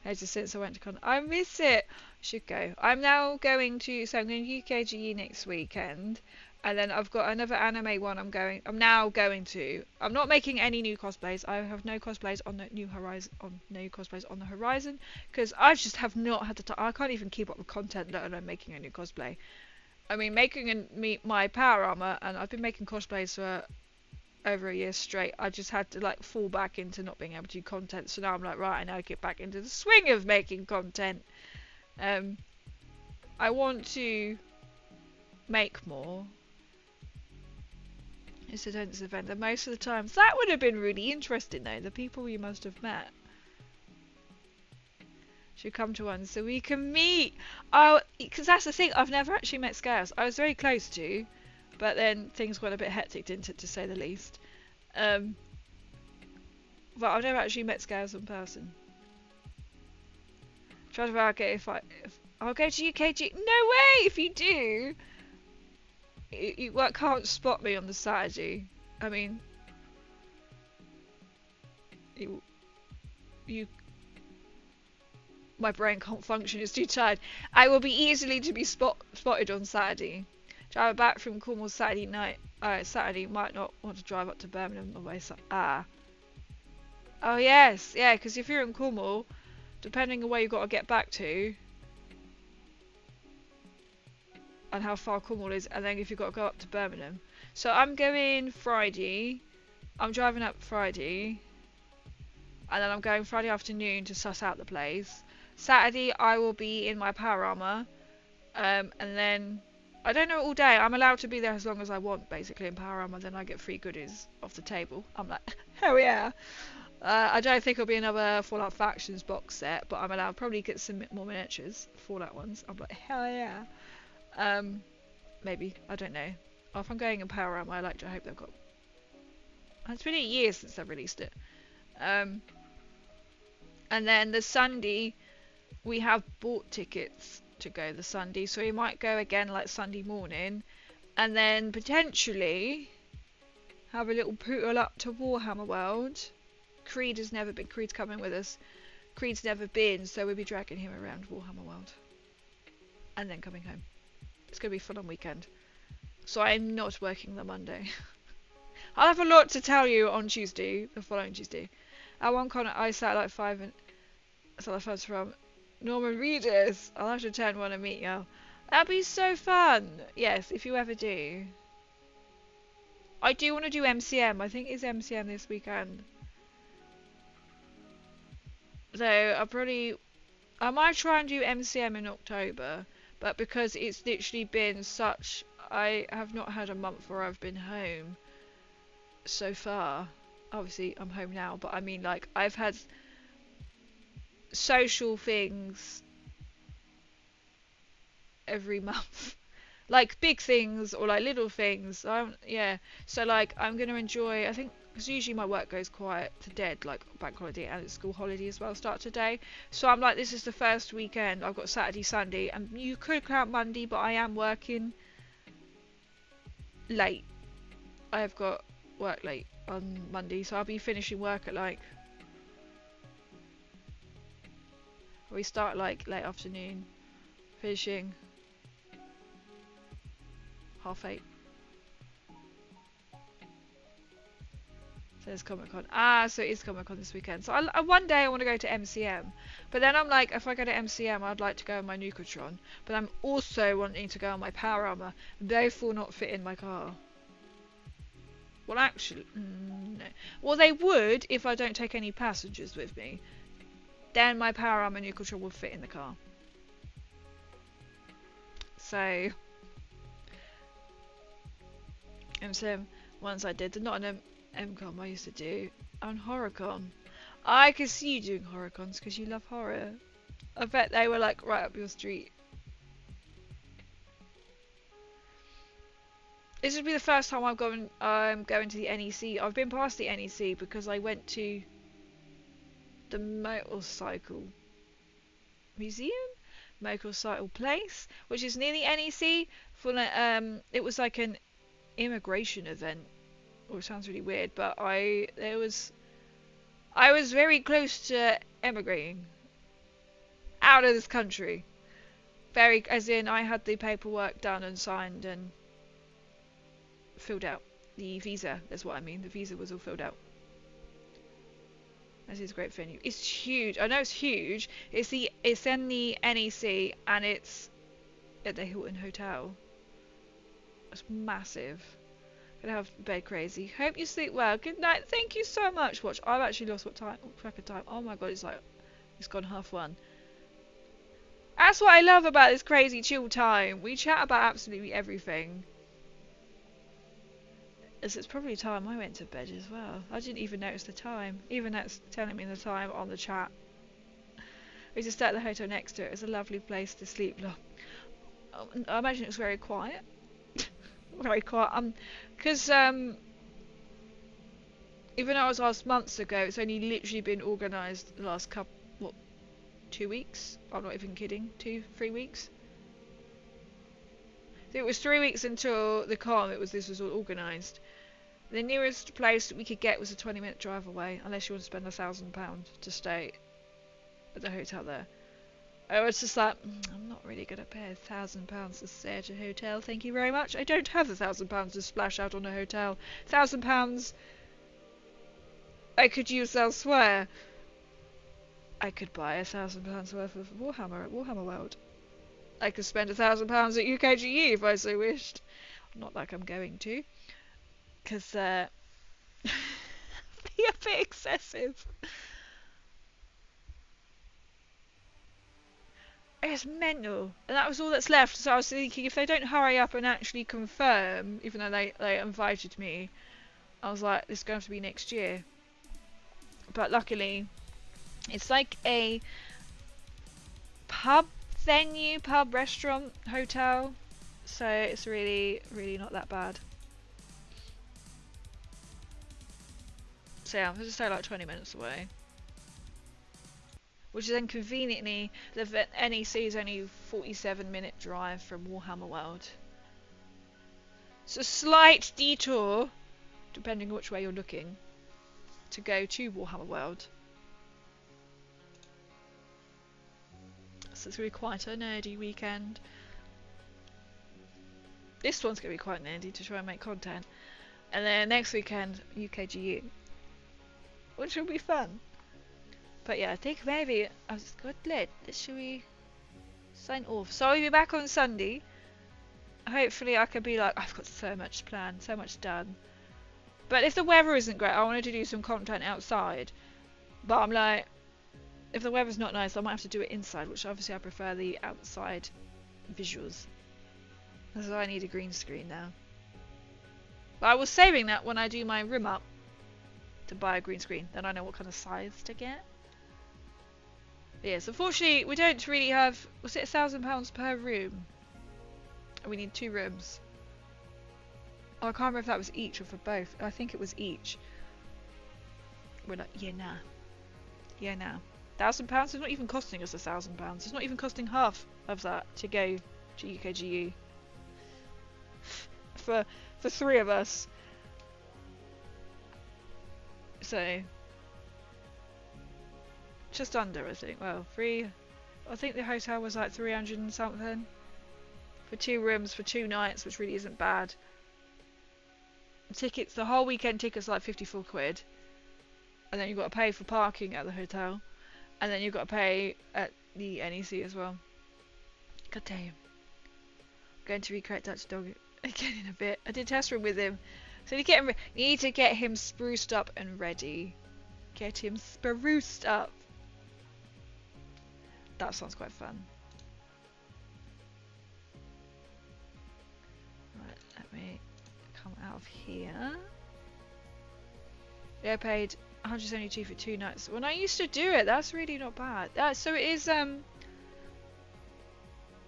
Just since I went to con, I miss it. Should go. I'm now going to, so I'm going to UKGE next weekend, and then I've got another anime one. I'm now going to. I'm not making any new cosplays. I have no cosplays on the new horizon. On the horizon, because I just have not had the time. I can't even keep up with content, let alone making a new cosplay. I mean, making my power armor, and I've been making cosplays for over a year straight. I just had to like fall back into not being able to do content, so now I'm like, right, I now get back into the swing of making content. I want to make more incidents event, and most of the times that would have been really interesting though, the people you must have met should come to one so we can meet. Oh, because that's the thing, I've never actually met Scales. I was very close to, but then things got a bit hectic, didn't it, to say the least. But I've never actually met Scales in person. Trying to work out I'll go to UKG. No way! If you do, you can't spot me on the Saturday. I mean, you my brain can't function. It's too tired. I will be easily to be spotted on Saturday. Drive back from Cornwall Saturday night. Saturday might not want to drive up to Birmingham away. So, oh yes, yeah. Because if you're in Cornwall, depending on where you got to get back to, and how far Cornwall is, and then if you've got to go up to Birmingham. So I'm going Friday. I'm driving up Friday, and then I'm going Friday afternoon to suss out the place. Saturday I will be in my power armor, and then I don't know all day. I'm allowed to be there as long as I want, basically in power armor. Then I get free goodies off the table. I'm like, hell yeah. I don't think it'll be another Fallout Factions box set, but I'm allowed probably get some more miniatures, Fallout ones. I'm like, hell yeah. Maybe, I don't know. Or if I'm going in power armor, I like to hope they've got. It's been a year since they've released it. And then the Sunday, we have bought tickets to go the Sunday, so we might go again like Sunday morning, and then potentially have a little poodle up to Warhammer World. Creed has never been. Creed's coming with us. Creed's never been, so we'll be dragging him around Warhammer World, and then coming home. It's gonna be a fun weekend. So I'm not working the Monday. I'll have a lot to tell you on Tuesday, the following Tuesday. At one con I Satellite 5 and Satellite 5's from Norman Reedus. I'll have to attend one and meet you. That'd be so fun. Yes, if you ever do. I do want to do MCM. I think it's MCM this weekend. So I might try and do MCM in October, but because it's literally been such, I have not had a month where I've been home so far. Obviously I'm home now, but I mean, like, I've had social things every month. Like big things or like little things. Yeah, so like I'm gonna enjoy, I think, because usually my work goes quiet to dead, like bank holiday and it's school holiday as well start today. So I'm like, this is the first weekend. I've got Saturday, Sunday, and you could count Monday, but I am working late. I have got work late on Monday, so I'll be finishing work at like, we start like late afternoon, finishing 8:30. So there's Comic Con. So it is Comic Con this weekend. So one day I want to go to MCM, but then I'm like, if I go to MCM, I'd like to go on my Nucotron, but I'm also wanting to go on my Power Armor. Both will not fit in my car. Well, actually, no. Well, they would if I don't take any passengers with me. Then my Power Armor Nucotron will fit in the car. So MCM ones I did, not an MCOM I used to do, on HorrorCon. I could see you doing HorrorCons because you love horror. I bet they were like right up your street. This would be the first time I'm going to the NEC. I've been past the NEC because I went to the Motorcycle Museum? Motorcycle Place, which is near the NEC. For it was like an immigration event. Oh, it sounds really weird, but I was very close to emigrating out of this country. As in, I had the paperwork done and signed and filled out. The visa, that's what I mean. The visa was all filled out. This is a great venue. It's huge. I know it's huge. It's in the NEC and it's at the Hilton Hotel. It's massive. Gonna have bed crazy. Hope you sleep well. Good night. Thank you so much. Watch. I've actually lost track of time. Oh my god, it's gone 1:30. That's what I love about this crazy chill time. We chat about absolutely everything. It's probably time I went to bed as well. I didn't even notice the time. Even that's telling me the time on the chat. We just stayed at the hotel next to it. It's a lovely place to sleep. I imagine it's very quiet. Very quiet. Because even though I was asked months ago, it's only literally been organised the last 2 weeks. I'm not even kidding. 3 weeks. So it was 3 weeks until the con. This was all organised. The nearest place that we could get was a 20-minute drive away, unless you want to spend £1,000 to stay at the hotel there. I was just like, I'm not really going to pay £1,000 to stay at a hotel, thank you very much. I don't have £1,000 to splash out on a hotel. £1,000 I could use elsewhere. I could buy £1,000 worth of Warhammer at Warhammer World. I could spend £1,000 at UKGE if I so wished. Not like I'm going to, because be a bit excessive. It's mental, and that was all that's left. So I was thinking, if they don't hurry up and actually confirm, even though they invited me, I was like, this is going to have to be next year. But luckily, it's like a pub venue, pub restaurant, hotel, so it's really not that bad. So yeah, I'm just stay like 20 minutes away. Which is then conveniently, the NEC is only a 47-minute drive from Warhammer World. It's a slight detour, depending on which way you're looking, to go to Warhammer World. So it's going to be quite a nerdy weekend. This one's going to be quite nerdy to try and make content. And then next weekend, UKGU. Which will be fun. But yeah, I think maybe I was good lit. Should we sign off? So I'll be back on Sunday. Hopefully I could be like, I've got so much planned, so much done. But if the weather isn't great, I wanted to do some content outside. But I'm like, if the weather's not nice, I might have to do it inside, which obviously I prefer the outside visuals. So I need a green screen now. But I was saving that when I do my room up to buy a green screen. Then I know what kind of size to get. But yes, unfortunately, we don't really have... Was it £1,000 per room? And we need 2 rooms. Oh, I can't remember if that was each or for both. I think it was each. We're like, yeah, nah. Yeah, nah. £1,000 is not even costing us £1,000. It's not even costing half of that to go to UKGU. For 3 of us. So... just under, I think. Well, 3... I think the hotel was like 300 and something. For 2 rooms, for 2 nights, which really isn't bad. Tickets, the whole weekend tickets are like 54 quid. And then you've got to pay for parking at the hotel. And then you've got to pay at the NEC as well. God damn. I'm going to recreate Dutch Dog again in a bit. I did test run with him. So you need to get him spruced up and ready. Get him spruced up. That sounds quite fun. Right, let me come out of here. Yeah, I paid 172 for 2 nights. When I used to do it, that's really not bad. So it is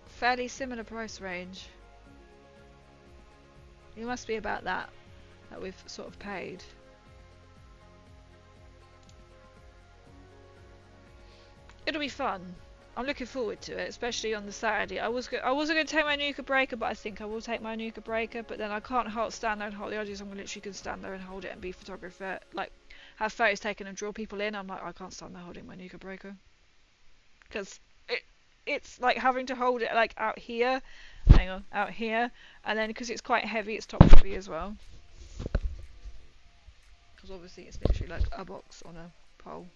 fairly similar price range. It must be about that we've sort of paid. It'll be fun. I'm looking forward to it, especially on the Saturday. I wasn't going to take my Nuka Breaker, but I think I will take my Nuka Breaker. But then I can't stand there and hold the audience. I'm literally going to stand there and hold it and be a photographer, like have photos taken and draw people in. I'm like, I can't stand there holding my Nuka Breaker because it's like having to hold it like out here. Hang on, out here, and then because it's quite heavy, it's top heavy as well. Because obviously it's literally like a box on a pole.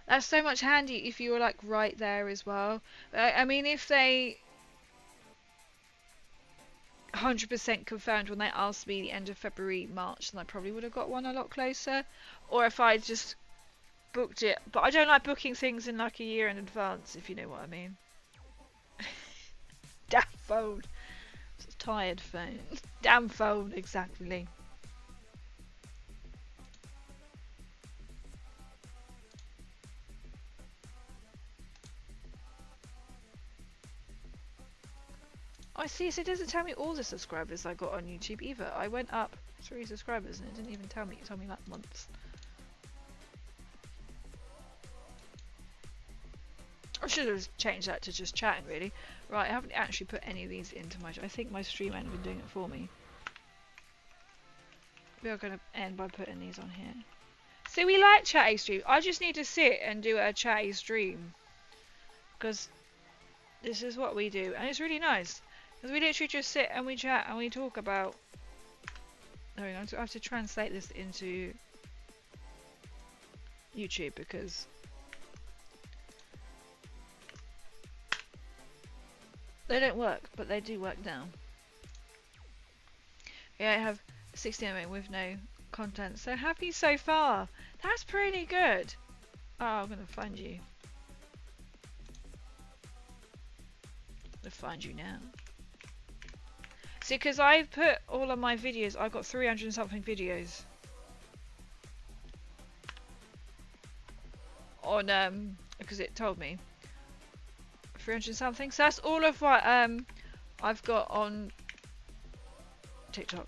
That's so much handy if you were like right there as well. I mean, if they 100% confirmed when they asked me the end of February, March, then I probably would have got one a lot closer. Or if I just booked it. But I don't like booking things in like a year in advance, if you know what I mean. Damn phone. It's a tired phone. Damn phone, exactly. I see, so it doesn't tell me all the subscribers I got on YouTube either. I went up 3 subscribers and it didn't even tell me. It told me like months. I should have changed that to just chatting, really. Right, I haven't actually put any of these into my... I think my stream end been doing it for me. We are going to end by putting these on here. See, we like chatty stream. I just need to sit and do a chatty stream. Because this is what we do. And it's really nice. Because we literally just sit and we chat and we talk about... There we go. I have to translate this into YouTube because... They don't work, but they do work now. Yeah, I have 16 with no content. So happy so far. That's pretty good. Oh, I'm gonna find you. I'm gonna find you now. See, because I've put all of my videos. I've got 300 and something videos on because it told me 300 something. So that's all of what I've got on TikTok.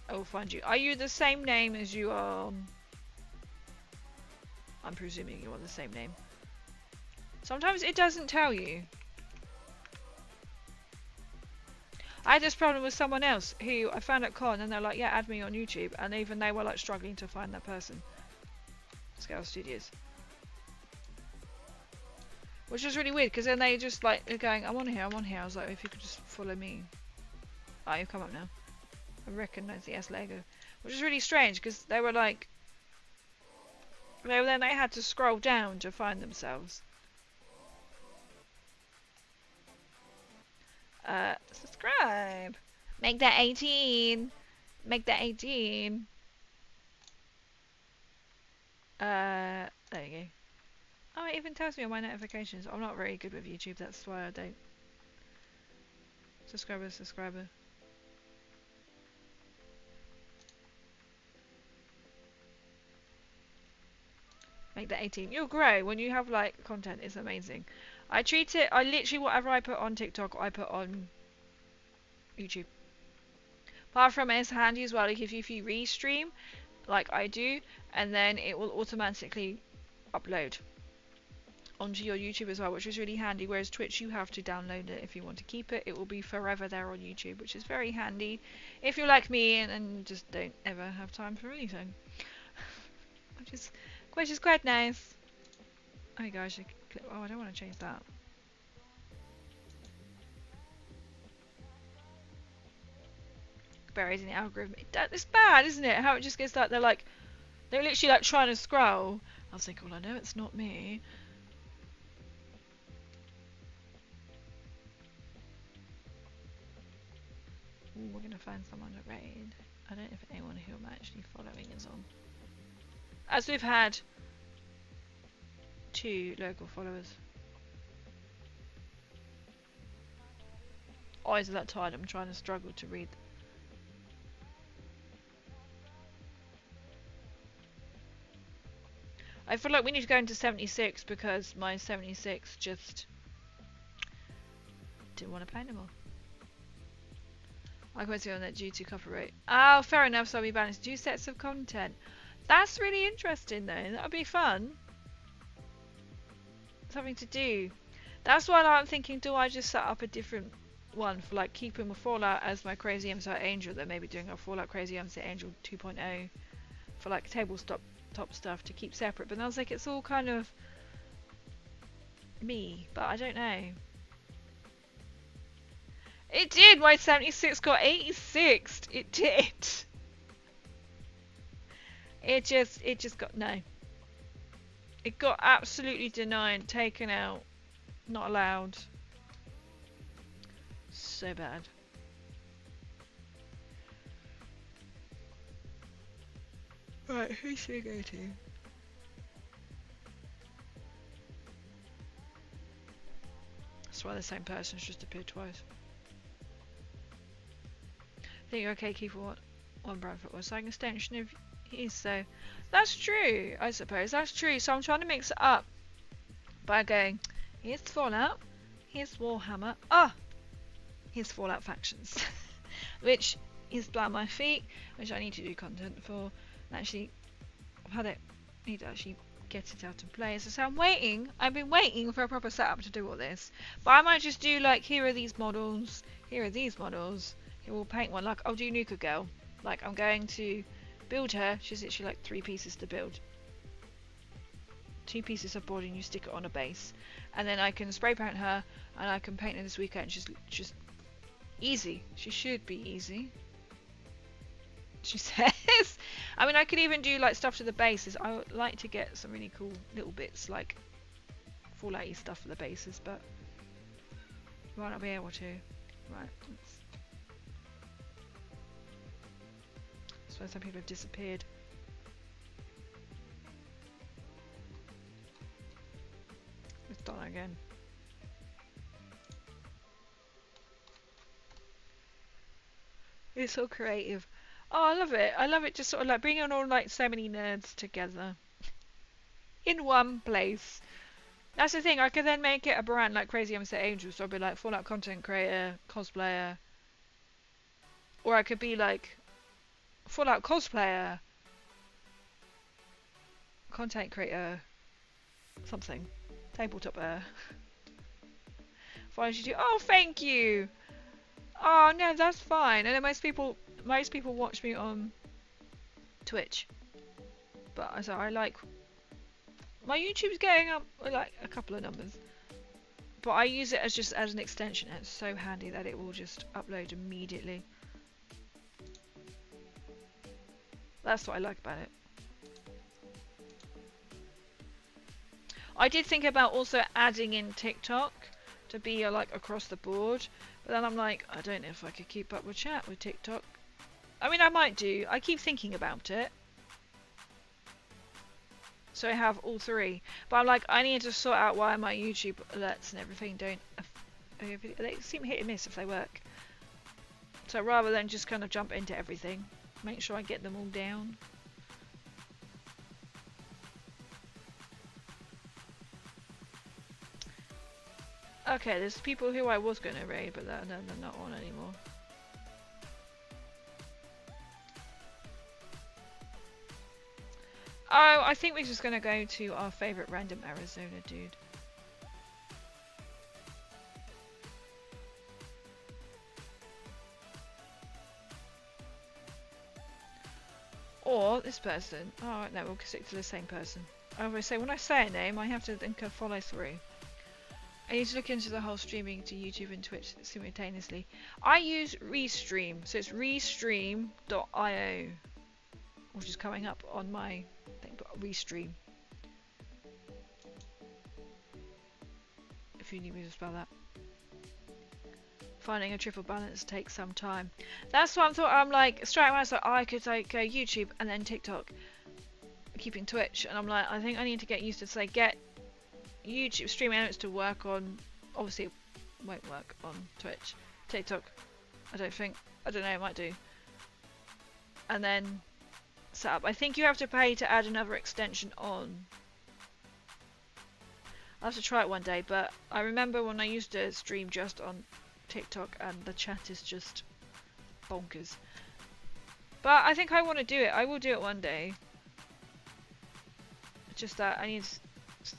I will find you. Are you the same name as you are? I'm presuming you are the same name. Sometimes it doesn't tell you. I had this problem with someone else who I found at con and they're like, yeah, add me on YouTube, and even they were like struggling to find that person. Scale Studios. Which was really weird because then they just like they're going, I'm on here, I'm on here. I was like, if you could just follow me. Oh, you've come up now. I recognise the S Lego. Which is really strange because they were like they had to scroll down to find themselves. Subscribe. Make that 18. Make that 18. There you go. Oh, it even tells me on my notifications. I'm not very good with YouTube, that's why I don't. Subscriber. Make that 18. You'll grow when you have like content. It's amazing. I literally whatever I put on TikTok, I put on YouTube. Apart from it's handy as well, like if you restream, like I do, and then it will automatically upload onto your YouTube as well, which is really handy. Whereas Twitch, you have to download it if you want to keep it. It will be forever there on YouTube, which is very handy if you're like me and just don't ever have time for anything. Which is quite nice. Oh my gosh, oh, I don't want to change that. Buried in the algorithm. It's bad, isn't it? How it just gets like they're literally like trying to scroll. I was like, well, I know it's not me. Ooh, we're gonna find someone to raid. I don't know if anyone who I'm actually following is on. As we've had 2 local followers. Eyes are that tired, I'm trying to struggle to read. I feel like we need to go into 76 because my 76 just didn't want to play anymore. I can't see on that due to copyright. Oh, fair enough, so we balanced 2 sets of content. That's really interesting though, that would be fun. Something to do. That's why I'm thinking, do I just set up a different one for like keeping Fallout as my Crazy MC Angel, then maybe doing a Fallout Crazy MC Angel 2.0 for like tabletop stuff to keep separate. But I was like, it's all kind of me, but I don't know. It did! My 76 got 86! It did! It just got, no. It got absolutely denied, taken out, not allowed. So bad. Right, who should we go to? That's why the same person's just appeared twice. I think you're okay, Keith, for what one Bradford was like an extension of his, so that's true, I suppose, that's true. So I'm trying to mix it up by going, here's Fallout, here's Warhammer, here's Fallout Factions, which is Blind My Feet, which I need to do content for. And actually, I've had it. Need to actually get it out and play. So I'm waiting. I've been waiting for a proper setup to do all this. But I might just do like, here are these models. Here are these models. Here we'll paint one. Like I'll do Nuka Girl. Like I'm going to build her. She's literally like 3 pieces to build. 2 pieces of body and you stick it on a base. And then I can spray paint her and I can paint her this weekend. She's just easy. She should be easy. She says. I mean, I could even do like stuff to the bases. I would like to get some really cool little bits like Fallout-y stuff for the bases, but might not be able to. Right. I suppose some people have disappeared. It's done again. It's so creative. Oh, I love it. I love it, just sort of like bringing all like so many nerds together in one place. That's the thing. I could then make it a brand like Crazy Umset Angels, so I'd be like Fallout content creator, cosplayer, or I could be like Fallout cosplayer, content creator, something, tabletopper. Why did you do? Oh, thank you. Oh no, that's fine. And then most people watch me on Twitch, but I like my YouTube's going up like a couple of numbers, but I use it as just as an extension. It's so handy that it will just upload immediately. That's what I like about it. I did think about also adding in TikTok to be like across the board, but then I'm like, I don't know if I could keep up with chat with TikTok. I mean, I might do. I keep thinking about it. So I have all 3. But I'm like, I need to sort out why my YouTube alerts and everything don't... They seem hit and miss if they work. So rather than just kind of jump into everything, make sure I get them all down. Okay, there's people who I was going to raid, but they're not on anymore. Oh, I think we're just going to go to our favourite random Arizona dude. Or this person. Oh, no, we'll stick to the same person. I always say, when I say a name, I have to think of follow through. I need to look into the whole streaming to YouTube and Twitch simultaneously. I use Restream, so it's restream.io, which is coming up on my thing, but Restream. If you need me to spell that. Finding a triple balance takes some time. That's what I'm like, straight away I was like, oh, I could like go YouTube and then TikTok, keeping Twitch, and I'm like, I think I need to get used to say get YouTube streaming elements to work on. Obviously it won't work on Twitch. TikTok, I don't know, it might do. And then set up. I think you have to pay to add another extension on. I'll have to try it one day, but I remember when I used to stream just on TikTok and the chat is just bonkers. But I think I want to do it. I will do it one day. It's just that I need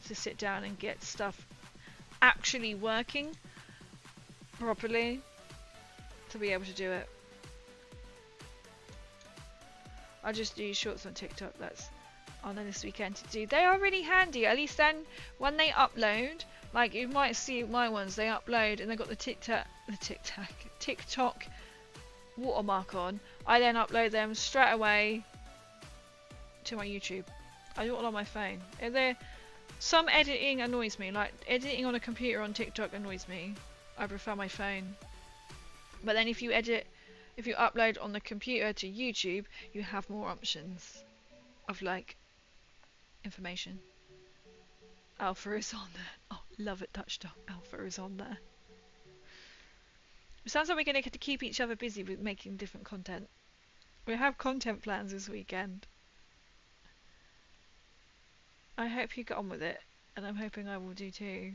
to sit down and get stuff actually working properly to be able to do it. I'll just do shorts on TikTok. That's on this weekend to do. They are really handy. At least then when they upload, like you might see my ones, they upload and they've got the TikTok watermark on. I then upload them straight away to my YouTube. I do it all on my phone. Some editing annoys me, like editing on a computer on TikTok annoys me. I prefer my phone. But then if you upload on the computer to YouTube, you have more options of like information. Alpha is on there. Oh, love it, Touchdown. Alpha is on there. It sounds like we're going to get to keep each other busy with making different content. We have content plans this weekend. I hope you get on with it, and I'm hoping I will do too.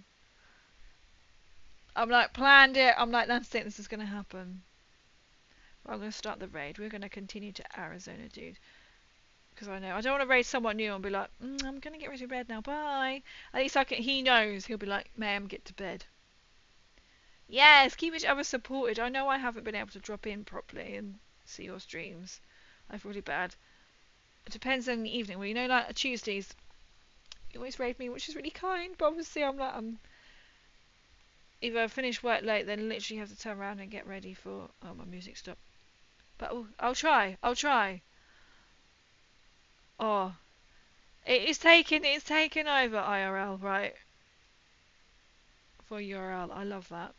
I'm like, planned it. I'm like, that's it. This is going to happen. Well, I'm going to start the raid. We're going to continue to Arizona, dude. Because I know I don't want to raid someone new and be like, I'm gonna get ready to bed now. Bye. At least he knows. He'll be like, ma'am, get to bed. Yes, keep each other supported. I know I haven't been able to drop in properly and see your streams. I feel really bad. It depends on the evening. Well, you know, like Tuesdays, you always raid me, which is really kind. But obviously, I'm either finish work late, then literally have to turn around and get ready for. Oh, my music stopped. But I'll try. I'll try. Oh, it's taken over IRL, right? For URL. I love that.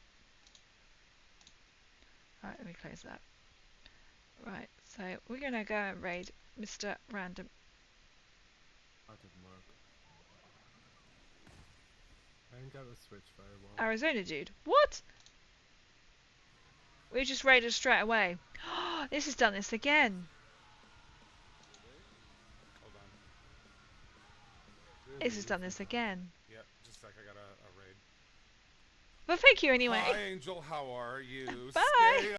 Right, let me close that. Right, so we're gonna go and raid Mr. Random. That didn't work. I didn't get the switch very well. Arizona dude. What? We just raided straight away. This has done this again. Hold on. This has done this again. Yeah, just like I got a raid. But thank you anyway. Hi Angel, how are you? Bye. Stay